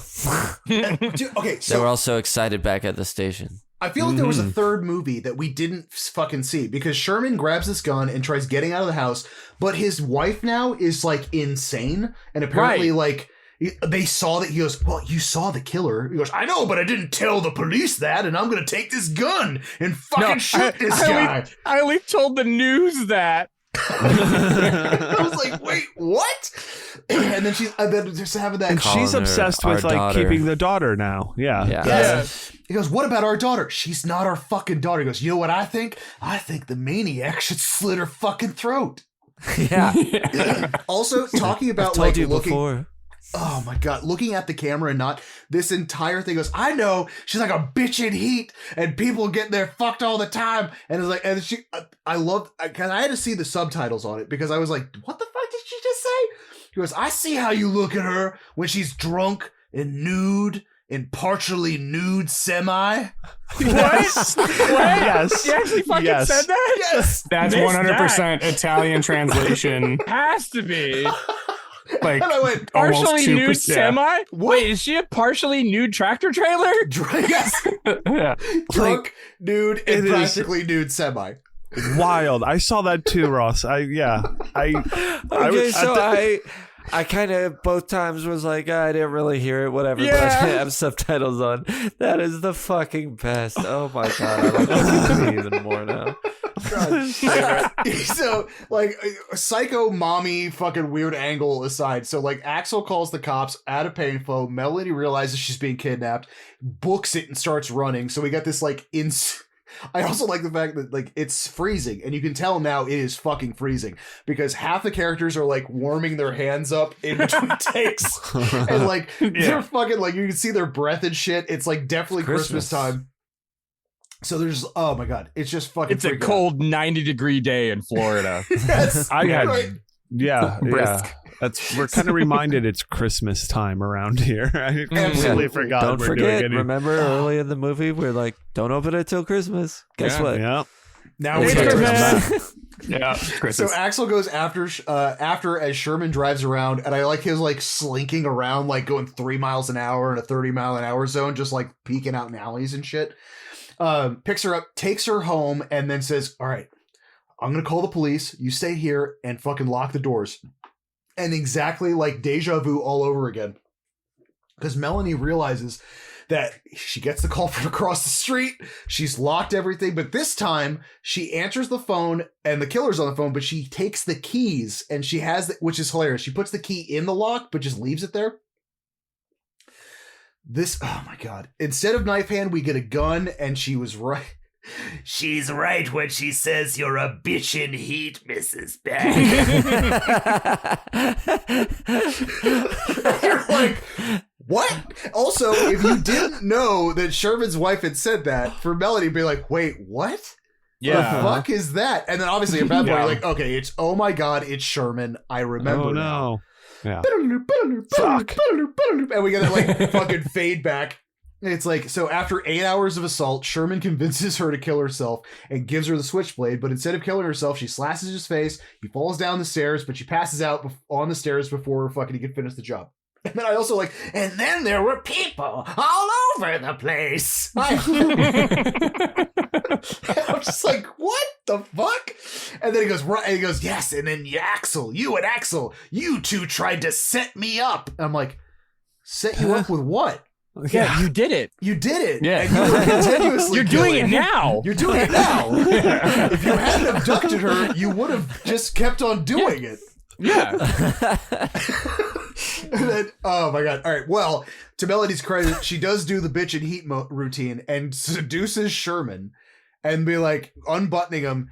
Dude, okay, so they were all so excited back at the station. I feel like there was a third movie that we didn't fucking see because Sherman grabs this gun and tries getting out of the house, but his wife now is like insane, and apparently like they saw that. He goes, "Well, you saw the killer." He goes, "I know, but I didn't tell the police that, and I'm gonna take this gun and fucking shoot this guy." I only told the news that. I was like, wait, what? And then she's just having that. And she's obsessed with like daughter. Keeping the daughter now. Yeah. He goes, what about our daughter? She's not our fucking daughter. He goes, you know what I think? I think the maniac should slit her fucking throat. Yeah. Also, talking about told like you looking. Before. Oh my god, looking at the camera and not this entire thing goes, I know she's like a bitch in heat and people get there fucked all the time. And it's like, and she, I love, because I had to see the subtitles on it because I was like, what the fuck did she just say? He goes, I see how you look at her when she's drunk and nude and partially nude semi. What? Yes. You actually fucking said that? Yes. That's 100% Italian translation. Has to be. Like, and I went, partially nude semi? Wait, is she a partially nude tractor trailer? Yes. Drunk, nude, and practically nude semi. Wild. I saw that too, Ross. I kind of both times was like, I didn't really hear it, whatever, but I have subtitles on. That is the fucking best. Oh my god, I like this movie even more now. God. So, like, psycho mommy fucking weird angle aside. So, like, Axel calls the cops out of payphone. Melanie realizes she's being kidnapped, books it, and starts running. So we got this, like, I also like the fact that, like, it's freezing, and you can tell now it is fucking freezing because half the characters are, like, warming their hands up in between takes, and, like, they're fucking, like, you can see their breath and shit. It's, like, definitely Christmas time. So there's, oh my God, it's just fucking. It's a cold 90-degree day in Florida. Yes, I had, right. yeah. We're kind of reminded it's Christmas time around here. I absolutely forgot. Don't forget. Remember early in the movie, we're like, don't open it till Christmas. Guess what? Yeah. Now it's Christmas. Yeah. So Axel goes after as Sherman drives around, and I like his like slinking around, like going 3 miles an hour in a 30-mile-an-hour zone, just like peeking out in alleys and shit. Picks her up, takes her home, and then says, all right, I'm going to call the police. You stay here and fucking lock the doors. And exactly like deja vu all over again. Because Melanie realizes that she gets the call from across the street. She's locked everything. But this time she answers the phone and the killer's on the phone, but she takes the keys and she has, which is hilarious. She puts the key in the lock, but just leaves it there. Oh my God. Instead of knife hand, we get a gun, and she was right. She's right when she says you're a bitch in heat, Mrs. Bag. You're like, what? Also, if you didn't know that Sherman's wife had said that, for Melanie to be like, wait, what? Yeah. The fuck is that? And then obviously at that point, you're like, okay, it's, oh my God, it's Sherman. I remember now. Yeah. Fuck. And we get that like fucking fade back. It's like, so after 8 hours of assault, Sherman convinces her to kill herself and gives her the switchblade, but instead of killing herself, she slashes his face. He falls down the stairs, but she passes out on the stairs before fucking he can finish the job. And then I also like, and then there were people all over the place. I'm just like, what the fuck? And then he goes, right, and he goes, yes. And then you and Axel, you two tried to set me up. And I'm like, set you up with what? Yeah, you did it. You did it. Yeah. And you were continuously You're doing it now. You're doing it now. If you hadn't abducted her, you would have just kept on doing it. Yeah. And then, oh my God. All right. Well, to Melody's credit, she does do the bitch and heat routine and seduces Sherman and be like unbuttoning him,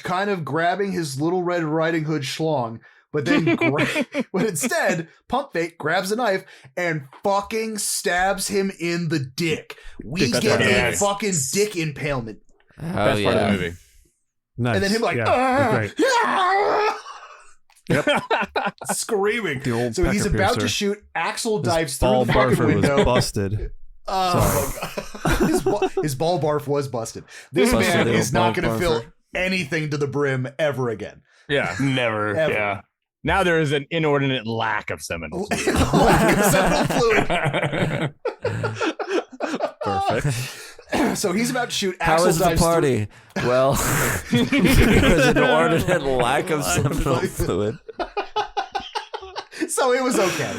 kind of grabbing his little Red Riding Hood schlong. But then, but instead, Pump Fake grabs a knife and fucking stabs him in the dick. We get a fucking dick impalement. Best part of the movie. Nice. And then him like, screaming. The old so he's about to shoot. Axel dives through the fucking window. Was busted. His ball barf was busted. This man is not going to fill anything to the brim ever again. Yeah. Never. Ever. Yeah. Now there is an inordinate lack of seminal fluid. Lack of seminal fluid. Perfect. So he's about to shoot. How Axel was the dives party? Well, there's an inordinate lack of seminal fluid. So it was okay.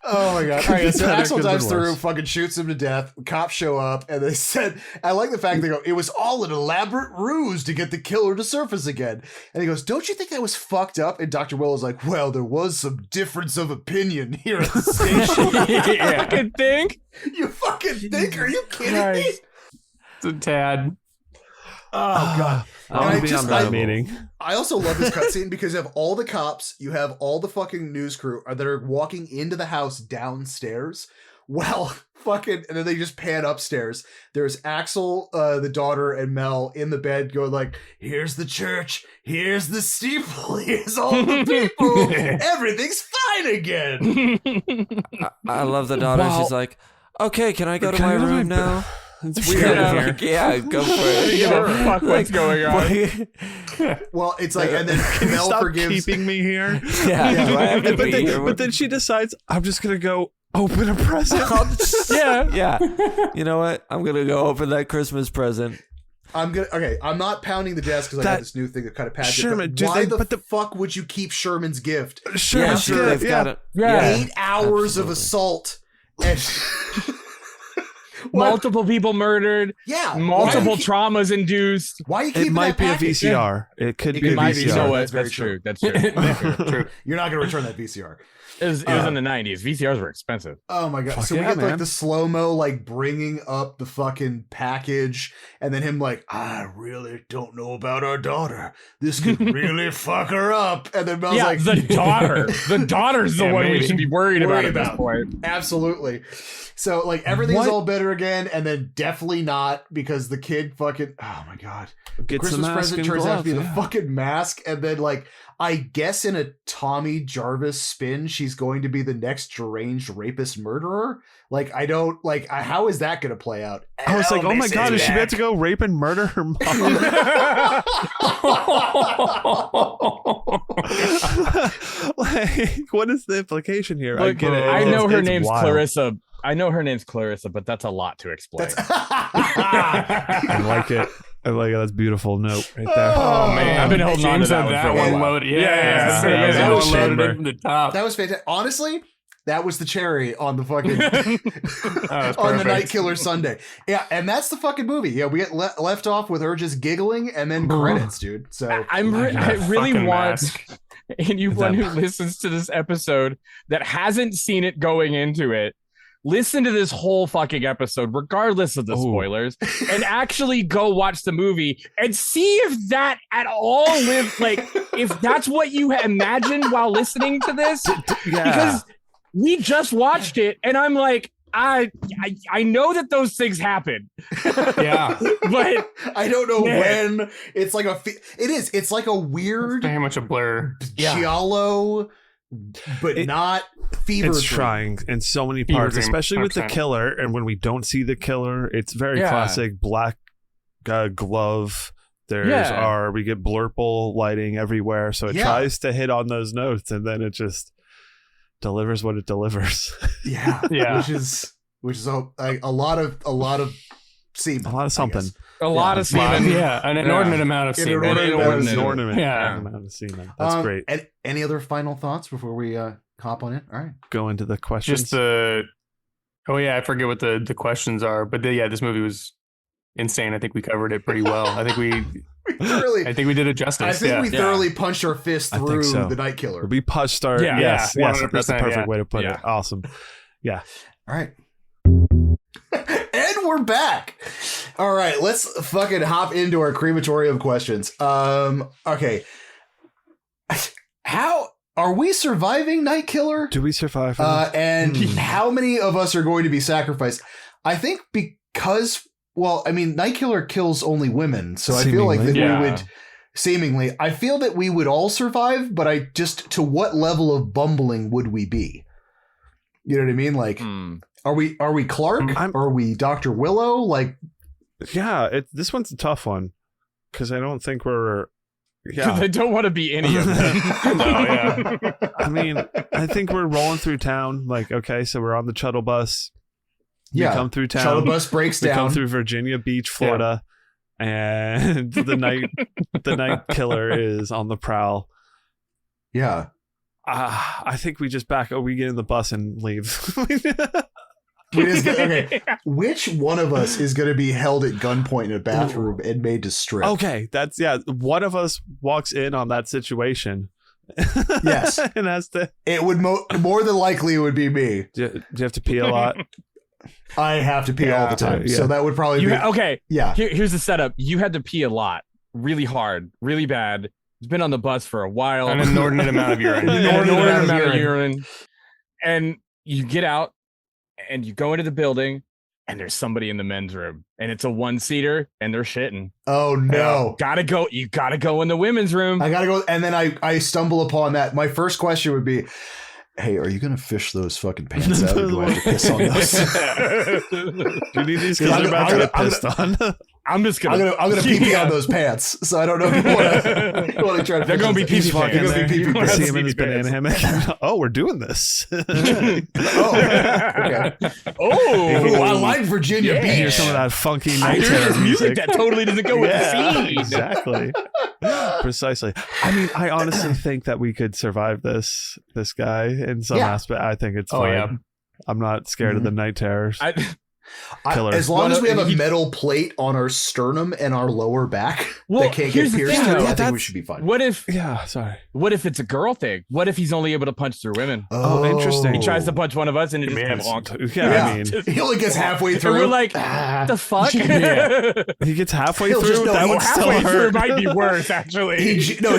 Oh my God. All right, so Axel dives through, fucking shoots him to death. Cops show up, and they said, I like the fact they go, it was all an elaborate ruse to get the killer to surface again. And he goes, don't you think that was fucked up? And Dr. Will is like, well, there was some difference of opinion here at the station. You fucking think? You fucking think? Are you kidding me? It's a tad. Oh God. I'll be on that meeting. I also love this cutscene because you have all the cops, you have all the fucking news crew that are walking into the house downstairs. Well, fucking, and then they just pan upstairs. There's Axel, the daughter, and Mel in the bed going like, here's the church, here's the steeple, here's all the people, everything's fine again. I love the daughter. She's like, okay, can I go to my room now? It's weird in here. Yeah, go for it. Fuck, what's going on? Well, it's like, and then Mel Stop forgives. keeping me here. Yeah, do I have to but, be then, here? but then she decides, I'm just going to go open a present. Yeah. You know what? I'm going to go open that Christmas present. I'm not pounding the desk because I got this new thing that kind of pads Sherman, it. But why the fuck would you keep Sherman's gift? Sherman's gift, got it. 8 hours of assault. And multiple people murdered. Yeah, multiple traumas induced. Why you keep It might be a package? VCR. It could be a might be. VCR. You know what? That's very That's true. true. That's true. True. You're not going to return that VCR. It was in the 90s. VCRs were expensive. Oh my god! Fuck So yeah, we get like man. the slow mo, like bringing up the fucking package, and then him like, I really don't know about our daughter. This could really fuck her up. And then Mel's Yeah, like, the daughter. The daughter's the Yeah, one we maybe. should be worried about at this about. point. Absolutely. So like everything's What? all better again, and then definitely not because the kid fucking. Oh my god! Gets the Christmas mask present and turns out to be gloves, the yeah. fucking mask, and then like I guess in a Tommy Jarvis spin, she's going to be the next deranged rapist murderer. Like I don't like how is that going to play out? I was like, oh my Elvis god, is she about back. to go rape and murder her mom? Like, what is the implication here? I Look, get it. I know It's- her it's name's wild. Clarissa. I know her name's Clarissa, but that's a lot to explain. I like it. I like it. That's a beautiful note right there. Oh man, I've been holding on to James that had one that for a one while. loaded. Yeah, Yeah, that that was one loaded chamber. from the top. That was fantastic. Honestly, that was the cherry on the fucking That's on the perfect. Night Killer Sunday. Yeah, and that's the fucking movie. Yeah, we get left off with her just giggling and then credits, dude. So I really Fucking want mask. anyone who listens to this episode that hasn't seen it going into it, listen to this whole fucking episode, regardless of the Oh. spoilers, and actually go watch the movie and see if that at all if that's what you imagined while listening to this. Yeah. Because we just watched it, and I'm like, I know that those things happen. Yeah, But I don't know Man. when. It's like it's like a weird very much a blur. giallo, but not fever. It's dream. trying in so many Fever parts, dream, especially with the 100%. killer. And when we don't see the killer, it's very Yeah. classic black glove. There's Yeah. we get blurple lighting everywhere. So it Yeah. tries to hit on those notes and then it just delivers what it delivers. Yeah, Yeah. which is a lot of semen. A lot of something. I guess. a lot of semen. Yeah, an inordinate amount of An semen. inordinate amount of An semen. ornament. Yeah. Amount of semen. That's great. And any other final thoughts before we hop on it? All right. Go into the questions. Just I forget what the questions are, but this movie was insane. I think we covered it pretty well. I think we did it justice. I think we thoroughly punched our fist I think through so. the Night Killer. we punched our Yeah, yes, yeah, yes, that's the 100%, perfect yeah. way to put it. Yeah. Awesome. Yeah. All right. And we're back. All right, let's fucking hop into our crematorium questions. Okay. How are we surviving Night Killer? Do we survive? And how many of us are going to be sacrificed? I think because, well, I mean, Night Killer kills only women, so I feel like that Seemingly. we would seemingly. I feel that we would all survive, but to what level of bumbling would we be? You know what I mean? Like, are we Clark? Are we Dr. Willow? Like, yeah, this one's a tough one because I don't think we're. Because Yeah, I don't want to be any of them. I mean, I think we're rolling through town. Like, okay, so we're on the Chuddle bus. We yeah, come through town. shuttle bus breaks We down. come through Virginia Beach, Florida, and the night killer is on the prowl. Yeah. I think we just back. We get in the bus and leave. Okay. Which one of us is going to be held at gunpoint in a bathroom and made to strip? Okay, that's one of us walks in on that situation. Yes, and has to. It would more than likely it would be me. Do you have to pee a lot? I have to pee all the time, Yeah. so that would probably be Okay. Yeah. Here's the setup. You had to pee a lot, really hard, really bad. It's been on the bus for a while. An inordinate amount of urine. An inordinate amount of urine. And you get out and you go into the building and there's somebody in the men's room and it's a one-seater and they're shitting. Oh no. You gotta go in the women's room. I gotta go, and then I stumble upon that. My first question would be, hey, are you gonna fish those fucking pants out, or do I have to piss on those? Do you need these because they're about to get pissed on? I'm gonna pee on those pants, so I don't know if you want to try to. They're gonna be pee-pee pants. They're gonna be pee-pee pants. See him in his banana hammock. Oh, we're doing this. Okay. Oh, I like Virginia Yeah. Beach. Hear some of that funky I night hear terror this music that totally doesn't go with the scene. Exactly. Precisely. I mean, I honestly think that we could survive this guy in some Yeah. aspect. I think it's Oh, fine. yeah. I'm not scared of the night terrors. killer. As long as we have a metal plate on our sternum and our lower back that can't get pierced through, I think we should be fine. What if it's a girl thing? What if he's only able to punch through women? Oh, interesting. He tries to punch one of us and it just I mean, he only gets halfway through. And we're like, the fuck? He gets halfway through. That would still halfway hurt. through might be worse, actually. He Jim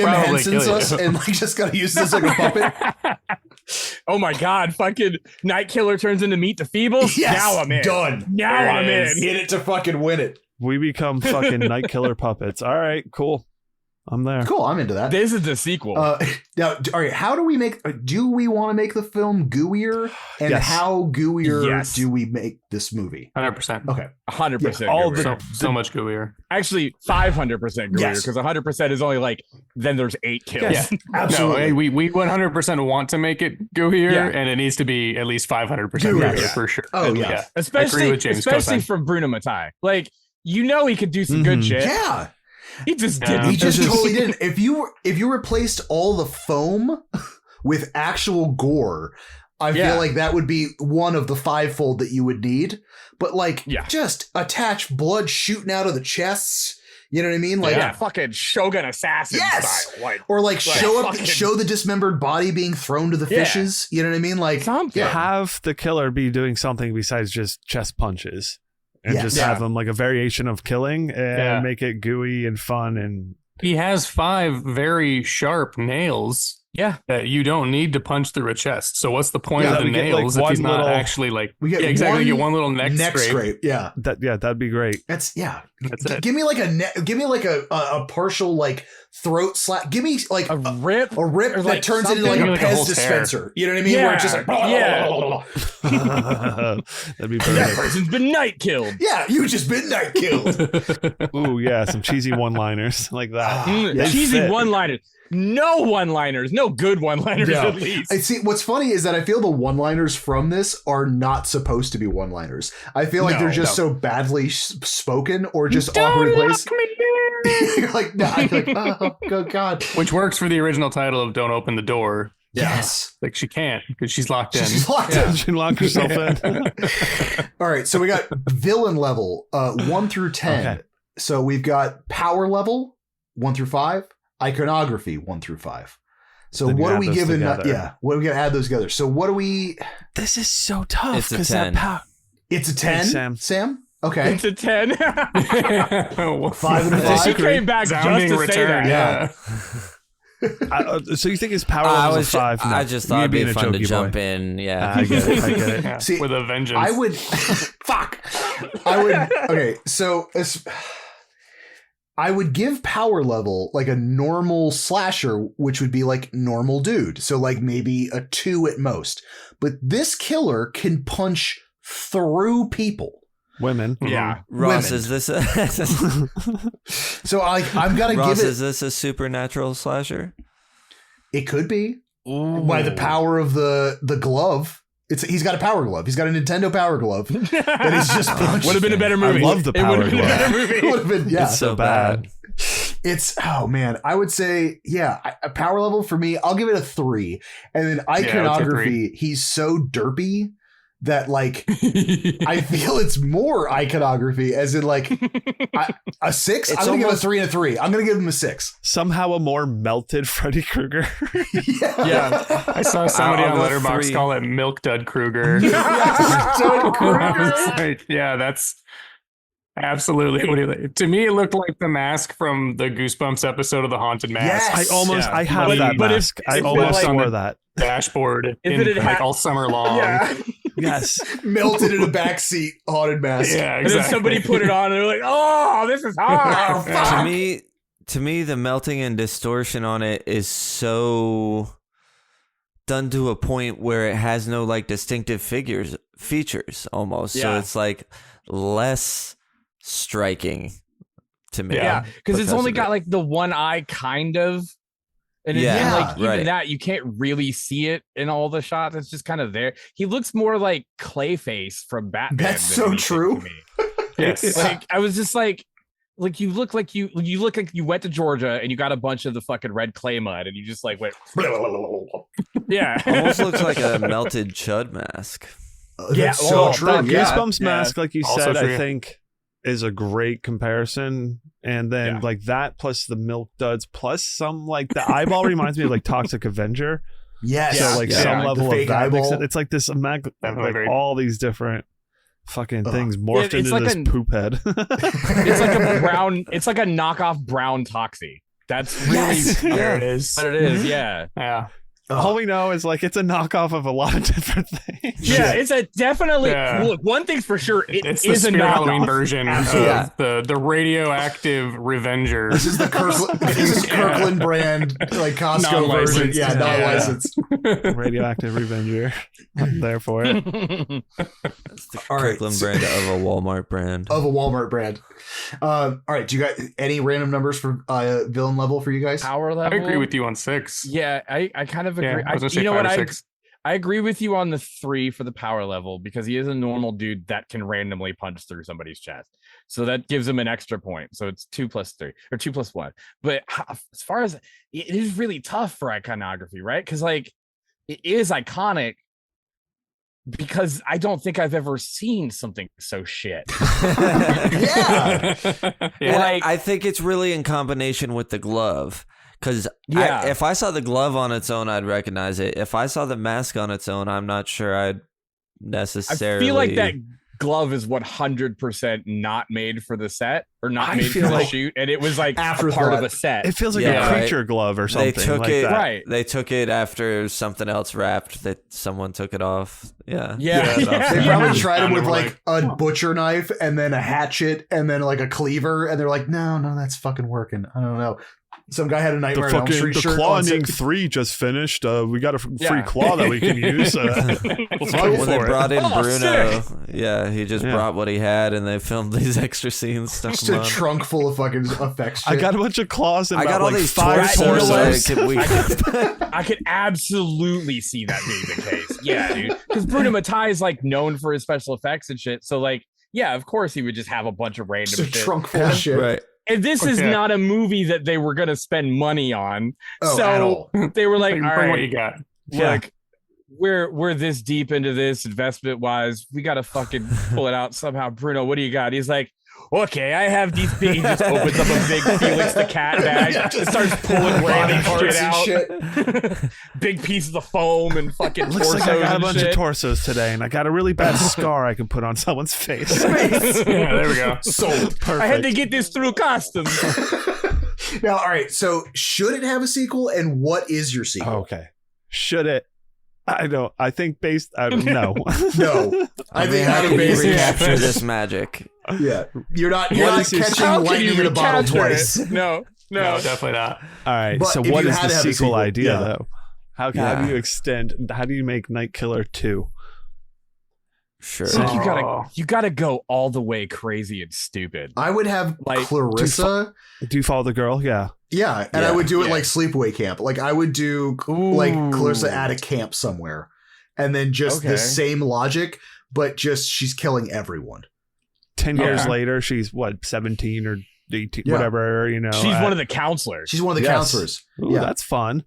Henson's us and like just gotta use this like a puppet. Oh my god, fucking Night Killer turns into Meet the Feebles? Yes, now I'm in. Done. Now I'm in. Hit it to fucking win it. We become fucking Night Killer puppets. All right, cool. I'm there. Cool, I'm into that. This is the sequel. Now, all right, how do we make, do we want to make the film gooier? And how gooier do we make this movie? 100%. Okay. 100% all gooier. so much gooier. Actually, 500% gooier, because 100% is only like, then there's 8 kills. Yeah, absolutely. No, we 100% want to make it gooier, and it needs to be at least 500% gooier for sure. Oh, yeah. Especially from Bruno Mattei. Like, you know he could do some good shit. Yeah. He just didn't. He just totally didn't. If you replaced all the foam with actual gore, I feel like that would be one of the 5-fold that you would need. But like, just attach blood shooting out of the chests. You know what I mean? Like, fucking Shogun Assassin style. Like, or like show the dismembered body being thrown to the fishes. You know what I mean? Like, have the killer be doing something besides just chest punches. And just have them like a variation of killing and make it gooey and fun. And he has 5 very sharp nails. Yeah, that you don't need to punch through a chest. So what's the point of the nails like if he's not little, actually like? We get get one little neck scrape. Yeah, that'd be great. That's it. Give me like a partial like throat slap. Give me like a rip that like turns into like a Pez dispenser. You know what I mean? Yeah. Where it's just like that'd be perfect. That person's been night killed. Yeah, you just been night killed. Ooh, yeah, some cheesy one-liners like that. Cheesy one-liners. No one-liners, no good one-liners at least. I see. What's funny is that I feel the one-liners from this are not supposed to be one-liners. I feel like they're just so badly spoken or just awkwardly placed. You're like, oh god. Which works for the original title of "Don't Open the Door." Yes, like she can't because she's locked in. She's locked in. She locked herself in. All right, so we got villain level 1 through 10. Okay. So we've got power level 1 through 5. Iconography 1 through 5. So then what are we giving? What are we gonna add those together? So what do we? This is so tough. It's a 10. It's a 10. Thanks, Sam. Okay. It's a 10. 5 and 5. She came back just to say that. Yeah. So you think his power level is 5? I just thought it'd be fun to jump in. Yeah, I get it. Yeah. See, with a vengeance. I would. Fuck. I would. Okay, so I would give power level like a normal slasher, which would be like normal dude. So like maybe a 2 at most. But this killer can punch through people. Women. Yeah. Ross, Women. is this a So I'm gonna Ross, give it. is this a supernatural slasher? It could be. By the power of the glove. He's got a power glove. He's got a Nintendo power glove that he's just punched. Would have been a better movie. I love the power glove. It would have been, It's so bad. It's, oh man, I would say, a power level for me, I'll give it a 3. And then iconography, he's so derpy that like, I feel it's more iconography as in like a 6. I'm going to give it a 3 and a 3. I'm going to give him a 6. Somehow a more melted Freddy Krueger. Yeah. I saw somebody on Letterboxd call it Milk Dud Krueger. Yeah, that's absolutely what he. To me, it looked like the mask from the Goosebumps episode of The Haunted Mask. Yes. I have that mask. I almost wore that dashboard like all summer long. Yeah. Yes. Melted in a backseat haunted mask. Yeah, exactly. And then somebody put it on and they're like, oh, this is hot. To me, the melting and distortion on it is so done to a point where it has no like distinctive features almost. Yeah. So it's like less striking to me. Yeah, because it's only got like the one eye kind of. And even that, you can't really see it in all the shots. It's just kind of there. He looks more like Clayface from Batman. That's so true. Yes. Like I was just like you look like you went to Georgia and you got a bunch of the fucking red clay mud and you just like went. Yeah, almost looks like a melted Chud mask. That's so true. That Yeah. Goosebumps mask, like you Also said, true. I think is a great comparison. And then like that plus the Milk Duds plus some like the eyeball reminds me of like Toxic Avenger. Yes. So like some The level of fake that. eyeball. It's like this like Agreed. all these different fucking things morphed it's into like this a- poop head. It's like a brown. It's like a knockoff brown Toxie. That's really There it is. what it is. Yeah. Yeah. All we know is like it's a knockoff of a lot of different things. Yeah, it's a definitely. Yeah. Look, one thing's for sure, It's is the a Spirit knockoff. Halloween version Absolutely. of the radioactive Revenger. This is the Kirkland brand, like Costco version. Non-licensed. Yeah, non-licensed. Radioactive Revenger. I'm there for it. It's the All right. Kirkland brand of a Walmart brand. Of a Walmart brand. All right, do you got any random numbers for villain level for you guys? Power I level. agree with you on 6. Yeah, I kind of agree. Yeah, I was gonna say you know 5 what? or 6. I agree with you on the 3 for the power level because he is a normal dude that can randomly punch through somebody's chest. So that gives him an extra point. So it's 2 plus 3 or 2 plus 1. But as far as it is really tough for iconography, right? Because like it is iconic because I don't think I've ever seen something so shit. Yeah. And Like- I think it's really in combination with the glove. Because Yeah. if I saw the glove on its own, I'd recognize it. If I saw the mask on its own, I'm not sure I'd necessarily. I feel like that glove is 100% not made for the set or not I made for feel the like shoot, and it was like a afterthought. part of a set. It feels like Yeah, a right. creature glove or something. They took like it that. Right. They took it after something else wrapped that someone took it off. Yeah. Yeah. Took it off. They Yeah. probably tried him And with they were like a butcher knife and then a hatchet and then like a cleaver, and they're like, no, that's fucking working. I don't know. Some guy had a The Nightmare on Elm fucking Street the shirt on clawing set. 3 just finished. We got a free Yeah. claw that we can use. Let's go When they for brought it. in Oh, Bruno, yeah, he just Yeah. brought what he had, and they filmed these extra scenes. Stuck Just them a on. trunk full of fucking effects. I shit. got a bunch of claws and I got about all like these 5 torsos. torsos. Like, we- I could absolutely see that being the case. Yeah, dude. Because Bruno Mattei is like known for his special effects and shit. So like, yeah, of course he would just have a bunch of random Just a shit. trunk full of shit. Right. And this is Okay. not a movie that they were gonna spend money on. Oh, at So all. they were like, Bring all what right, you got. Yeah. look, we're this deep into this investment wise. We gotta fucking pull it out somehow. Bruno, what do you got? He's like, okay, I have these big. He just opens up a big Felix the Cat bag and starts pulling random shit out. Big pieces of foam and fucking Looks torsos like I got a and bunch shit. of torsos today, and I got a really bad scar I can put on someone's face. Yeah, there we go. Sold. Perfect. I had to get this through customs. Now, all right. So, should it have a sequel, and what is your sequel? Okay. Should it? I don't. I think based. I don't know. No, I think how how to can you basically recapture this magic? Yeah, you're not What is your- catching How can lightning you in a bottle recapture twice. it? No. No, definitely not. All right. But So if what you is had the to have a sequel sequel, idea yeah. though? How Yeah. do you extend? How do you make Night Killer 2? Sure. It's like Oh. you gotta go all the way crazy and stupid. I would have Like, Clarissa. Do you follow the girl? Yeah. Yeah, and I Yeah. would do it Yeah. like Sleepaway Camp. Like I would do like Clarissa at a camp somewhere, and then just Okay. the same logic, but just she's killing everyone. 10 years Okay. later, she's what, 17 or 18, Yeah. whatever, you know. She's one of the counselors. She's one of the Yes. counselors. Ooh, Yeah. that's fun.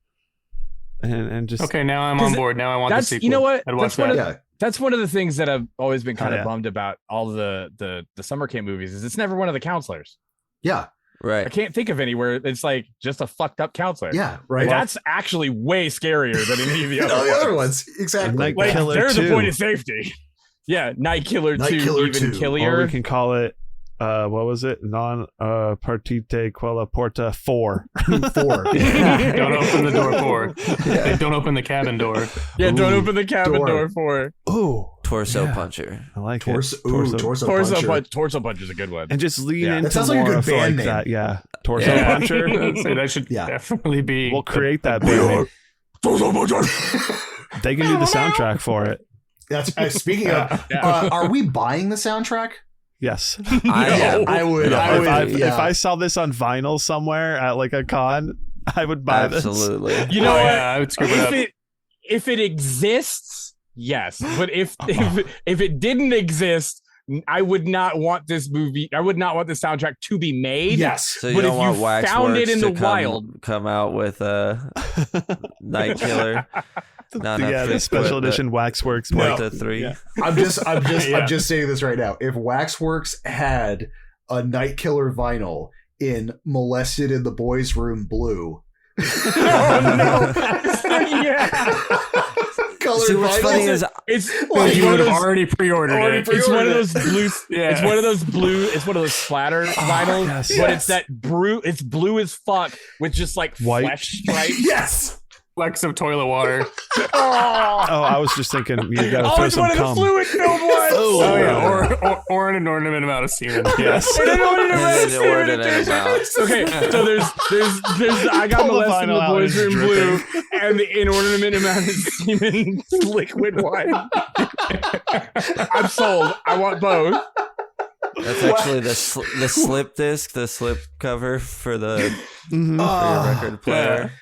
And just Okay, now I'm on 'Cause board. Now I want the that's- sequel. you know what? I'd watch That's one that. of Yeah, That's one of the things that I've always been kind Oh, of yeah. bummed about all the summer camp movies is it's never one of the counselors. yeah, I Right. can't think of anywhere it's like just a fucked up counselor. yeah. Right. That's actually way scarier than any of the No, other the ones. other ones exactly. Night Like Killer they're 2. the point of safety. Yeah, Night Killer Night 2, Killer even 2. or we killier. can call it what was it? Non partite quella porta 4. 4. Don't open the door for. They don't open the cabin door. Yeah, don't Ooh, open the cabin door. door for. Ooh. Torso Yeah. puncher. I like Torso, it. ooh, torso puncher. Torso punch is a good one. And just lean Yeah. into That sounds like a more good of band like name. that. Yeah. Torso Yeah. puncher. So that should Yeah. definitely be. We'll create that baby. They can do the soundtrack for it. That's speaking of. Are we buying the soundtrack? Yes. Yeah, I would. I would. If I saw this on vinyl somewhere at like a con, I would buy Absolutely. You know Oh, what? yeah, I would scoop it up. If it exists, yes. But if it didn't exist, I would not want this movie. I would not want the soundtrack to be made. Yes. So you But don't if want you Waxworks found it in to the wild- come out with a Night Killer. The special edition Waxworks point to 3. Yeah. I'm just saying this right now. If Waxworks had a Night Killer vinyl in Molested in the Boys' Room Blue. See, what's funny is you would have already pre-ordered it. It's one of those blue. It's one of those blue. It's one of those splatter vinyls, but it's that blue. It's blue as fuck with just like white flesh stripes. Yes. Flecks of toilet water. I was just thinking you gotta throw some cum. Fluid filled ones. Oh yeah, or an inordinate amount of semen. Yes. An inordinate amount. Okay, so there's I got Molested in the Boys' Room Blue, and the inordinate amount of semen liquid wine. I'm sold. I want both. That's actually the slip disc, the slip cover for the for your record player.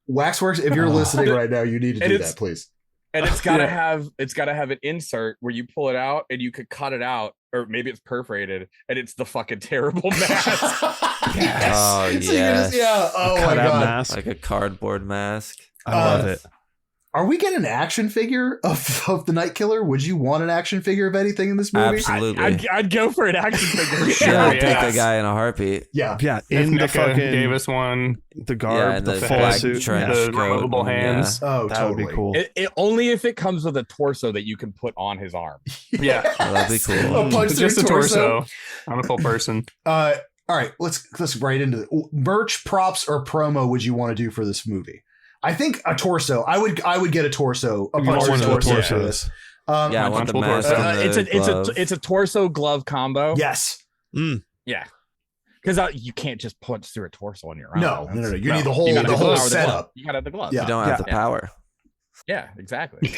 Waxworks, if you're listening right now, you need to do that, please. And it's gotta have an insert where you pull it out and you could cut it out, or maybe it's perforated, and it's the fucking terrible mask. Yes. Oh yes. Oh my god. Mask. Like a cardboard mask. I love it. Are we getting an action figure of the Night Killer? Would you want an action figure of anything in this movie? Absolutely. I'd go for an action figure. Sure, I'd take the guy in a heartbeat. Yeah. In the fucking Davis one, the garb, the full suit, the removable hands. Oh, that would be cool. Only if it comes with a torso that you can put on his arm. Yeah, that'd be cool. Just a torso. I'm a full person. All right, let's right into the merch, props, or promo. Would you want to do for this movie? I think a torso. I would get a torso. A puncher torso for this. I want the mask. It's a torso glove combo. Yes. Yeah. Because you can't just punch through a torso on your own. No. You need the whole setup. You got to have the glove. You don't have the power. Yeah, exactly.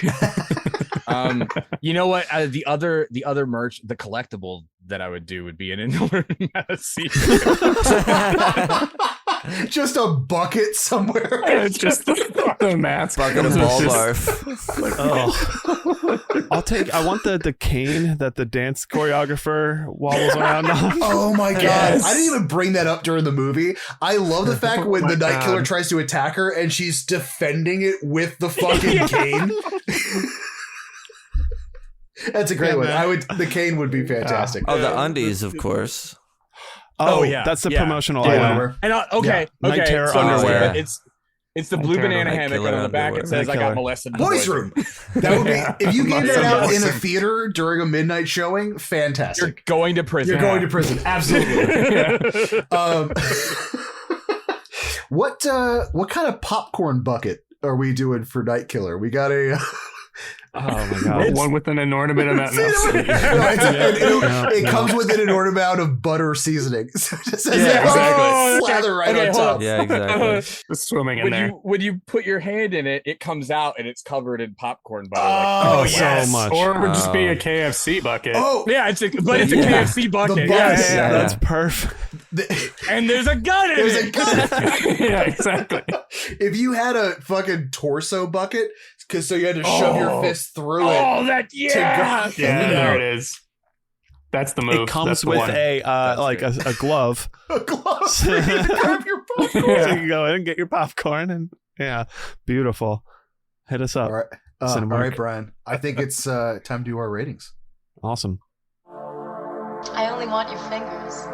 You know what? The other merch, the collectible that I would do would be an inordinate amount of semen. Just a bucket somewhere. It's just the mask. Bucket of ball barf. I want the cane that the dance choreographer wobbles around on. Oh my god. Yes. I didn't even bring that up during the movie. I love the fact when the Night Killer tries to attack her and she's defending it with the fucking cane. That's a great one. The cane would be fantastic. Oh, the undies, of course. Oh yeah, that's the promotional item. And okay, Night Terror so underwear. It's the blue banana hammock, and on the back it says I got molested in the Boys' Room. That would be if you gave that out in a theater during a midnight showing. Fantastic. You're going to prison. Absolutely. What kind of popcorn bucket are we doing for Night Killer? We got a. Oh my god! One with an inordinate amount. It comes with an inordinate amount of butter seasoning. So it just says slather right on top. Yeah, exactly. Just swimming in there. When you put your hand in it, it comes out and it's covered in popcorn butter. So much. Or it would just be a KFC bucket. Oh yeah, it's a KFC bucket. Yeah, that's perfect. And there's a gun in it. Yeah, exactly. If you had a fucking torso bucket. Because so you had to shove your fist through it. Oh, there it is. That's the move. It comes with a glove. A glove so you can grab your popcorn. So you can go in and get your popcorn, and beautiful. Hit us up. All right, all right, Brian. I think it's time to do our ratings. Awesome. I only want your fingers.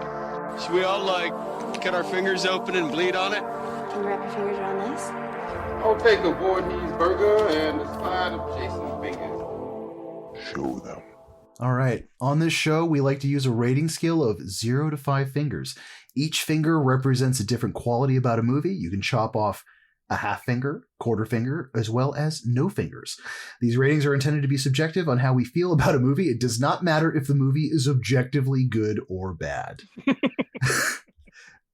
Should we all cut our fingers open and bleed on it? Can you wrap your fingers around this? I'll take a Voorhees burger and a side of Jason's fingers. Show them. All right. On this show, we like to use a rating scale of 0 to 5 fingers. Each finger represents a different quality about a movie. You can chop off a half finger, quarter finger, as well as no fingers. These ratings are intended to be subjective on how we feel about a movie. It does not matter if the movie is objectively good or bad.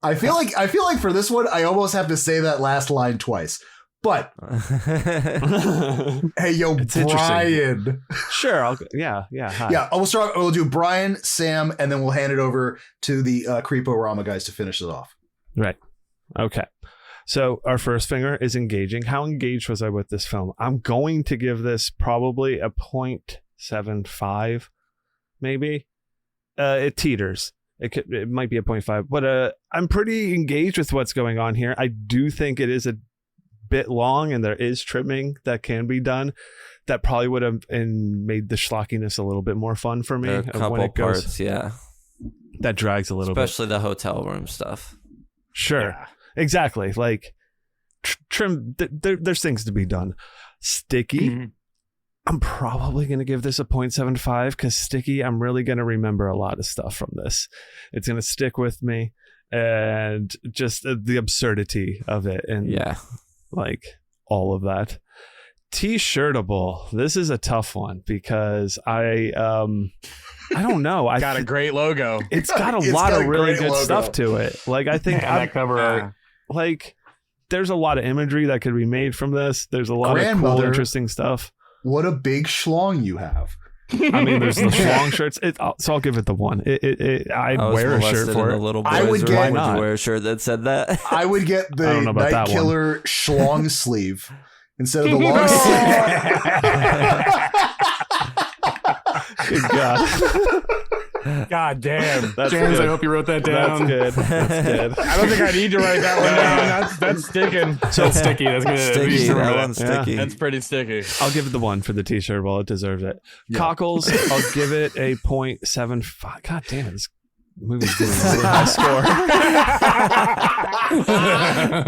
I feel like for this one, I almost have to say that last line twice. But hey, yo, it's Brian. Sure, hi. Yeah. We'll do Brian, Sam, and then we'll hand it over to the Creep-O-Rama guys to finish it off. Right. Okay. So our first finger is engaging. How engaged was I with this film? I'm going to give this probably a 0.75, maybe. It teeters. It might be a 0.5, but I'm pretty engaged with what's going on here. I do think it is a bit long and there is trimming that can be done, that probably would have made the schlockiness a little bit more fun for me. There are a couple parts, yeah. That drags a little bit. Especially the hotel room stuff. Sure. Yeah. Exactly. Like trim, there's things to be done. Sticky. Mm-hmm. I'm probably going to give this a 0.75 because Sticky, I'm really going to remember a lot of stuff from this. It's going to stick with me, and just the absurdity of it. And like all of that. T-shirtable. This is a tough one because I don't know. I got a great logo. It's got a lot of really good stuff to it. Like I think that cover art. Like there's a lot of imagery that could be made from this. There's a lot of cool, interesting stuff. What a big schlong you have. I mean, there's the schlong shirts. So I'll give it the one. I wear a shirt for it. I would get. Why would you wear a shirt that said that? I would get the Night Killer schlong sleeve instead of the long sleeve. Good God. God damn. James, good. I hope you wrote that down. That's good. I don't think I need to write that one down. That's sticking. So sticky. That's good. Sticky. That one's sticky. That's pretty sticky. I'll give it the one for the t-shirt. Well, it deserves it. Yeah. Cockles, I'll give it a 0.75. God damn it. This movie's getting a really high score.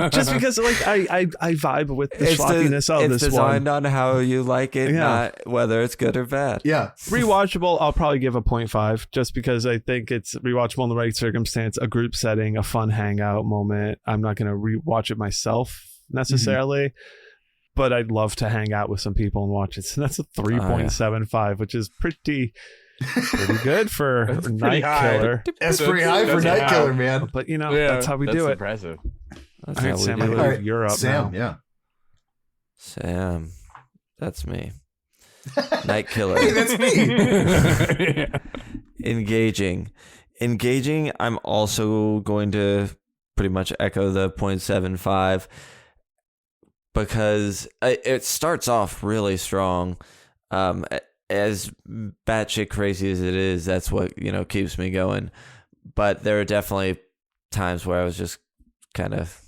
Just because like I vibe with the schlockiness of this one. It's designed on how you like it, not whether it's good or bad. Yeah. Rewatchable, I'll probably give a 0.5 just because I think it's rewatchable in the right circumstance, a group setting, a fun hangout moment. I'm not going to rewatch it myself necessarily, but I'd love to hang out with some people and watch it. So that's a 3.75, which is pretty good for Night Killer. That's pretty high for Night Killer, man. But that's how we do it. Impressive. That's how Sam, we do it. You're up Sam, now. Sam, that's me. Night Killer. Hey, that's me. Engaging. I'm also going to pretty much echo the 0.75 because it starts off really strong. As batshit crazy as it is, that's what keeps me going. But there are definitely times where I was just kind of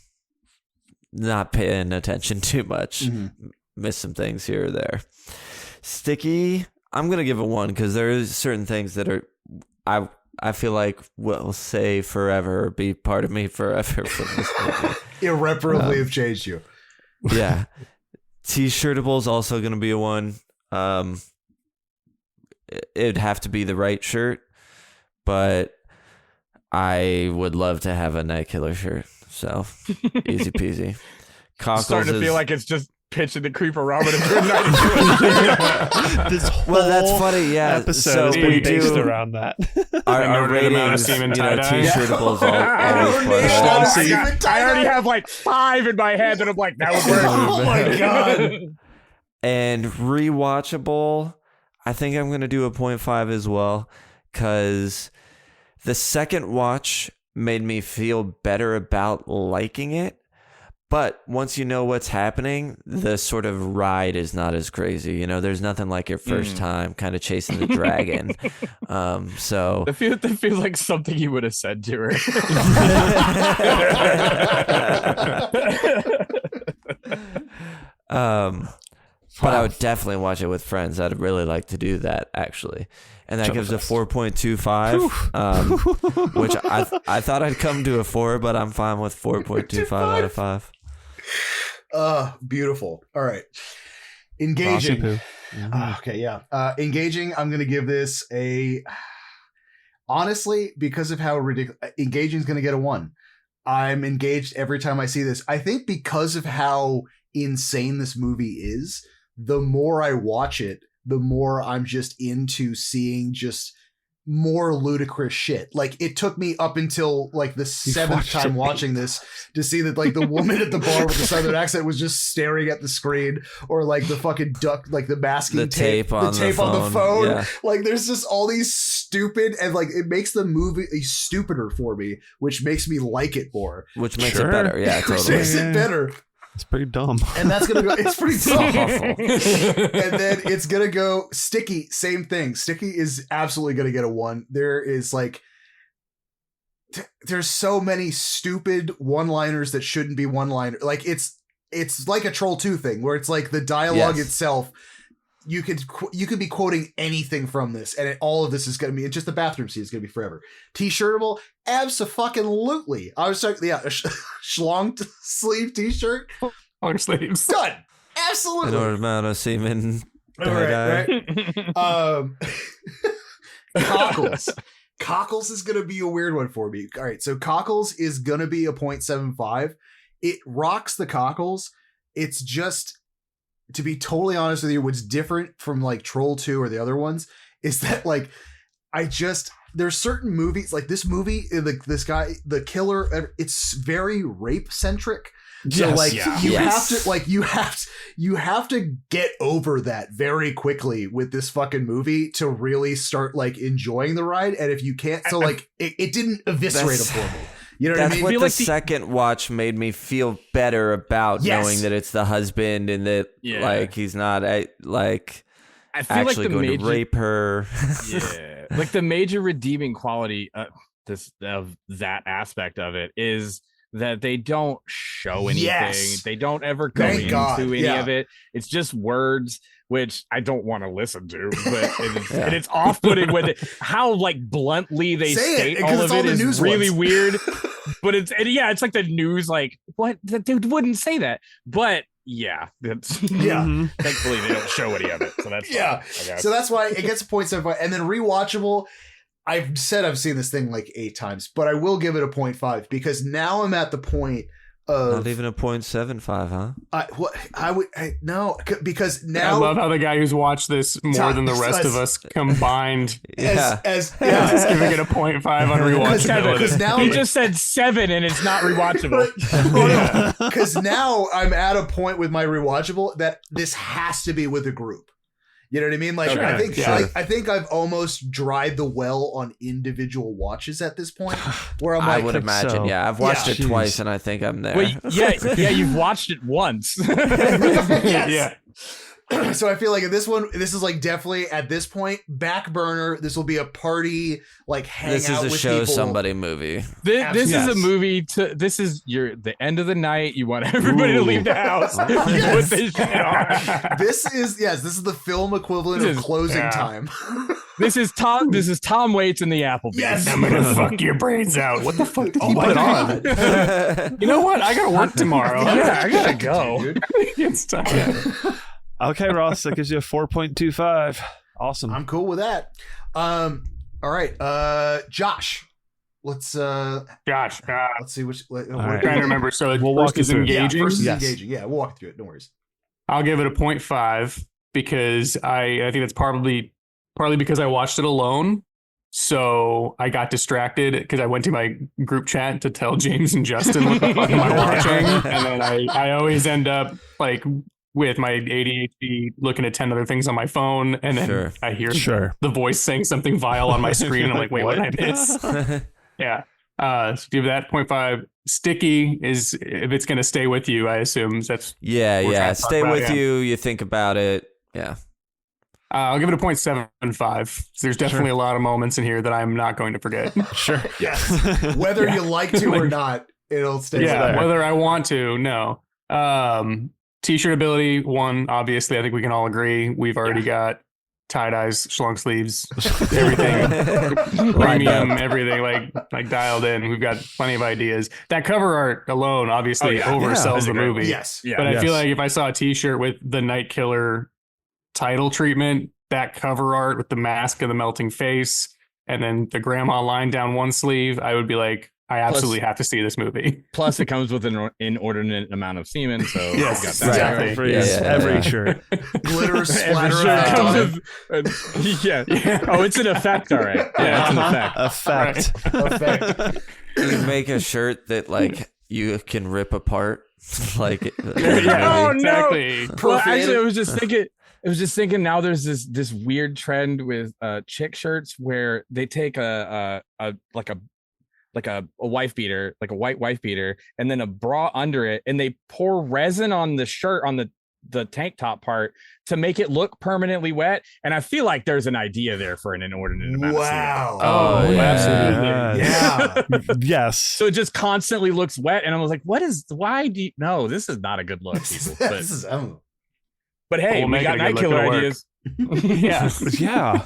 not paying attention too much, miss some things here or there. Sticky, I'm gonna give it 1 because there is certain things that are I feel like will stay forever, be part of me forever from this movie. Irreparably have changed you. Yeah, T-shirtable is also gonna be a 1. It'd have to be the right shirt, but I would love to have a Night Killer shirt. So easy peasy. Cockles starting to feel like it's just pitching the Creep-O-Rama to Good Night. This whole that's funny. Yeah, episode has been based around that. Our ratings, T-shirtables always I already have like 5 in my head that I'm like, that would work. Oh my God. And rewatchable, I think I'm going to do a 0.5 as well, because the second watch made me feel better about liking it. But once you know what's happening, the sort of ride is not as crazy. There's nothing like your first time kind of chasing the dragon. So that feels like something you would have said to her. But I would definitely watch it with friends. I'd really like to do that, actually. And that gives a 4.25, which I thought I'd come to a 4, but I'm fine with 4.25 out of 5. Beautiful. All right. Engaging. Okay, yeah. Engaging, I'm going to give this a... Honestly, because of how ridiculous... Engaging is going to get a 1. I'm engaged every time I see this. I think because of how insane this movie is, the more I watch it, the more I'm just into seeing just more ludicrous shit. Like, it took me up until like the 7th time watching this to see that like the woman at the bar with the southern accent was just staring at the screen, or like the fucking duck, like the masking tape on the phone. Yeah. Like, there's just all these stupid, and like it makes the movie stupider for me, which makes me like it more. Which makes it better. Yeah, totally. Which makes it better. It's pretty dumb. And that's going to go, it's pretty dumb. And then it's going to go Sticky, same thing. Sticky is absolutely going to get a 1. There is like, there's so many stupid one-liners that shouldn't be one-liner. Like, it's it's like a Troll 2 thing where it's like the dialogue Yes. itself. You could be quoting anything from this, and all of this is going to be just the bathroom scene is going to be forever. T-shirtable, abso-fucking-lutely. I was talking, yeah, a schlong sleeve T-shirt, Long sleeves. done. Absolutely. An amount of semen. Right. Cockles. Cockles is going to be a weird one for me. All right, so Cockles is going to be a 0.75. It rocks the Cockles. It's just, to be totally honest with you, what's different from like Troll 2 or the other ones is that like there's certain movies like this movie, this guy, the killer, it's very rape centric. So you have to get over that very quickly with this fucking movie to really start like enjoying the ride. And if you can't, so like it didn't eviscerate it for me. You know what I mean? That's what the second watch made me feel better about, knowing that it's the husband and that like he's not like I feel actually like going to rape her. Yeah, like the major redeeming quality of that aspect of it is that they don't show anything. Yes. They don't ever go into any of it. It's just words, which I don't want to listen to, but and it's off-putting with it. How like bluntly they state all of it is really weird. But it's like the news, like what the dude wouldn't say that, but yeah, thankfully they don't show any of it, so that's fine, so that's why it gets a 0.75. And then rewatchable, I've said I've seen this thing like 8 times, but I will give it a 0.5 because now I'm at the point of not even a 0.75, huh? No, because now I love how the guy who's watched this more than the rest of us combined is giving it a 0.5 on rewatchability. Because now he just said 7 and it's not rewatchable. Because now I'm at a point with my rewatchable that this has to be with a group. You know what I mean? Like I think I've almost dried the well on individual watches at this point. Where I'm like, I would imagine, so. Yeah, I've watched it twice, and I think I'm there. Wait, you've watched it once. Yeah. So I feel like this is like definitely at this point back burner. This will be a party like hang This out is a with show people. somebody movie. This is a movie. This is the end of the night. You want everybody to leave the house. Put this shit on. This is the film equivalent of closing time. This is Tom Waits in the Applebee's. Yes. I'm gonna fuck your brains out. What the fuck did he put on? You know what? I gotta work tomorrow. Yeah, I gotta go. It's time. Okay, Ross, that gives you a 4.25. Awesome. I'm cool with that. All right, Josh. Let's see which. I'm trying to remember. So we'll walk is engaging. First is engaging. Yeah, we'll walk through it. No worries. I'll give it a 0.5 because I think that's partly because I watched it alone. So I got distracted because I went to my group chat to tell James and Justin what the fuck am I watching, and then I always end up like with my ADHD looking at 10 other things on my phone, and then I hear the voice saying something vile on my screen, and I'm like, wait, what did I miss? Yeah. So give that 0.5. Sticky is if it's going to stay with you, I assume that's stay with you. You think about it. Yeah. I'll give it a 0.75. There's definitely a lot of moments in here that I'm not going to forget. Sure. Yes. Whether you like to or not, it'll stay there. Whether I want to, no. T-shirt ability, 1, obviously. I think we can all agree. We've already got tie-dyes, schlong sleeves, everything. Premium, everything like dialed in. We've got plenty of ideas. That cover art alone obviously oversells the movie. Yes. But I feel like if I saw a T-shirt with the Night Killer title treatment, that cover art with the mask of the melting face, and then the grandma line down one sleeve, I would be like, I absolutely have to see this movie. Plus, it comes with an inordinate amount of semen, so yes, got that exactly. Every shirt, glitter splatter. Oh, it's an effect, all right. Yeah, it's an effect. Effect. You make a shirt that like you can rip apart, like. Oh exactly. No! Well, actually, I was just thinking. Now there's this weird trend with chick shirts where they take a wife beater, like a white wife beater, and then a bra under it, and they pour resin on the shirt, on the the tank top part to make it look permanently wet, and I feel like there's an idea there for an inordinate amount of serum. Oh, absolutely. Yeah. Yes. So it just constantly looks wet, and I was like, why do you, no, this is not a good look, people. But hey, We'll we make got it a night good killer look. ideas. Yeah. Yeah.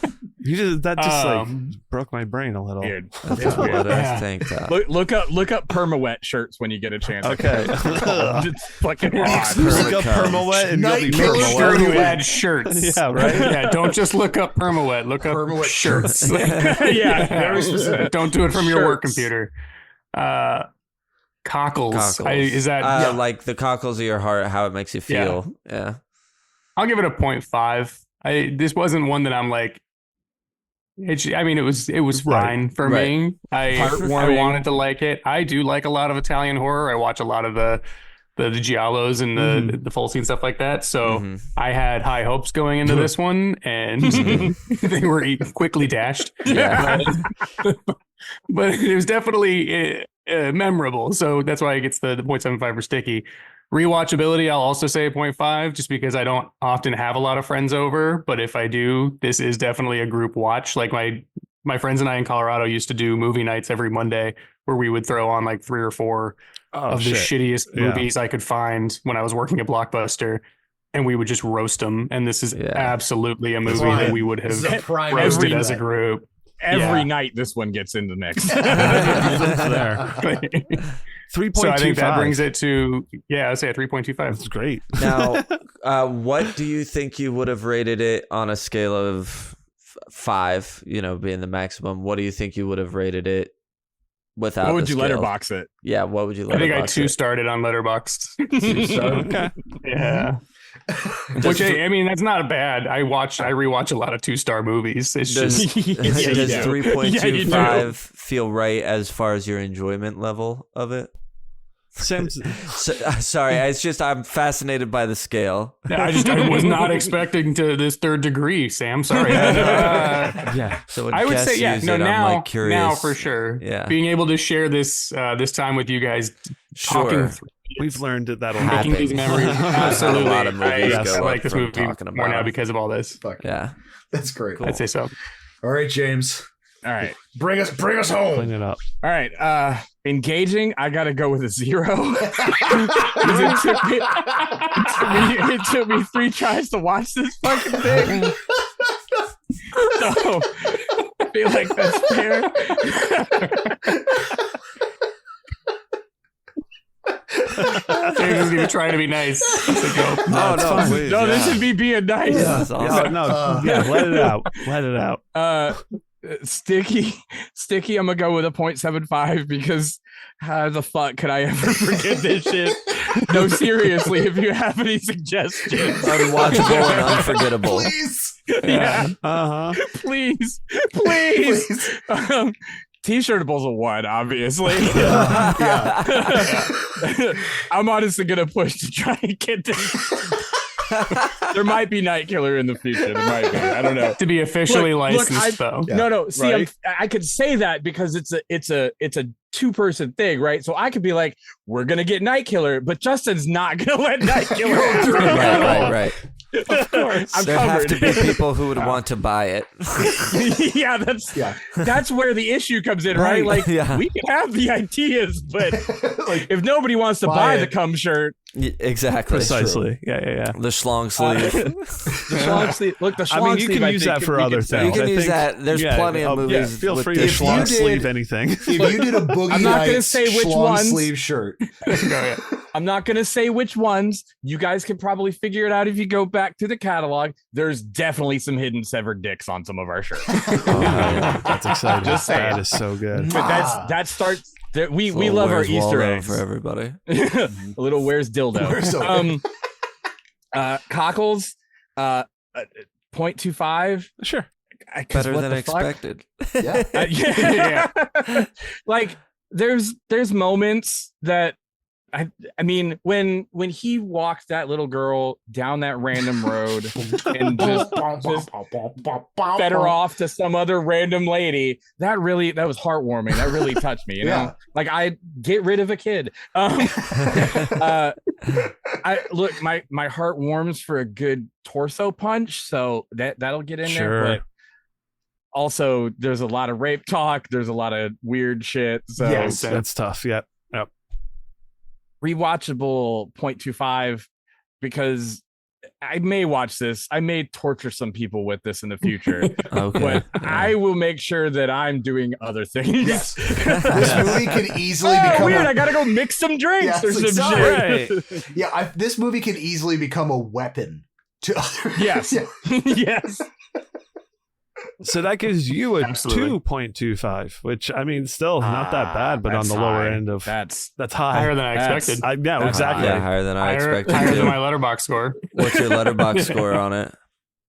That just like broke my brain a little. Weird. That's what I think. Look up perma-wet shirts when you get a chance. Okay. It's fucking Look up perma-wet and you'll be Make sure perma-wet. you add shirts. Yeah, right? Yeah, don't just look up perma-wet. Look up Perma-wet shirts. Yeah, very specific. Don't do it from your work Shirts. computer. Cockles. Cockles. Is that like the cockles of your heart, how it makes you feel. Yeah. I'll give it a 0.5. This wasn't one that I'm like. It was fine for me. I wanted to like it. I do like a lot of Italian horror. I watch a lot of the giallos and the full scene stuff like that. So I had high hopes going into this one, and they were quickly dashed. Yeah. But it was definitely memorable. So that's why it gets the 0.75 for sticky. Rewatchability, I'll also say a 0.5, just because I don't often have a lot of friends over. But if I do, this is definitely a group watch. Like my friends and I in Colorado used to do movie nights every Monday where we would throw on like 3 or 4 of the shittiest movies I could find when I was working at Blockbuster. And we would just roast them. And this is absolutely a movie that we would have roasted as a group. Every night this one gets in the mix. 3.25. So I think that brings it to, I'd say a 3.25. That's great. Now, what do you think you would have rated it on a scale of 5, being the maximum? What do you think you would have rated it without What would the you scale? letterbox it? Yeah, what would you I letterbox think I it? 2-starred on Letterboxd. 2-starred? Okay. Yeah. Which I mean, that's not bad. I rewatch a lot of 2-star movies. It's Does just 3.25 feel right as far as your enjoyment level of it? Sorry, it's just I'm fascinated by the scale. I was not expecting to this 3rd degree, Sam. Sorry. So I would say now for sure. Yeah, being able to share this time with you guys, talking through we've learned that that'll making happen. these memories. Absolutely, a lot of movies I like this movie talking about more now it. because of all this. Fuck. Yeah, That's great. I'd say so. All right, James. All right. Bring us home. Clean it up. All right. Engaging, I gotta go with a 0. It took me 3 tries to watch this fucking thing. So I feel like that's fair. James is even trying to be nice. no, please, no, this is me being nice. Yeah, that's awesome. Let it out. Let it out. Sticky, I'm gonna go with a 0.75 because how the fuck could I ever forget this shit? No, seriously, if you have any suggestions. Unwatchable and unforgettable. Please. Yeah. Please. Please. T-shirtable's a 1, obviously. I'm honestly gonna push to try and get this. There might be Night Killer in the future. There might be. I don't know. To be officially licensed, though. No. See, Right. I could say that because it's a 2-person thing, right? So I could be like, we're gonna get Night Killer, but Justin's not gonna let Night Killer. Right. Of course, There have to be people who would want to buy it. Yeah, that's where the issue comes in, right? Like we can have the ideas, but if nobody wants to buy the cum shirt, exactly, precisely. Yeah. The schlong sleeve. The schlong sleeve. Look, the schlong you sleeve. can use that for other things. You can use that. There's plenty of movies. Feel free to with schlong sleeve anything. If you did a Boogie I'm not gonna Nights say which schlong ones. sleeve shirt. I'm not going to say which ones. You guys can probably figure it out if you go back to the catalog. There's definitely some hidden severed dicks on some of our shirts. That's exciting. Just saying. That is so good. But that starts. We love our Easter eggs for everybody. A little where's dildo. Cockles, 0.25. Sure. Better than expected. Yeah. Like there's moments that I mean, when he walked that little girl down that random road and just fed her off to some other random lady, that was heartwarming. That really touched me. You know, like I get rid of a kid. I look, my heart warms for a good torso punch, so that'll get in there. But also, there's a lot of rape talk. There's a lot of weird shit. So yes, that's tough. Yep. Rewatchable 0.25 because I may watch this. I may torture some people with this in the future. But I will make sure that I'm doing other things. Yes. This movie could easily become weird. I gotta go mix some drinks or some shit. Right. Yeah, this movie could easily become a weapon to other. Yes. Yes. So that gives you a 2.25, which I mean, still not that bad, but on the lower end of that's high, higher than I expected. Exactly. Yeah, higher than I expected. Higher than my Letterboxd score. What's your Letterboxd score on it?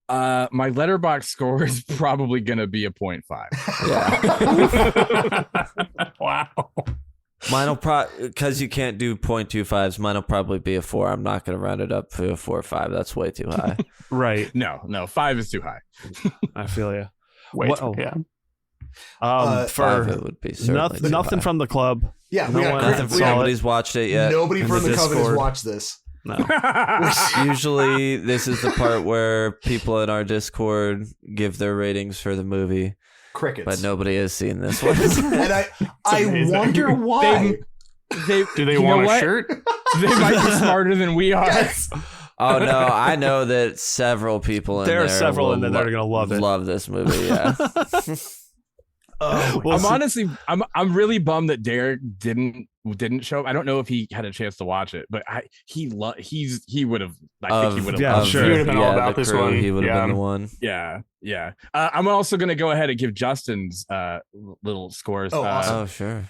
My Letterboxd score is probably gonna be a 0.5. Yeah. Wow. Mine'll because you can't do 0.25s. Mine'll probably be a 4. I'm not gonna round it up to a 4 or 5. That's way too high. Right. No, 5 is too high. I feel you. Yeah. For it would be nothing from the club. Yeah, nobody's watched it yet. Nobody from the club has watched this. No. Usually, this is the part where people in our Discord give their ratings for the movie. Crickets. But nobody has seen this one. And I wonder why. Do they want a shirt? They might be smarter than we are. Yes. Oh no, I know that several people in there. There are several in there that are going to love it. Love this movie, yeah. I'm really bummed that Derek didn't show up. I don't know if he had a chance to watch it, but he would have. I think he would have. Yeah, sure. He would have been all about this one. He would have been the one. Yeah. I'm also going to go ahead and give Justin's little scores. Oh, awesome. Oh, sure.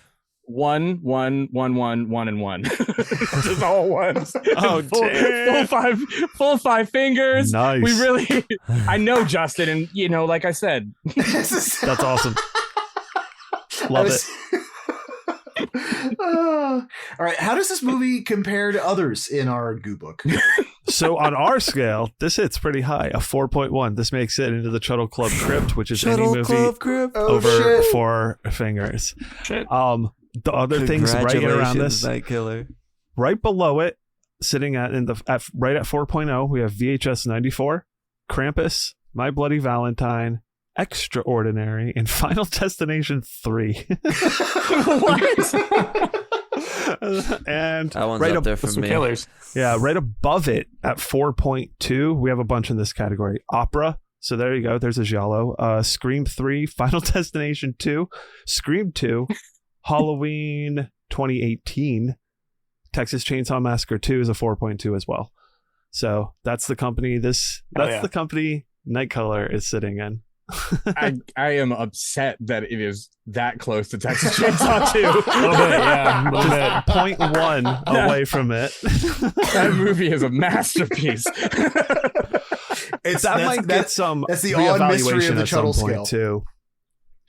1, 1, 1, 1, 1, and 1. Just all ones. Oh, full five fingers. Nice. We really. I know Justin, and like I said, that's awesome. Love it. All right, how does this movie compare to others in our Goo Book? So on our scale, this hits pretty high, a 4.1. This makes it into the Chuddle Club Crypt, which is any movie over 4 fingers. Shit. The other things right around this, Night Killer. right below it, sitting right at 4.0, we have VHS 94, Krampus, My Bloody Valentine, Extraordinary, and Final Destination 3. What? And that one's up there for me. Killers. Yeah, right above it at 4.2, we have a bunch in this category. Opera. So there you go. There's a giallo. Scream 3, Final Destination 2, Scream 2, Halloween 2018, Texas Chainsaw Massacre 2 is a 4.2 as well. So that's the company. The company Nightcrawler is sitting in. I am upset that it is that close to Texas Chainsaw 2. A little bit, yeah. Just 0.1 away from it. That movie is a masterpiece. That's the odd mystery of the Chuddle scale too.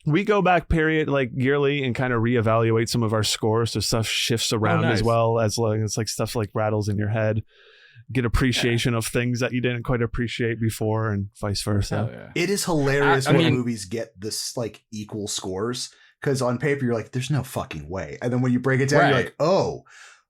We go back yearly and kind of reevaluate some of our scores, so stuff shifts around as well as it's like stuff like rattles in your head. Get appreciation of things that you didn't quite appreciate before, and vice versa. Yeah. It is hilarious when movies get this equal scores, because on paper you're like, "There's no fucking way," and then when you break it down, you're like, "Oh,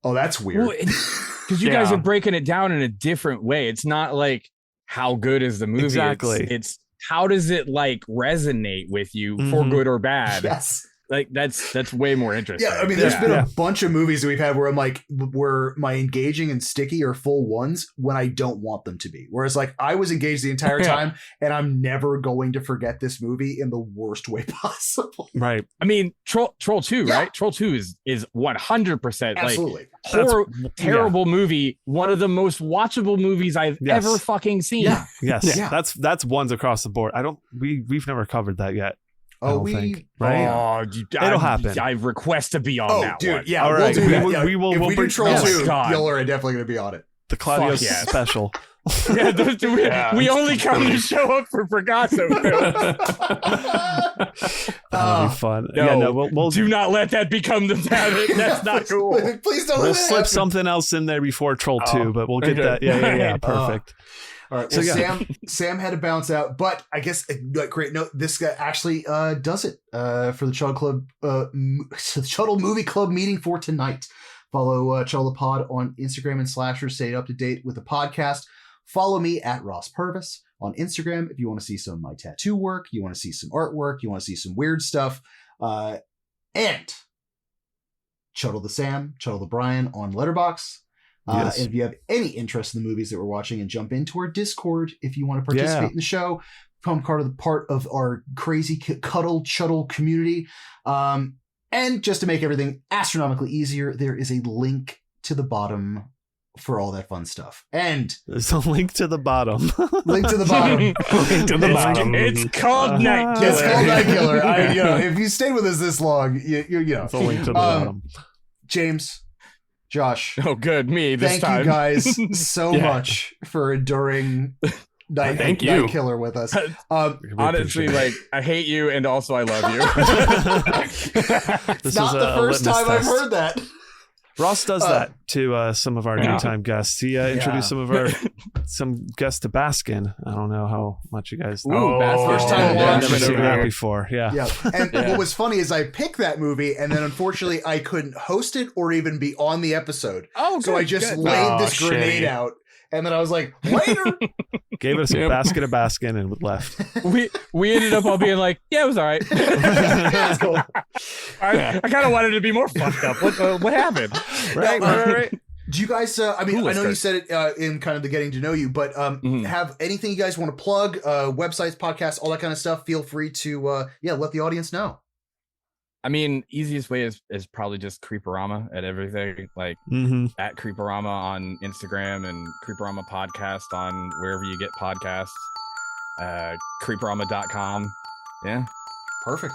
that's weird." Because you guys are breaking it down in a different way. It's not like how good is the movie. Exactly. It's how does it resonate with you for good or bad. Yes. That's way more interesting. Yeah, I mean, there's been a bunch of movies that we've had where I'm like, were my engaging and sticky or full ones when I don't want them to be. Whereas I was engaged the entire time, and I'm never going to forget this movie in the worst way possible. Right. I mean, Troll 2, right? Troll 2 is 100% absolutely terrible movie. One of the most watchable movies I've ever fucking seen. Yeah. Yes. Yeah. That's ones across the board. we've never covered that yet. Right? Oh, it'll happen. I request to be on that one. Yeah, all right. We'll do that. We will. If we do Troll 2, God. y'all are definitely going to be on it. The Claudio special. We only come to show up for Picasso films. That'll be fun. No, we'll do not let that become the habit. That's not cool. Please don't. We'll let that slip happen. something else in there before Troll 2, but we'll get that. Yeah. Perfect. All right. Well, Sam had to bounce out, but I guess great note. This guy actually does it for the Chuddle Club, the Chuddle Movie Club meeting for tonight. Follow Chuddle the Pod on Instagram and Slasher. Stay up to date with the podcast. Follow me at Ross Purvis on Instagram if you want to see some of my tattoo work, you want to see some artwork, you want to see some weird stuff, and Chuddle the Sam, Chuddle the Brian on Letterboxd. Yes. And if you have any interest in the movies that we're watching, and jump into our Discord if you want to participate in the show, become part of our crazy cuddle Chuddle community. And just to make everything astronomically easier, there is a link to the bottom for all that fun stuff. And there's a link to the bottom. Link to the bottom. Link to the bottom. It's called Night Killer. It's called Night Killer. If you stayed with us this long, it's a link to the bottom. James, Josh. Oh, good. Me this time. Thank you guys so much for enduring Night Killer with us. Honestly, I hate you, and also I love you. It's not the first time I've heard that. Ross does that to some of our daytime guests. He introduced some guests to Baskin. I don't know how much you guys know. First time I've never seen that before. Yeah. And what was funny is I picked that movie, and then unfortunately I couldn't host it or even be on the episode. So I just laid this grenade out. And then I was like, later. Gave us a basket of Baskin and left. We ended up all being like, yeah, it was all right. That's cool. I kind of wanted it to be more fucked up. What happened? Right. Do you guys, I know you said it in kind of the getting to know you, but have anything you guys want to plug, websites, podcasts, all that kind of stuff, feel free to, let the audience know. I mean, easiest way is probably just Creep-O-Rama at everything, at Creep-O-Rama on Instagram and Creep-O-Rama podcast on wherever you get podcasts, Creep-O-Rama.com. Yeah. Perfect.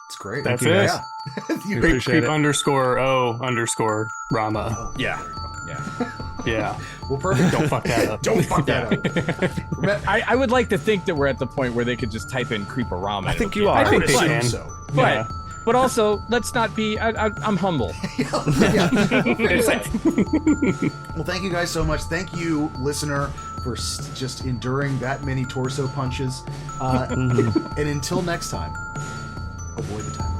It's great. That's it. Yeah. Creep _O_Rama. Yeah. Well, perfect. Don't fuck that up. Don't fuck that up. I would like to think that we're at the point where they could just type in Creep-O-Rama. I think you are. I think they can. So. But also, let's not be. I'm humble. Well, thank you guys so much. Thank you, listener, for just enduring that many torso punches. And until next time, avoid the time.